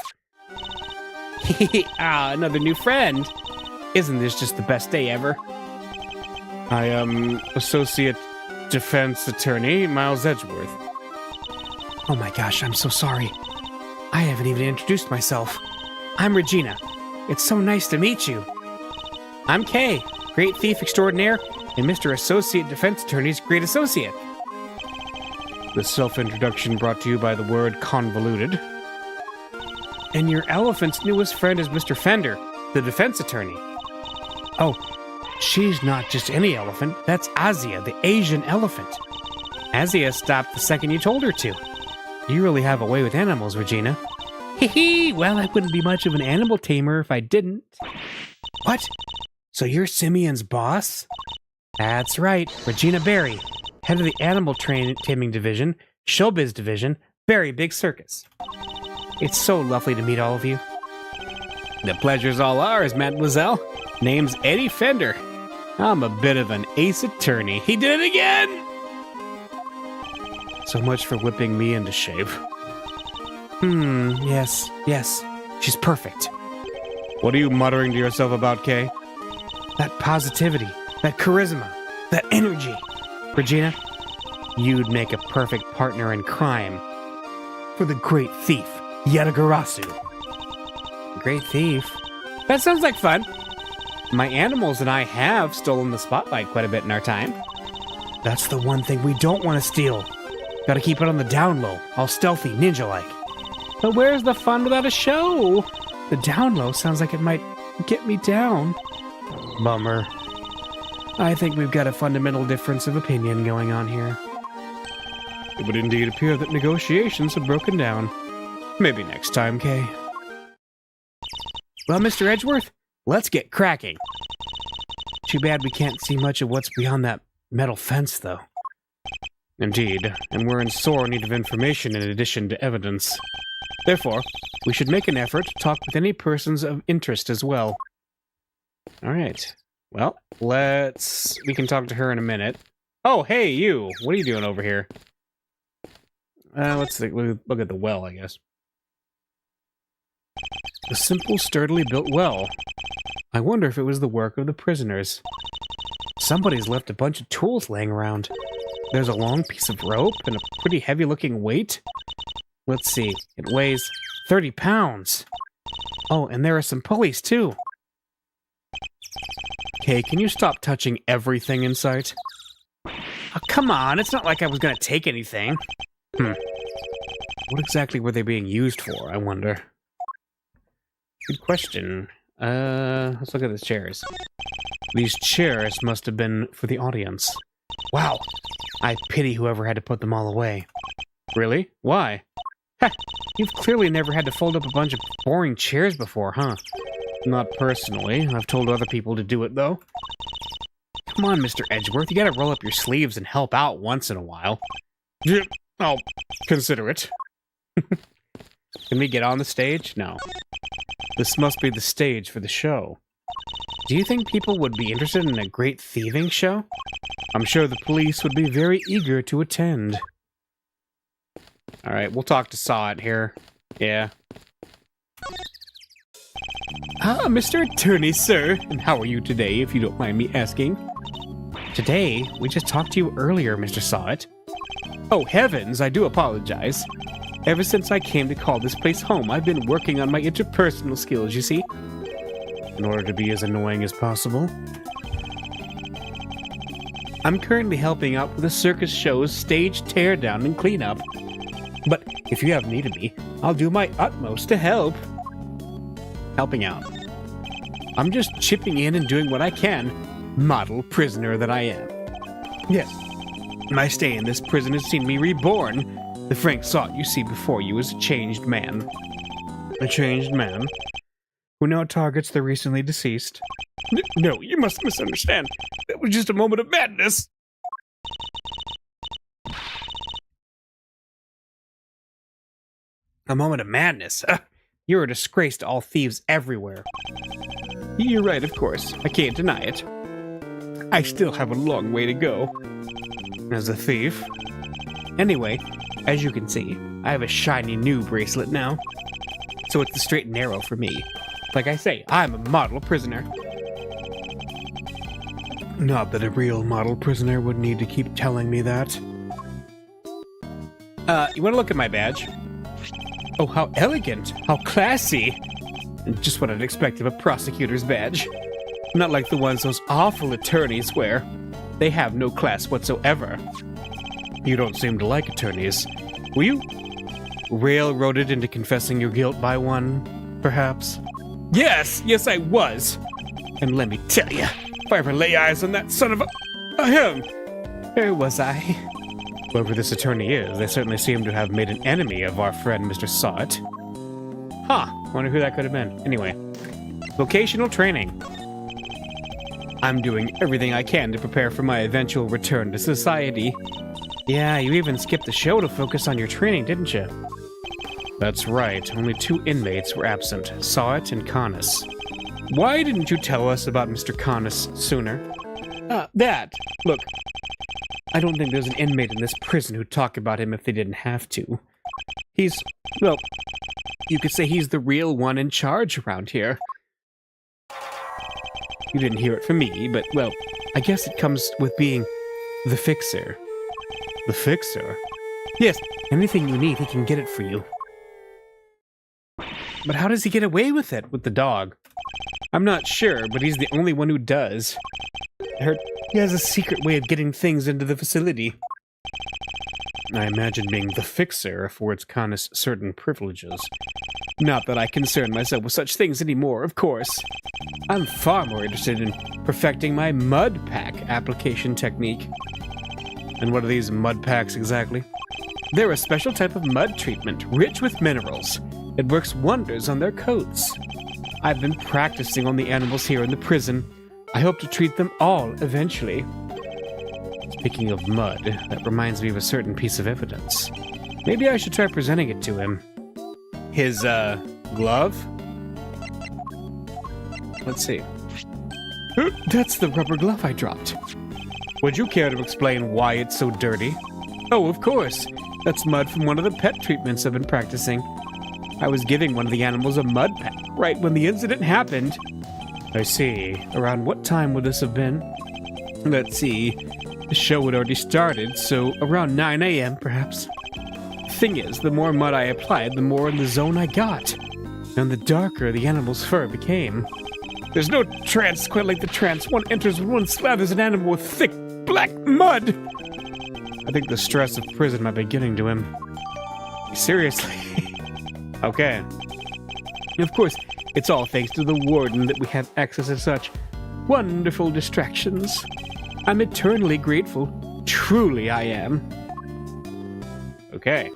Another new friend. Isn't this just the best day ever? I am Associate Defense Attorney Miles Edgeworth. Oh my gosh, I'm so sorry. I haven't even introduced myself. I'm Regina. It's so nice to meet you. I'm Kay, Great Thief Extraordinaire, and Mr. Associate Defense Attorney's Great Associate. The self-introduction brought to you by the word convoluted. And your elephant's newest friend is Mr. Fender, the defense attorney. Oh, she's not just any elephant. That's Azia, the Asian elephant. Azia stopped the second you told her to. You really have a way with animals, Regina. Hee, well, I wouldn't be much of an animal tamer if I didn't. What? So you're Simeon's boss? That's right, Regina Berry, head of the Animal Taming Division, Showbiz Division, Berry Big Circus. It's so lovely to meet all of you. The pleasure's all ours, mademoiselle. Name's Eddie Fender. I'm a bit of an ace attorney. He did it again! So much for whipping me into shape. Yes. She's perfect. What are you muttering to yourself about, Kay? That positivity, that charisma, that energy. Regina, you'd make a perfect partner in crime. For the great thief, Yatagarasu. Great thief? That sounds like fun. My animals and I have stolen the spotlight quite a bit in our time. That's the one thing we don't want to steal. Gotta keep it on the down low, all stealthy, ninja-like. But where's the fun without a show? The down low sounds like it might get me down. Bummer. I think we've got a fundamental difference of opinion going on here. It would indeed appear that negotiations have broken down. Maybe next time, Kay. Well, Mr. Edgeworth, let's get cracking. Too bad we can't see much of what's beyond that metal fence, though. Indeed, and we're in sore need of information in addition to evidence. Therefore, we should make an effort to talk with any persons of interest as well. Alright. Well, we can talk to her in a minute. Oh, hey, you! What are you doing over here? Let's look at the well, I guess. A simple, sturdily built well. I wonder if it was the work of the prisoners. Somebody's left a bunch of tools laying around. There's a long piece of rope and a pretty heavy-looking weight. Let's see. It weighs 30 pounds. Oh, and there are some pulleys, too. Okay, can you stop touching everything in sight? Oh, come on. It's not like I was going to take anything. What exactly were they being used for, I wonder? Good question. Let's look at the chairs. These chairs must have been for the audience. Wow. I pity whoever had to put them all away. Really? Why? Heh, you've clearly never had to fold up a bunch of boring chairs before, huh? Not personally. I've told other people to do it, though. Come on, Mr. Edgeworth. You gotta roll up your sleeves and help out once in a while. Yeah, I'll consider it. Can we get on the stage? No. This must be the stage for the show. Do you think people would be interested in a great thieving show? I'm sure the police would be very eager to attend. Alright, we'll talk to Saw It here. Yeah. Ah, Mr. Attorney, sir. And how are you today, if you don't mind me asking? Today? We just talked to you earlier, Mr. Saw It. Oh, heavens, I do apologize. Ever since I came to call this place home, I've been working on my interpersonal skills, you see? In order to be as annoying as possible. I'm currently helping out with the circus show's stage teardown and cleanup. But if you have need of me, I'll do my utmost to help. Helping out. I'm just chipping in and doing what I can, model prisoner that I am. Yes, my stay in this prison has seen me reborn. The Frank Sot you see before you is a changed man. A changed man? Who now targets the recently deceased? No, you must misunderstand. That was just a moment of madness. A moment of madness? You're a disgrace to all thieves everywhere. You're right, of course. I can't deny it. I still have a long way to go. As a thief. Anyway, as you can see, I have a shiny new bracelet now. So it's the straight and narrow for me. Like I say, I'm a model prisoner. Not that a real model prisoner would need to keep telling me that. You want to look at my badge? Oh, how elegant! How classy! Just what I'd expect of a prosecutor's badge. Not like the ones those awful attorneys wear. They have no class whatsoever. You don't seem to like attorneys. Were you railroaded into confessing your guilt by one, perhaps? Yes, I was. And let me tell you, if I ever lay eyes on that son of a him, where was I? Whoever this attorney is, they certainly seem to have made an enemy of our friend Mr. Sot. Huh, wonder who that could have been. Anyway, vocational training. I'm doing everything I can to prepare for my eventual return to society. Yeah, you even skipped the show to focus on your training, didn't you? That's right, only 2 inmates were absent, Sot and Canis. Why didn't you tell us about Mr. Canis sooner? Look, I don't think there's an inmate in this prison who'd talk about him if they didn't have to. Well, you could say he's the real one in charge around here. You didn't hear it from me, but, well, I guess it comes with being the fixer. The fixer? Yes, anything you need, he can get it for you. But how does he get away with it, with the dog? I'm not sure, but he's the only one who does. I heard he has a secret way of getting things into the facility. I imagine being the fixer affords Canis certain privileges. Not that I concern myself with such things anymore, of course. I'm far more interested in perfecting my mud pack application technique. And what are these mud packs exactly? They're a special type of mud treatment, rich with minerals. It works wonders on their coats. I've been practicing on the animals here in the prison. I hope to treat them all eventually. Speaking of mud, that reminds me of a certain piece of evidence. Maybe I should try presenting it to him. His, glove? Let's see. That's the rubber glove I dropped. Would you care to explain why it's so dirty? Oh, of course. That's mud from one of the pet treatments I've been practicing. I was giving one of the animals a mud pack right when the incident happened. I see. Around what time would this have been? Let's see. The show had already started, so around 9 a.m. perhaps. Thing is, the more mud I applied, the more in the zone I got. And the darker the animal's fur became. There's no trance quite like the trance one enters when one slathers an animal with thick, black mud. I think the stress of prison might be getting to him. Seriously. Okay. Of course, it's all thanks to the warden that we have access to such wonderful distractions. I'm eternally grateful. Truly I am. Okay.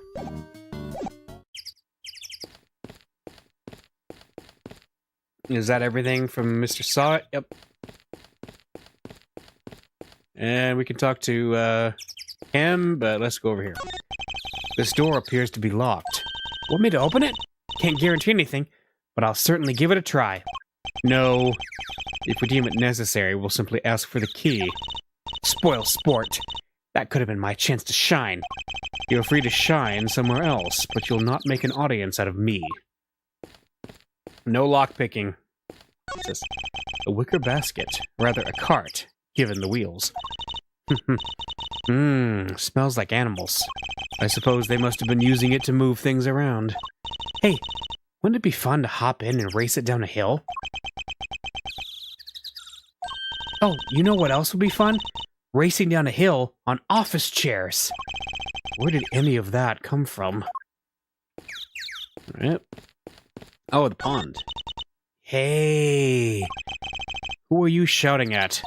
Is that everything from Mr. Saw? Yep. And we can talk to him, but let's go over here. This door appears to be locked. Want me to open it? Can't guarantee anything, but I'll certainly give it a try. No. If we deem it necessary, we'll simply ask for the key. Spoil sport. That could have been my chance to shine. You're free to shine somewhere else, but you'll not make an audience out of me. No lockpicking. What's this? A wicker basket. Rather, a cart, given the wheels. Smells like animals. I suppose they must have been using it to move things around. Hey, wouldn't it be fun to hop in and race it down a hill? Oh, you know what else would be fun? Racing down a hill on office chairs. Where did any of that come from? Yep. Oh, the pond. Hey, who are you shouting at?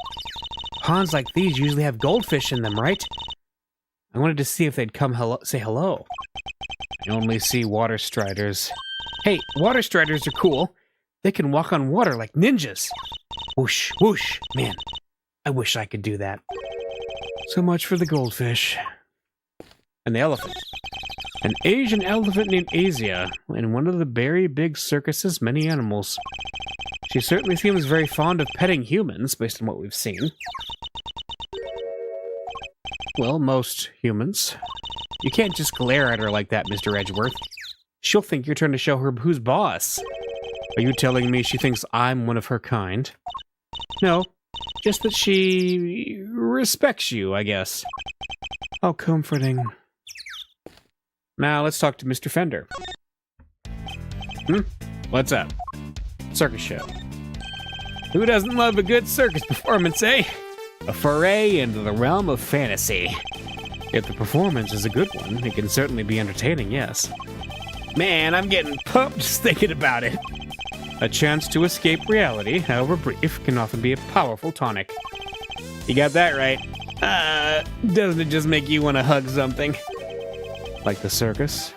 Ponds like these usually have goldfish in them, right? I wanted to see if they'd come say hello. I only see water striders. Hey, water striders are cool. They can walk on water like ninjas. Whoosh, whoosh. Man, I wish I could do that. So much for the goldfish. And the elephant. An Asian elephant named Asia, in one of the very big circus's many animals. She certainly seems very fond of petting humans, based on what we've seen. Well, most humans. You can't just glare at her like that, Mr. Edgeworth. She'll think you're trying to show her who's boss. Are you telling me she thinks I'm one of her kind? No, just that she respects you, I guess. How comforting. Now let's talk to Mr. Fender. What's up? Circus show. Who doesn't love a good circus performance, eh? A foray into the realm of fantasy. If the performance is a good one, it can certainly be entertaining, yes. Man, I'm getting pumped just thinking about it. A chance to escape reality, however brief, can often be a powerful tonic. You got that right. Doesn't it just make you want to hug something? Like the circus?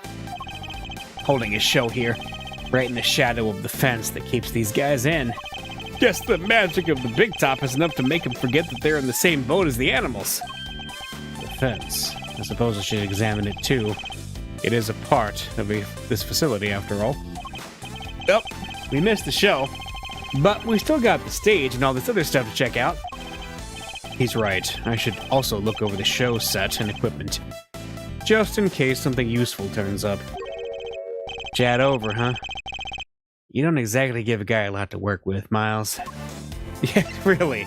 Holding a show here, right in the shadow of the fence that keeps these guys in. Guess the magic of the big top is enough to make them forget that they're in the same boat as the animals. The fence. I suppose I should examine it too. It is a part of this facility, after all. Oh, we missed the show. But we still got the stage and all this other stuff to check out. He's right. I should also look over the show set and equipment. Just in case something useful turns up. Chat over, huh? You don't exactly give a guy a lot to work with, Miles. Yeah, really.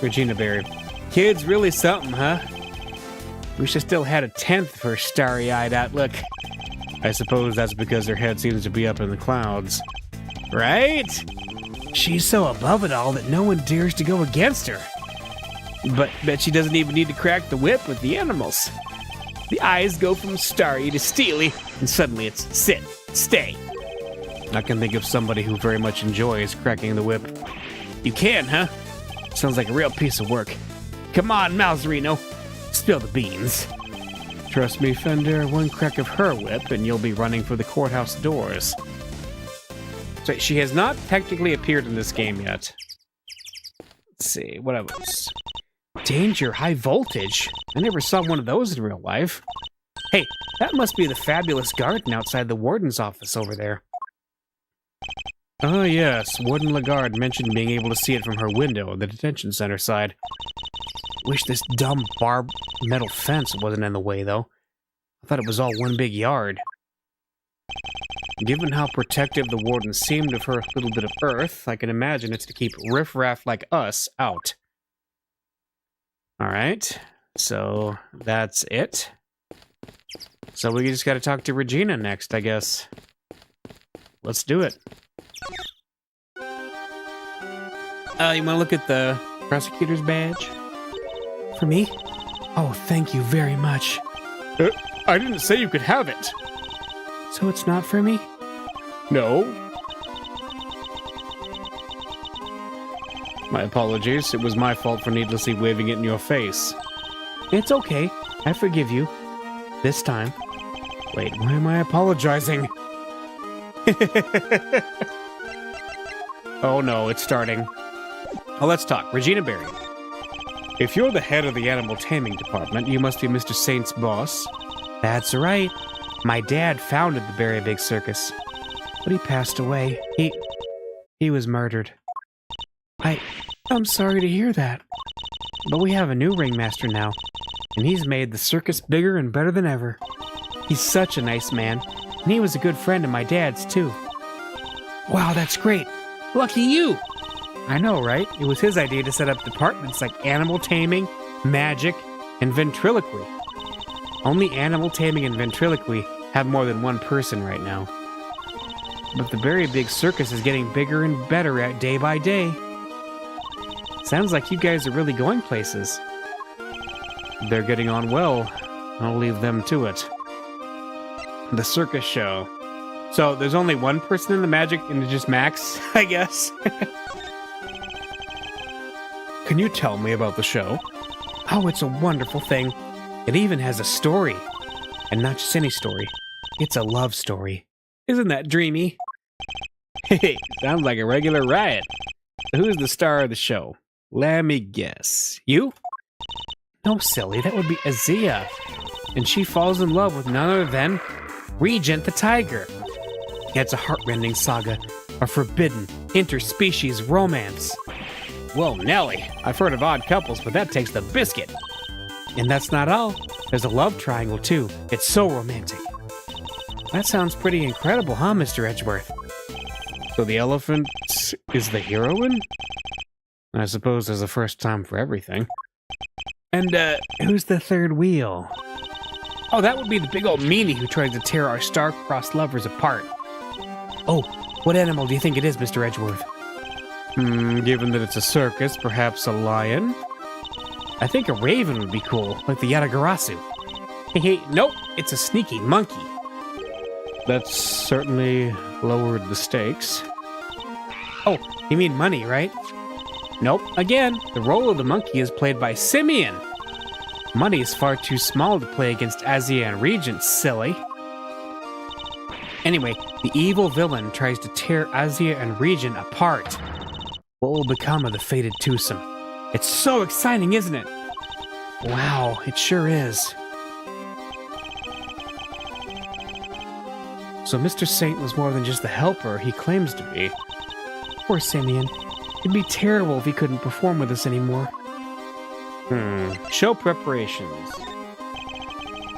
Regina Berry. Kid's really something, huh? Wish I still had a 10th for her starry-eyed outlook. I suppose that's because her head seems to be up in the clouds. Right? She's so above it all that no one dares to go against her. But bet she doesn't even need to crack the whip with the animals. The eyes go from starry to steely, and suddenly it's sit, stay. I can think of somebody who very much enjoys cracking the whip. You can, huh? Sounds like a real piece of work. Come on, Mouserino. Spill the beans. Trust me, Fender, one crack of her whip and you'll be running for the courthouse doors. So she has not technically appeared in this game yet. Let's see, what else? Danger, high voltage. I never saw one of those in real life. Hey, that must be the fabulous garden outside the warden's office over there. Ah, yes, Warden Lagarde mentioned being able to see it from her window on the detention center side. Wish this dumb barbed metal fence wasn't in the way, though. I thought it was all one big yard. Given how protective the warden seemed of her little bit of earth, I can imagine it's to keep riffraff like us out. Alright, so that's it. So we just gotta talk to Regina next, I guess. Let's do it. You wanna look at the prosecutor's badge? For me? Oh, thank you very much. I didn't say you could have it. So it's not for me? No. My apologies. It was my fault for needlessly waving it in your face. It's okay. I forgive you. This time. Wait, why am I apologizing? Oh no, it's starting. Oh, let's talk. Regina Berry. If you're the head of the animal taming department, you must be Mr. Saint's boss. That's right. My dad founded the Berry Big Circus. But he passed away. He was murdered. I'm sorry to hear that. But we have a new ringmaster now, and he's made the circus bigger and better than ever. He's such a nice man, and he was a good friend of my dad's, too. Wow, that's great. Lucky you! I know, right? It was his idea to set up departments like animal taming, magic, and ventriloquy. Only animal taming and ventriloquy have more than one person right now. But the Berry Big Circus is getting bigger and better at day by day. Sounds like you guys are really going places. They're getting on well. I'll leave them to it. The circus show. So there's only one person in the magic and it's just Max, I guess. Can you tell me about the show? Oh, it's a wonderful thing. It even has a story. And not just any story. It's a love story. Isn't that dreamy? Hey, sounds like a regular riot. Who's the star of the show? Let me guess. You? No, silly. That would be Azia. And she falls in love with none other than Regent the Tiger. It's a heartrending saga of forbidden interspecies romance. Whoa, Nelly. I've heard of odd couples, but that takes the biscuit. And that's not all. There's a love triangle, too. It's so romantic. That sounds pretty incredible, huh, Mr. Edgeworth? So the elephant is the heroine? I suppose there's a first time for everything. And, who's the third wheel? Oh, that would be the big old meanie who tries to tear our star-crossed lovers apart. Oh, what animal do you think it is, Mr. Edgeworth? Given that it's a circus, perhaps a lion? I think a raven would be cool, like the Yatagarasu. Hey, nope, it's a sneaky monkey. That's certainly lowered the stakes. Oh, you mean money, right? Nope, again, the role of the monkey is played by Simeon. Money is far too small to play against Azia and Regent, silly. Anyway, the evil villain tries to tear Azia and Regent apart. What will become of the fated twosome? It's so exciting, isn't it? Wow, it sure is. So Mr. Saint was more than just the helper he claims to be. Poor Simeon. It'd be terrible if he couldn't perform with us anymore. Show preparations.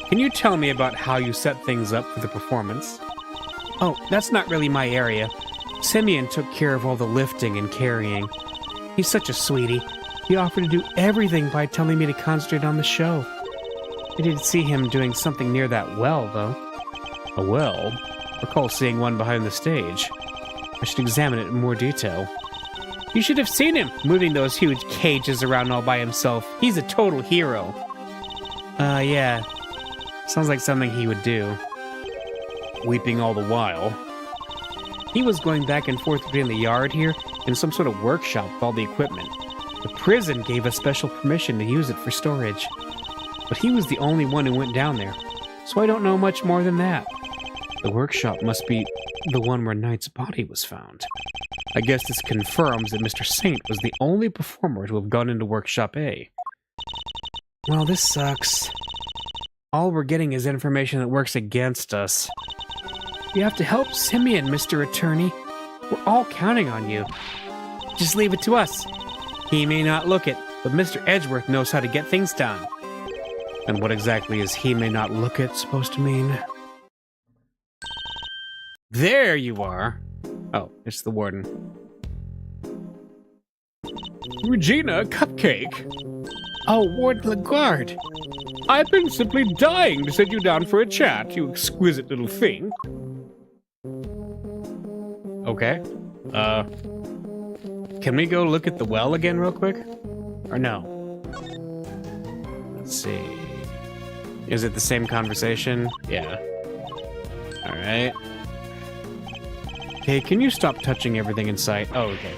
Can you tell me about how you set things up for the performance? Oh, that's not really my area. Simeon took care of all the lifting and carrying. He's such a sweetie. He offered to do everything by telling me to concentrate on the show. I didn't see him doing something near that well, though. A well? I recall seeing one behind the stage. I should examine it in more detail. You should have seen him moving those huge cages around all by himself. He's a total hero. Yeah. Sounds like something he would do. Weeping all the while. He was going back and forth between the yard here and some sort of workshop with all the equipment. The prison gave us special permission to use it for storage. But he was the only one who went down there, so I don't know much more than that. The workshop must be the one where Knight's body was found. I guess this confirms that Mr. Saint was the only performer to have gone into Workshop A. Well, this sucks. All we're getting is information that works against us. You have to help Simeon, Mr. Attorney. We're all counting on you. Just leave it to us. He may not look it, but Mr. Edgeworth knows how to get things done. And what exactly is he may not look it supposed to mean? There you are. Oh, it's the warden. Regina, cupcake. Oh, Warden Lagarde. I've been simply dying to sit you down for a chat, you exquisite little thing. Okay. Can we go look at the well again real quick? Or no? Let's see. Is it the same conversation? Yeah. Alright. Okay, can you stop touching everything in sight? Oh, okay.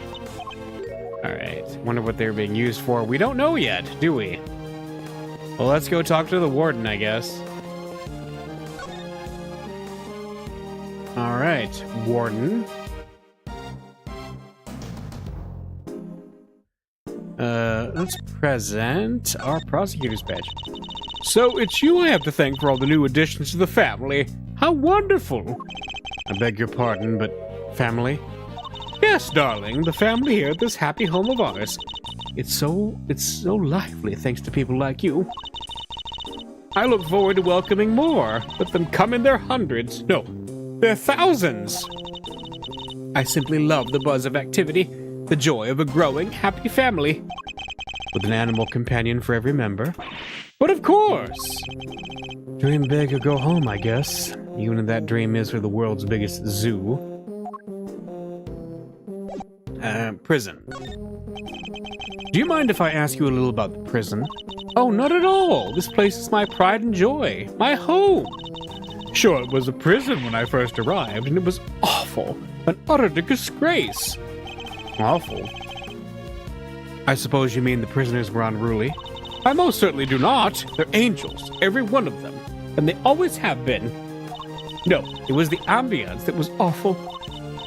Alright. Wonder what they're being used for. We don't know yet, do we? Well, let's go talk to the warden, I guess. Alright, warden. Let's present our prosecutor's badge. So, it's you I have to thank for all the new additions to the family. How wonderful! I beg your pardon, but family? Yes, darling, the family here at this happy home of ours. It's so lively thanks to people like you. I look forward to welcoming more. Let them come in their hundreds. No, their thousands. I simply love the buzz of activity, the joy of a growing, happy family. With an animal companion for every member. But of course! Dream big or go home, I guess. Even if that dream is for the world's biggest zoo. Prison. Do you mind if I ask you a little about the prison? Oh, not at all. This place is my pride and joy. My home. Sure, it was a prison when I first arrived, and it was awful. An utter disgrace. Awful? I suppose you mean the prisoners were unruly? I most certainly do not. They're angels, every one of them, and they always have been. No, it was the ambience that was awful.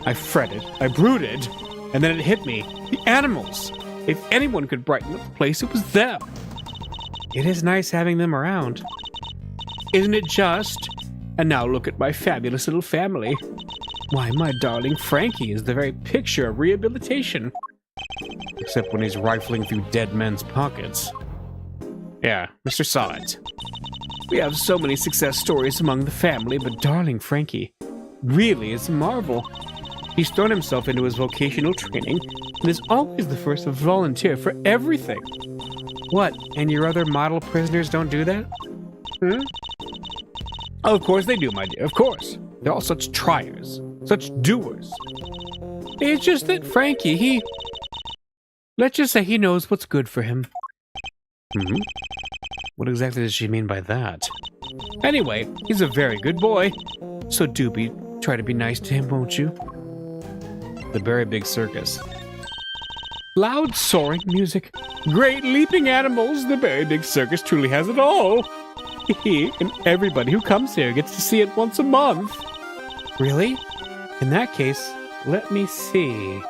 I fretted, I brooded, and then it hit me. The animals. If anyone could brighten up the place, it was them. It is nice having them around. Isn't it just? And now look at my fabulous little family. Why, my darling Frankie is the very picture of rehabilitation. Except when he's rifling through dead men's pockets. Yeah, Mr. Sod. We have so many success stories among the family, but darling Frankie really is a marvel. He's thrown himself into his vocational training and is always the first to volunteer for everything. What, and your other model prisoners don't do that? Hmm? Of course they do, my dear, of course. They're all such triers, such doers. It's just that Frankie, let's just say he knows what's good for him. Hmm? What exactly does she mean by that? Anyway, he's a very good boy. So do try to be nice to him, won't you? The Very Big Circus. Loud soaring music, great leaping animals, the Very Big Circus truly has it all. And everybody who comes here gets to see it once a month. Really? In that case, let me see.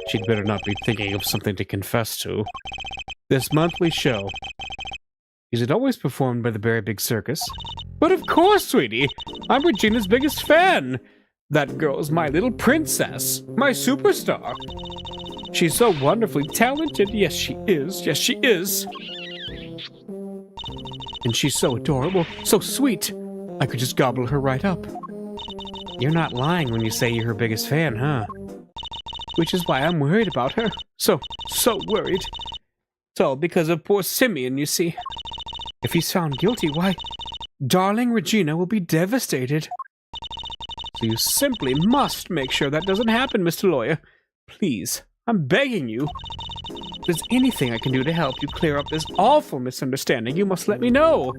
She'd better not be thinking of something to confess to. This monthly show. Is it always performed by the Very Big Circus? But of course, sweetie! I'm Regina's biggest fan! That girl's my little princess, my superstar. She's so wonderfully talented. Yes, she is. Yes, she is. And she's so adorable, so sweet. I could just gobble her right up. You're not lying when you say you're her biggest fan, huh? Which is why I'm worried about her. So worried. It's all because of poor Simeon, you see. If he's found guilty, why, darling Regina will be devastated. So you simply must make sure that doesn't happen, Mr. Lawyer. Please, I'm begging you. If there's anything I can do to help you clear up this awful misunderstanding, you must let me know.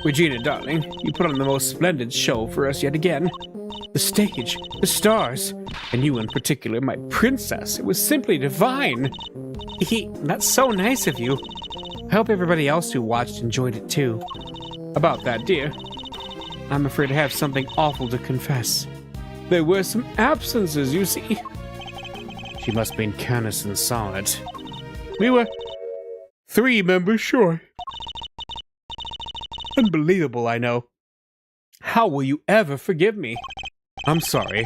Regina, darling, you put on the most splendid show for us yet again. The stage, the stars, and you in particular, my princess. It was simply divine. That's so nice of you. I hope everybody else who watched enjoyed it too. About that, dear, I'm afraid I have something awful to confess. There were some absences, you see. She must be in Canis and saw it. We were 3 members short. Unbelievable, I know. How will you ever forgive me? I'm sorry,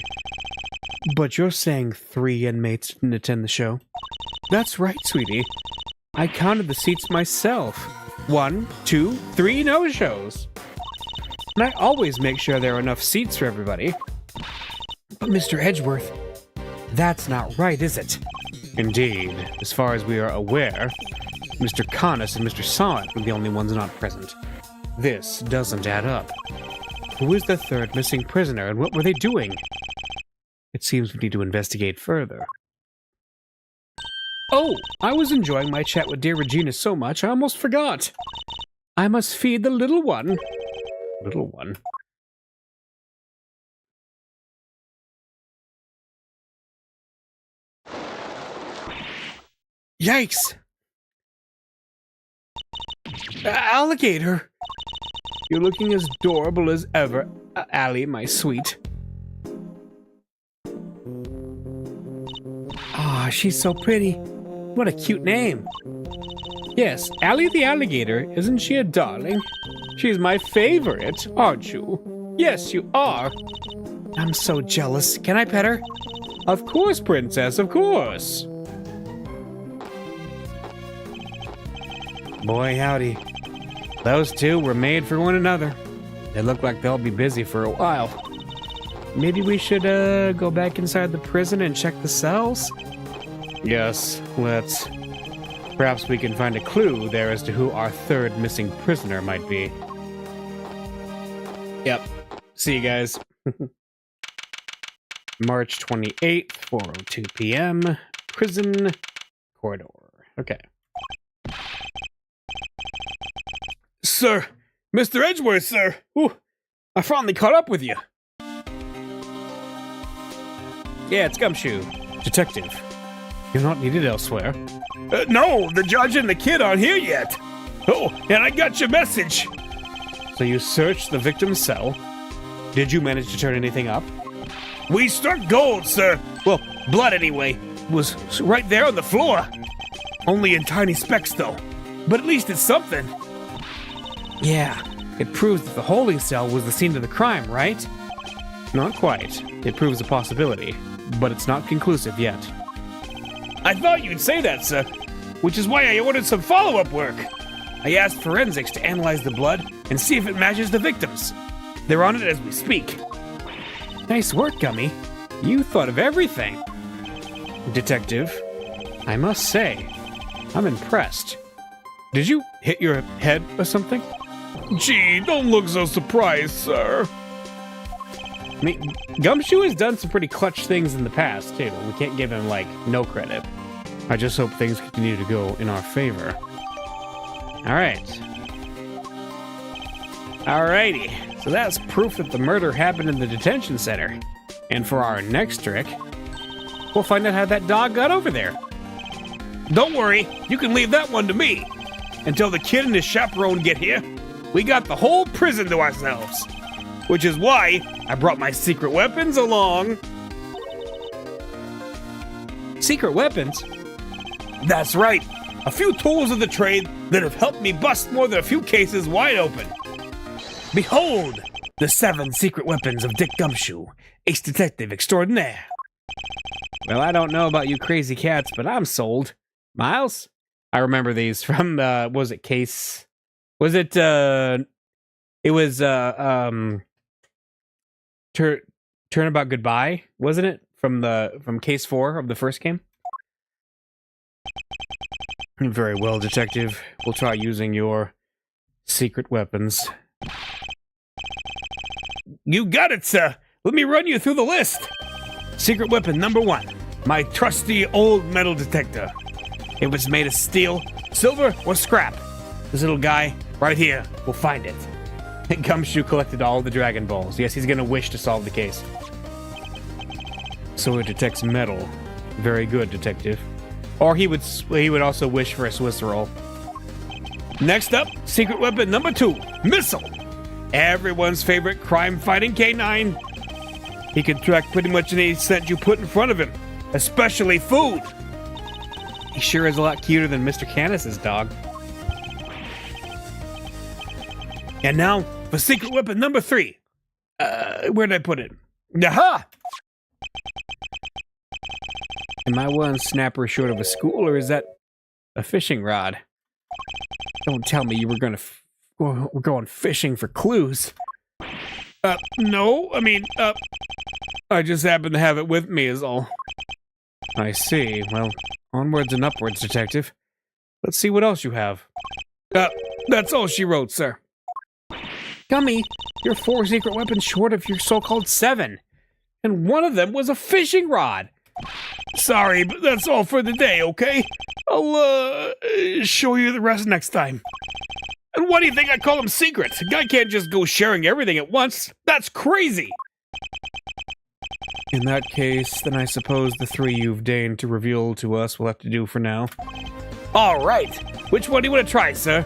but you're saying 3 inmates didn't attend the show? That's right, sweetie. I counted the seats myself. 1, 2, 3 no-shows. And I always make sure there are enough seats for everybody. But Mr. Edgeworth, that's not right, is it? Indeed. As far as we are aware, Mr. Canis and Mr. Sawat were the only ones not present. This doesn't add up. Who is the 3rd missing prisoner, and what were they doing? It seems we need to investigate further. Oh, I was enjoying my chat with dear Regina so much I almost forgot. I must feed the little one. Little one? Yikes! Alligator! You're looking as adorable as ever, Allie, my sweet. Ah, she's so pretty. What a cute name. Yes, Allie the alligator. Isn't she a darling? She's my favorite, aren't you? Yes, you are. I'm so jealous. Can I pet her? Of course, princess, of course. Boy, howdy. Those two were made for one another. They look like they'll be busy for a while. Maybe we should, go back inside the prison and check the cells? Yes, let's. Perhaps we can find a clue there as to who our 3rd missing prisoner might be. Yep. See you guys. March 28th, 4:02 p.m. Prison corridor. Okay. Sir, Mr. Edgeworth, sir! Ooh, I finally caught up with you. Yeah, it's Gumshoe. Detective. You're not needed elsewhere. No, the judge and the kid aren't here yet. Oh, and I got your message. So you searched the victim's cell. Did you manage to turn anything up? We struck gold, sir. Well, blood anyway. Was right there on the floor. Only in tiny specks, though. But at least it's something. Yeah, it proves that the holding cell was the scene of the crime, right? Not quite. It proves a possibility, but it's not conclusive yet. I thought you'd say that, sir, which is why I ordered some follow-up work. I asked forensics to analyze the blood and see if it matches the victims. They're on it as we speak. Nice work, Gummy. You thought of everything. Detective, I must say, I'm impressed. Did you hit your head or something? Gee, don't look so surprised, sir. I mean, Gumshoe has done some pretty clutch things in the past, too. We can't give him, no credit. I just hope things continue to go in our favor. Alright. Alrighty. So that's proof that the murder happened in the detention center. And for our next trick, we'll find out how that dog got over there. Don't worry, you can leave that one to me. Until the kid and his chaperone get here, we got the whole prison to ourselves. Which is why I brought my secret weapons along. Secret weapons? That's right. A few tools of the trade that have helped me bust more than a few cases wide open. Behold, the 7 secret weapons of Dick Gumshoe, ace detective extraordinaire. Well, I don't know about you crazy cats, but I'm sold. Miles? I remember these from, was it case? Was it, it was, Turnabout Goodbye, wasn't it? From case 4 of the first game? Very well, detective. We'll try using your secret weapons. You got it, sir. Let me run you through the list. Secret weapon number 1. My trusty old metal detector. It was made of steel, silver, or scrap. This little guy, right here, will find it. Gumshoe collected all the Dragon Balls. Yes, he's gonna wish to solve the case. So it detects metal. Very good, detective. Or he would also wish for a Swiss roll. Next up, secret weapon number 2, missile. Everyone's favorite crime-fighting canine. He can track pretty much any scent you put in front of him, especially food. He sure is a lot cuter than Mr. Canis's dog. And now for secret weapon number 3. Where did I put it? Aha! Am I one snapper short of a school, or is that a fishing rod? Don't tell me you were we're going fishing for clues. No, I mean, I just happen to have it with me is all. I see. Well, onwards and upwards, detective. Let's see what else you have. That's all she wrote, sir. Gummy, you're 4 secret weapons short of your so-called 7. And one of them was a fishing rod. Sorry, but that's all for the day, okay? I'll, show you the rest next time. And why do you think I call them secrets? A guy can't just go sharing everything at once. That's crazy! In that case, then I suppose the 3 you've deigned to reveal to us will have to do for now. All right. Which one do you want to try, sir?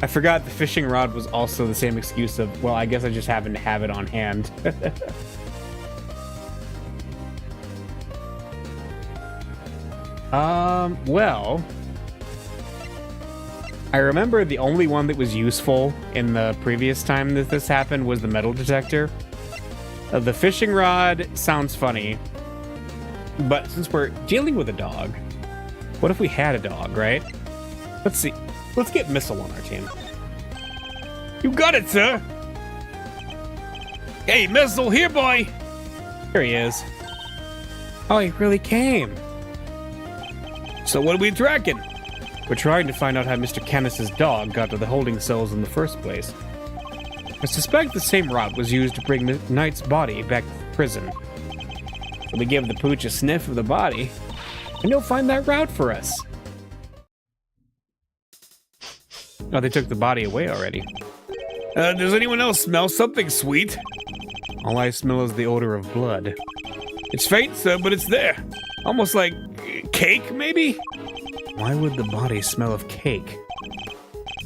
I forgot the fishing rod was also the same excuse of, well, I guess I just happen to have it on hand. Well, I remember the only one that was useful in the previous time that this happened was the metal detector. The fishing rod sounds funny, but since we're dealing with a dog, what if we had a dog, right? Let's see. Let's get Missile on our team. You got it, sir! Hey, Missile, here, boy! Here he is. Oh, he really came. So what are we tracking? We're trying to find out how Mr. Canis's dog got to the holding cells in the first place. I suspect the same route was used to bring the Knight's body back to the prison. So we give the pooch a sniff of the body, and he'll find that route for us. Oh, they took the body away already. Does anyone else smell something sweet? All I smell is the odor of blood. It's faint, sir, but it's there. Almost like cake, maybe? Why would the body smell of cake?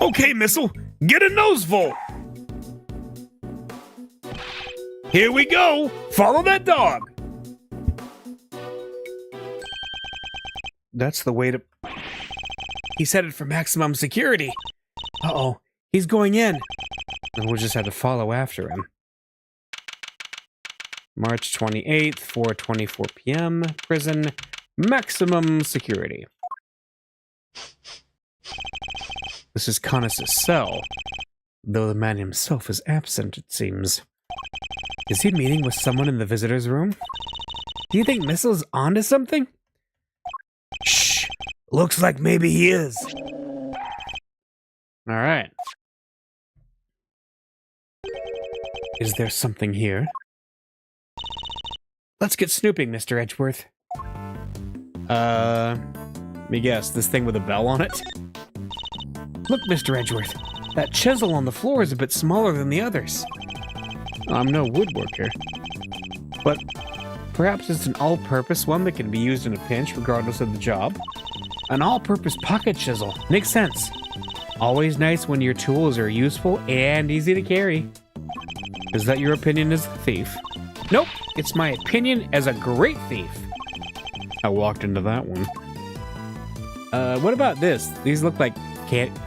Okay, Missile, get a noseful. Here we go. Follow that dog. That's the way to... He's headed for maximum security. Uh-oh, he's going in. And we'll just have to follow after him. March 28th, 4:24 p.m. Prison, maximum security. This is Connus' cell, though the man himself is absent, it seems. Is he meeting with someone in the visitor's room? Do you think Missile's onto something? Shh! Looks like maybe he is. Alright. Is there something here? Let's get snooping, Mr. Edgeworth. Let me guess, this thing with a bell on it? Look, Mr. Edgeworth, that chisel on the floor is a bit smaller than the others. I'm no woodworker, but perhaps it's an all-purpose one that can be used in a pinch regardless of the job. An all-purpose pocket chisel. Makes sense. Always nice when your tools are useful and easy to carry. Is that your opinion as a thief? Nope, it's my opinion as a great thief. I walked into that one. What about this? These look like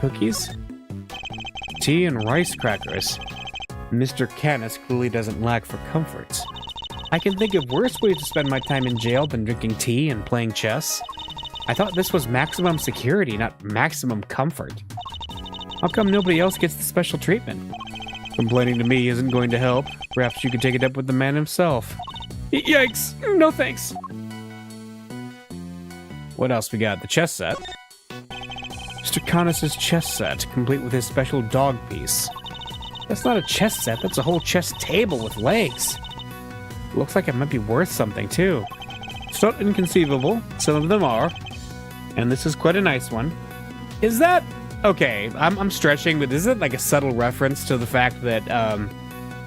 cookies? Tea and rice crackers. Mr. Canis clearly doesn't lack for comforts. I can think of worse ways to spend my time in jail than drinking tea and playing chess. I thought this was maximum security, not maximum comfort. How come nobody else gets the special treatment? Complaining to me isn't going to help. Perhaps you could take it up with the man himself. Yikes! No thanks. What else we got? The chess set. Mr. Connus' chess set, complete with his special dog piece. That's not a chess set, that's a whole chess table with legs. Looks like it might be worth something, too. It's not inconceivable. Some of them are. And this is quite a nice one. Is that... Okay, I'm stretching, but is it like a subtle reference to the fact that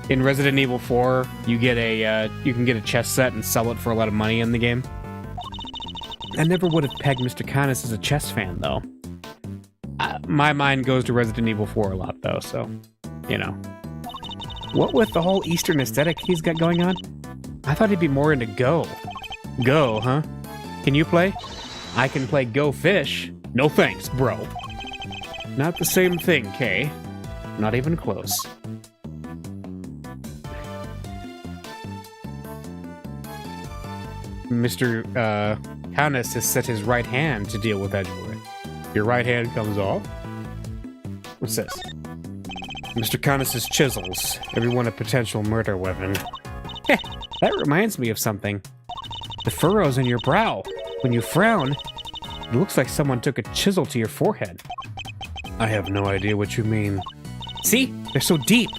in Resident Evil 4 you get a you can get a chess set and sell it for a lot of money in the game? I never would have pegged Mr. Canis as a chess fan, though. My mind goes to Resident Evil 4 a lot, though, so, you know. What with the whole Eastern aesthetic he's got going on? I thought he'd be more into Go. Go, huh? Can you play? I can play Go Fish. No thanks, bro. Not the same thing, Kay. Not even close. Mr. Canis has set his right hand to deal with Edgeworth. Your right hand comes off? What's this? Mr. Canis' chisels. Everyone a potential murder weapon. Heh, that reminds me of something. The furrows in your brow. When you frown, it looks like someone took a chisel to your forehead. I have no idea what you mean. See? They're so deep.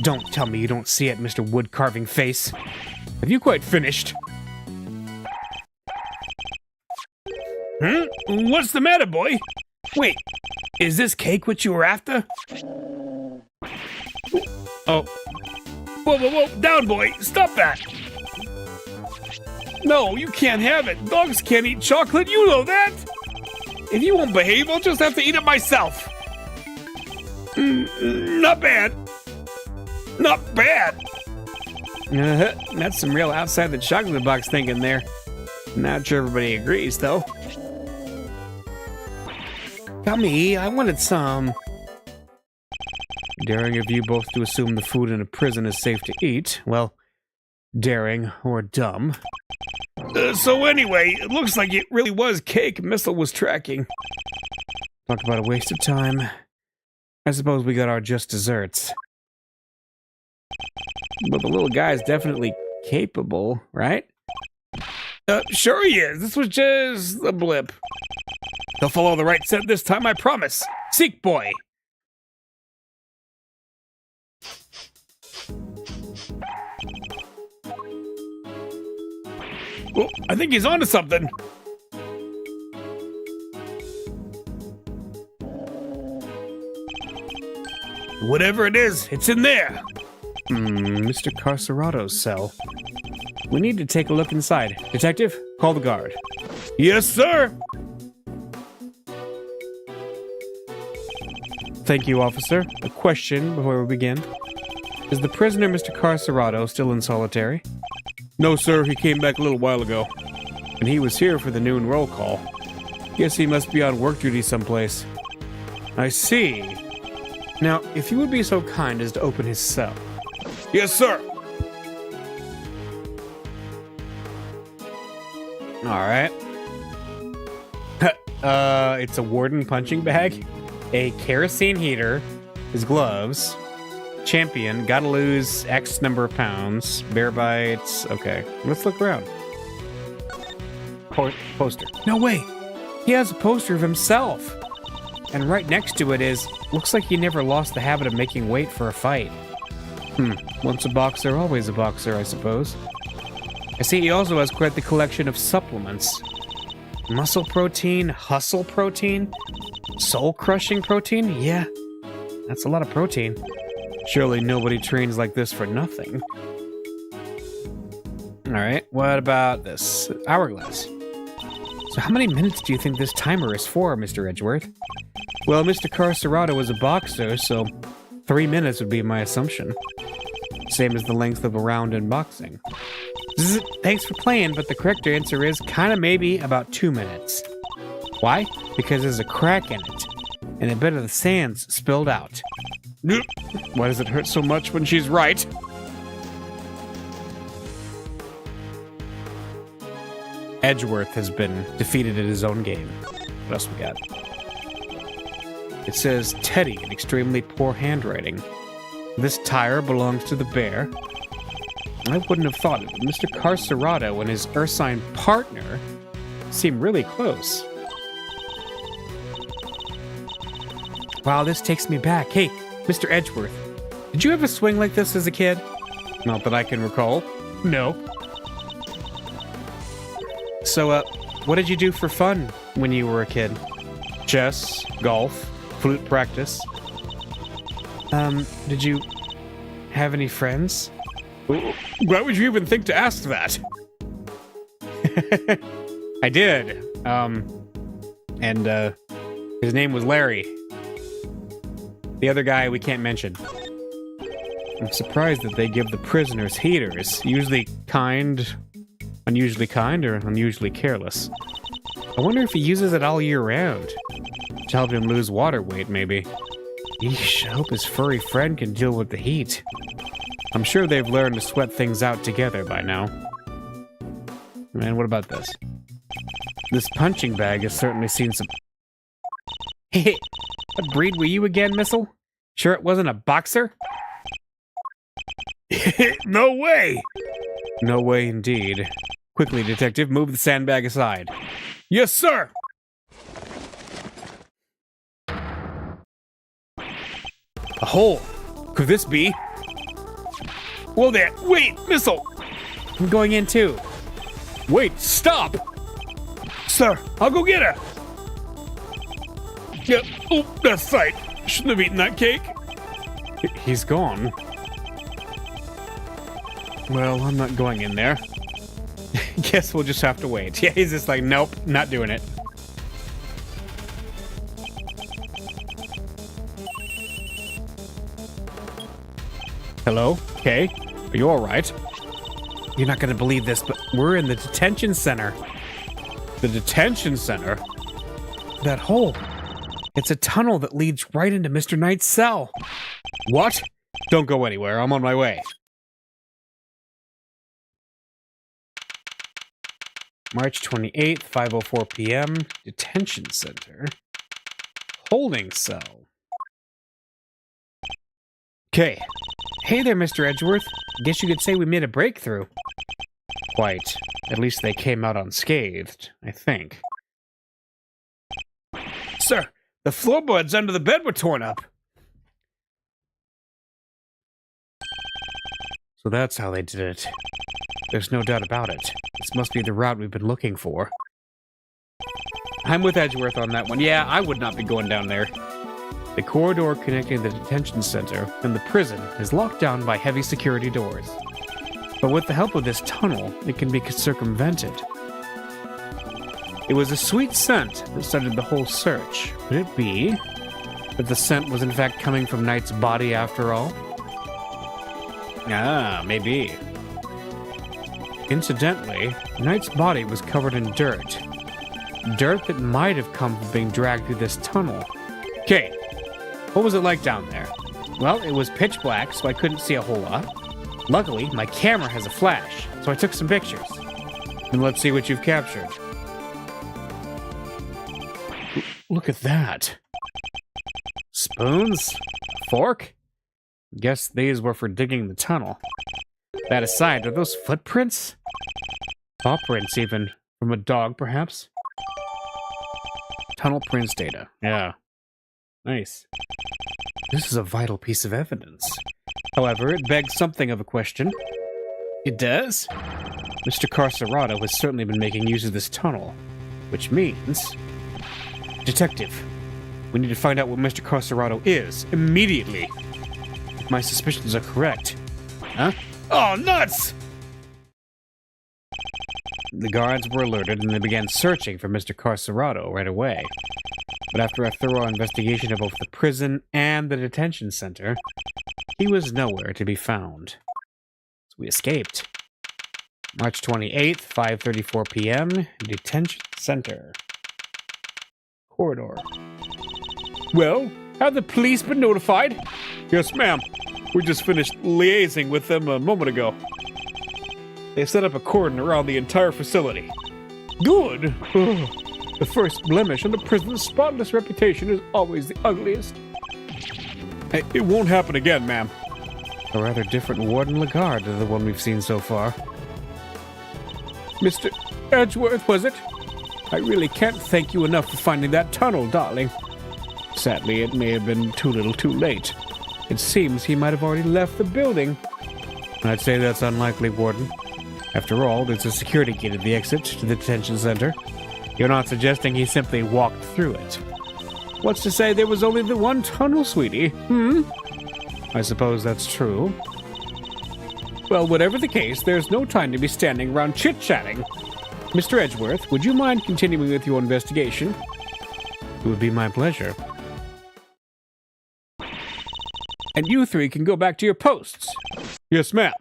Don't tell me you don't see it, Mr. Wood-carving face. Have you quite finished? What's the matter, boy? Wait, is this cake what you were after? Oh. Whoa, down, boy. Stop that. No, you can't have it. Dogs can't eat chocolate, you know that. If you won't behave, I'll just have to eat it myself. Not bad. Not bad. That's some real outside the chocolate box thinking there. Not sure everybody agrees, though. Gummy, I wanted some. Daring of you both to assume the food in a prison is safe to eat. Well, daring or dumb. So anyway, it looks like it really was cake Missile was tracking. Talk about a waste of time. I suppose we got our just desserts. But the little guy's definitely capable, right? Sure he is. This was just a blip. He'll follow the right scent this time, I promise. Seek boy. Oh, I think he's onto something. Whatever it is, it's in there. Mr. Carcerato's cell. We need to take a look inside. Detective, call the guard. Yes, sir. Thank you, officer. A question before we begin. Is the prisoner, Mr. Carcerato, still in solitary? No, sir. He came back a little while ago. And he was here for the noon roll call. Guess he must be on work duty someplace. I see. Now, if you would be so kind as to open his cell. Yes, sir. Alright. It's a warden punching bag, a kerosene heater, his gloves, champion, gotta lose X number of pounds, bear bites. Okay, let's look around. Poster. No way! He has a poster of himself! And right next to it is, looks like he never lost the habit of making weight for a fight. Once a boxer, always a boxer, I suppose. I see he also has quite the collection of supplements. Muscle protein, hustle protein, soul-crushing protein? Yeah, that's a lot of protein. Surely nobody trains like this for nothing. Alright, what about this? Hourglass. So how many minutes do you think this timer is for, Mr. Edgeworth? Well, Mr. Carcerato was a boxer, so 3 minutes would be my assumption. Same as the length of a round in boxing. Thanks for playing, but the correct answer is kinda maybe about 2 minutes. Why? Because there's a crack in it, and a bit of the sand's spilled out. Why does it hurt so much when she's right? Edgeworth has been defeated in his own game. What else we got? It says Teddy in extremely poor handwriting. This tire belongs to the bear. I wouldn't have thought it, but Mr. Carcerato and his ursine partner seem really close. Wow, this takes me back. Hey, Mr. Edgeworth, did you ever swing like this as a kid? Not that I can recall. No. So, what did you do for fun when you were a kid? Chess, golf, flute practice. Did you have any friends? Why would you even think to ask that? I did. His name was Larry. The other guy we can't mention. I'm surprised that they give the prisoners heaters. Usually kind, unusually kind, or unusually careless. I wonder if he uses it all year round. To help him lose water weight, maybe. Yeesh, I hope his furry friend can deal with the heat. I'm sure they've learned to sweat things out together by now. And what about this? This punching bag has certainly seen some... Hey, what breed were you again, Missile? Sure it wasn't a boxer? No way! No way indeed. Quickly, detective, move the sandbag aside. Yes, sir! A hole! Could this be? Whoa there! Wait, Missile! I'm going in too. Wait, stop! Sir, I'll go get her! Yep. Oh, that's right. Shouldn't have eaten that cake. He's gone. Well, I'm not going in there. Guess we'll just have to wait. Yeah, he's just like, nope, not doing it. Hello? Okay. Are you alright? You're not gonna believe this, but we're in the detention center. The detention center? That hole. It's a tunnel that leads right into Mr. Knight's cell. What? Don't go anywhere. I'm on my way. March 28th, 5:04 p.m. Detention center. Holding cell. Okay. Hey there, Mr. Edgeworth. Guess you could say we made a breakthrough. Quite. At least they came out unscathed, I think. Sir, the floorboards under the bed were torn up. So that's how they did it. There's no doubt about it. This must be the route we've been looking for. I'm with Edgeworth on that one. Yeah, I would not be going down there. The corridor connecting the detention center and the prison is locked down by heavy security doors. But with the help of this tunnel, it can be circumvented. It was a sweet scent that started the whole search. Could it be that the scent was in fact coming from Knight's body after all? Ah, maybe. Incidentally, Knight's body was covered in dirt. Dirt that might have come from being dragged through this tunnel. Okay, what was it like down there? Well, it was pitch black, so I couldn't see a whole lot. Luckily, my camera has a flash, so I took some pictures. And let's see what you've captured. Look at that. Spoons? Fork? Guess these were for digging the tunnel. That aside, are those footprints? Paw prints, even. From a dog, perhaps? Tunnel prints data. Yeah. Nice. This is a vital piece of evidence. However, it begs something of a question. It does? Mr. Carcerado has certainly been making use of this tunnel, which means... Detective, we need to find out what Mr. Carcerado is, immediately. If my suspicions are correct. Huh? Oh, nuts! The guards were alerted and they began searching for Mr. Carcerado right away. But after a thorough investigation of both the prison and the detention center, he was nowhere to be found. So we escaped. March 28th, 5:34 p.m., detention center. Corridor. Well, have the police been notified? Yes, ma'am. We just finished liaising with them a moment ago. They set up a cordon around the entire facility. Good. The first blemish on the prison's spotless reputation is always the ugliest. It won't happen again, ma'am. A rather different Warden Lagarde than the one we've seen so far. Mr. Edgeworth, was it? I really can't thank you enough for finding that tunnel, darling. Sadly, it may have been too little too late. It seems he might have already left the building. I'd say that's unlikely, Warden. After all, there's a security gate at the exit to the detention center. You're not suggesting he simply walked through it. What's to say there was only the one tunnel, sweetie? I suppose that's true. Well, whatever the case, there's no time to be standing around chit-chatting. Mr. Edgeworth, would you mind continuing with your investigation? It would be my pleasure. And you three can go back to your posts. Yes, ma'am.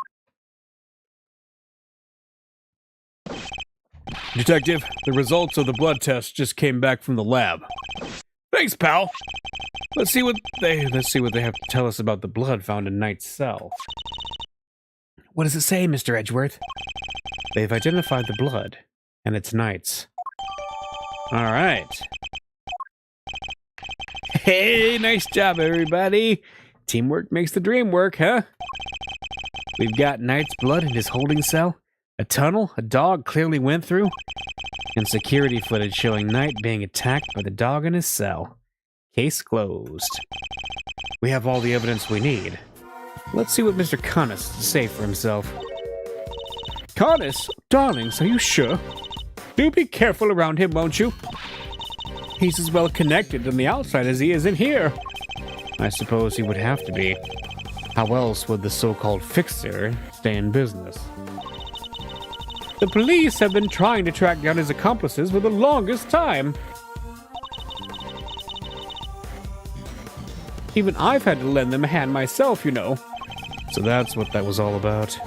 Detective, the results of the blood test just came back from the lab. Thanks, pal. Let's see what they have to tell us about the blood found in Knight's cell. What does it say, Mr. Edgeworth? They've identified the blood, and it's Knight's. All right. Hey, nice job, everybody. Teamwork makes the dream work, huh? We've got Knight's blood in his holding cell, a tunnel a dog clearly went through, and security footage showing Knight being attacked by the dog in his cell. Case closed. We have all the evidence we need. Let's see what Mr. Connus has to say for himself. Connus? Darlings, are you sure? Do be careful around him, won't you? He's as well connected on the outside as he is in here. I suppose he would have to be. How else would the so-called fixer stay in business? The police have been trying to track down his accomplices for the longest time. Even I've had to lend them a hand myself, you know. So that's what that was all about.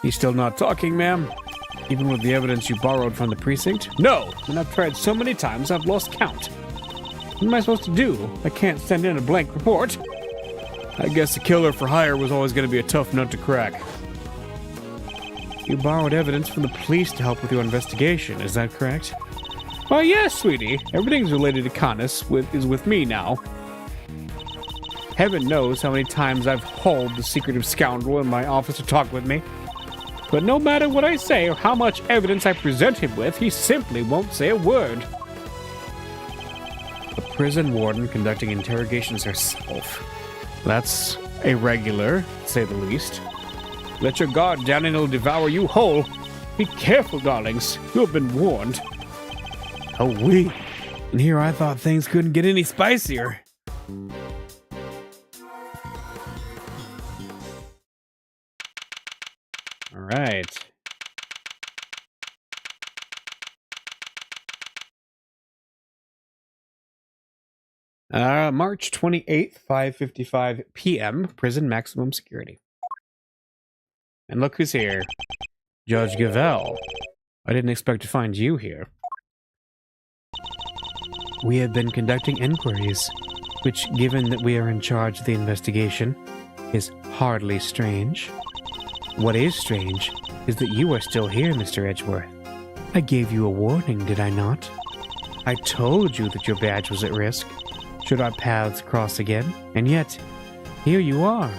He's still not talking, ma'am? Even with the evidence you borrowed from the precinct? No, and I've tried so many times I've lost count. What am I supposed to do? I can't send in a blank report. I guess the killer for hire was always going to be a tough nut to crack. You borrowed evidence from the police to help with your investigation, is that correct? Why, yes, sweetie. Everything's related to Connus is with me now. Heaven knows how many times I've hauled the secretive scoundrel in my office to talk with me. But no matter what I say or how much evidence I present him with, he simply won't say a word. A prison warden conducting interrogations herself. That's irregular, to say the least. Let your guard down and it'll devour you whole. Be careful, darlings. You have been warned. Oh, wait. And here I thought things couldn't get any spicier. All right. March 28th, 5:55 p.m. Prison maximum security. And look who's here. Judge Gavel. I didn't expect to find you here. We have been conducting inquiries, which, given that we are in charge of the investigation, is hardly strange. What is strange is that you are still here, Mr. Edgeworth. I gave you a warning, did I not? I told you that your badge was at risk, should our paths cross again, and yet, here you are.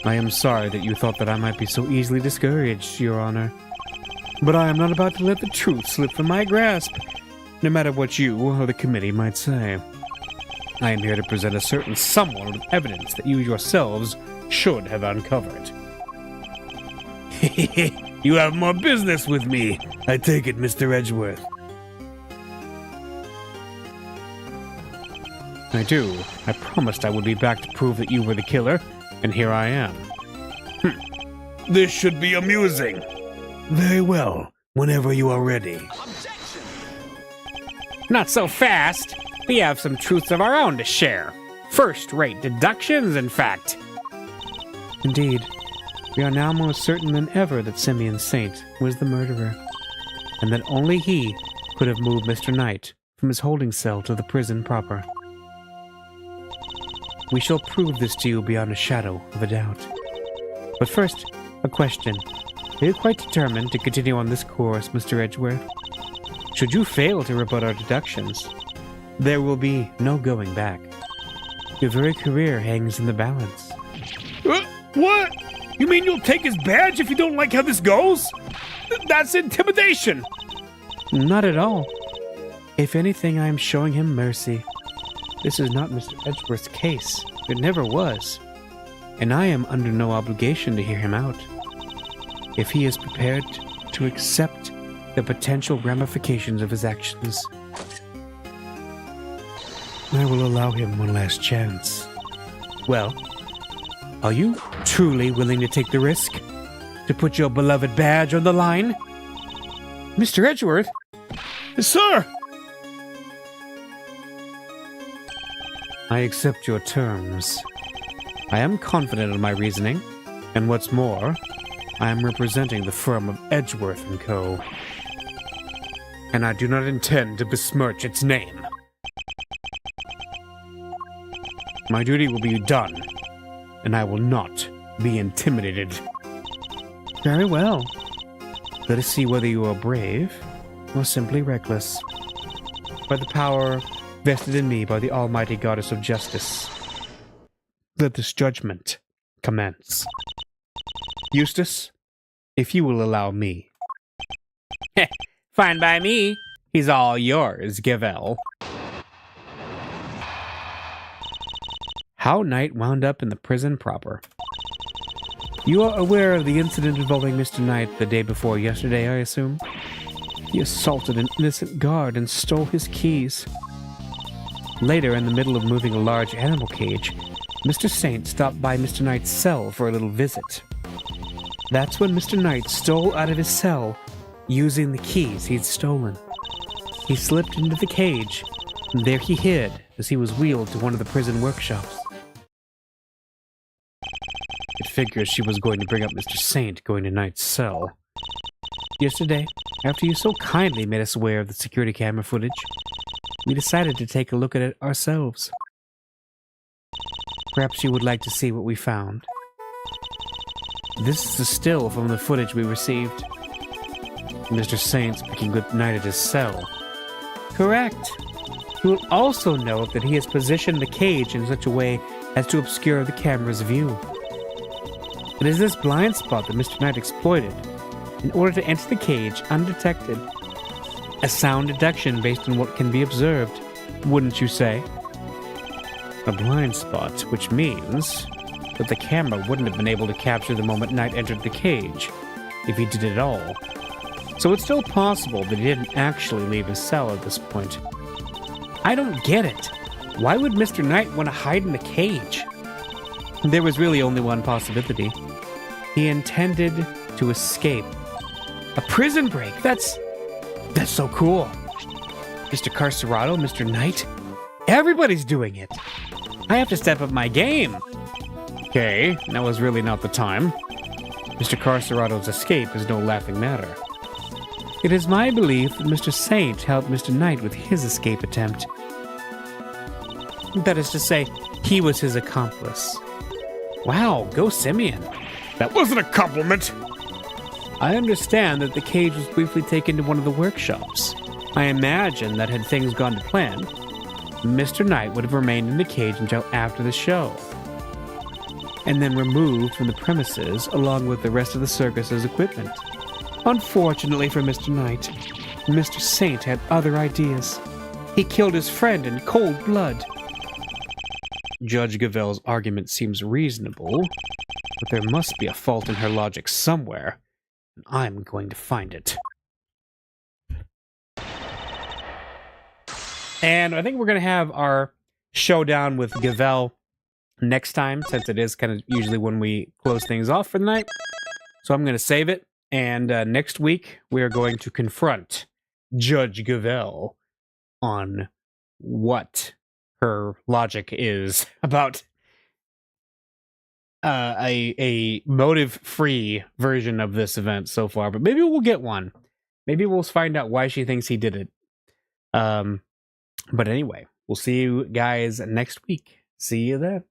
I am sorry that you thought that I might be so easily discouraged, Your Honor. But I am not about to let the truth slip from my grasp, no matter what you or the committee might say. I am here to present a certain somewhat of evidence that you yourselves should have uncovered. You have more business with me, I take it, Mr. Edgeworth. I do. I promised I would be back to prove that you were the killer, and here I am. This should be amusing. Very well, whenever you are ready. Objection! Not so fast. We have some truths of our own to share. First-rate deductions, in fact. Indeed. We are now more certain than ever that Simeon Saint was the murderer, and that only he could have moved Mr. Knight from his holding cell to the prison proper. We shall prove this to you beyond a shadow of a doubt. But first, a question. Are you quite determined to continue on this course, Mr. Edgeworth? Should you fail to rebut our deductions, there will be no going back. Your very career hangs in the balance. What? You mean you'll take his badge if you don't like how this goes? That's intimidation! Not at all. If anything, I am showing him mercy. This is not Mr. Edgeworth's case. It never was. And I am under no obligation to hear him out. If he is prepared to accept the potential ramifications of his actions, I will allow him one last chance. Well, are you truly willing to take the risk? To put your beloved badge on the line? Mr. Edgeworth? Sir! I accept your terms. I am confident of my reasoning, and what's more, I am representing the firm of Edgeworth & Co. And I do not intend to besmirch its name. My duty will be done, and I will not be intimidated. Very well. Let us see whether you are brave or simply reckless. By the power vested in me by the almighty goddess of justice, let this judgment commence. Eustace, if you will allow me. Fine by me. He's all yours, Gavel. How Knight wound up in the prison proper. You are aware of the incident involving Mr. Knight the day before yesterday, I assume? He assaulted an innocent guard and stole his keys. Later, in the middle of moving a large animal cage, Mr. Saint stopped by Mr. Knight's cell for a little visit. That's when Mr. Knight stole out of his cell, using the keys he'd stolen. He slipped into the cage, and there he hid as he was wheeled to one of the prison workshops. It figures she was going to bring up Mr. Saint going to Knight's cell. Yesterday, after you so kindly made us aware of the security camera footage, we decided to take a look at it ourselves. Perhaps you would like to see what we found. This is a still from the footage we received. Mr. Saint speaking good night at his cell. Correct. You will also note that he has positioned the cage in such a way as to obscure the camera's view. It is this blind spot that Mr. Knight exploited in order to enter the cage undetected. A sound deduction based on what can be observed, wouldn't you say? A blind spot, which means that the camera wouldn't have been able to capture the moment Knight entered the cage, if he did at all. So it's still possible that he didn't actually leave his cell at this point. I don't get it. Why would Mr. Knight want to hide in the cage? There was really only one possibility. He intended to escape. A prison break? That's so cool. Mr. Carcerado, Mr. Knight, everybody's doing it. I have to step up my game. Okay, that was really not the time. Mr. Carcerado's escape is no laughing matter. It is my belief that Mr. Saint helped Mr. Knight with his escape attempt. That is to say, he was his accomplice. Wow, go Simeon. That wasn't a compliment. I understand that the cage was briefly taken to one of the workshops. I imagine that had things gone to plan, Mr. Knight would have remained in the cage until after the show, and then removed from the premises along with the rest of the circus's equipment. Unfortunately for Mr. Knight, Mr. Saint had other ideas. He killed his friend in cold blood. Judge Gavelle's argument seems reasonable, but there must be a fault in her logic somewhere, and I'm going to find it. And I think we're going to have our showdown with Gavelle next time, since it is kind of usually when we close things off for the night. So I'm going to save it, and next week we are going to confront Judge Gavelle on what her logic is about a motive-free version of this event so far. But maybe we'll get one. Maybe we'll find out why she thinks he did it. But anyway, we'll see you guys next week. See you then.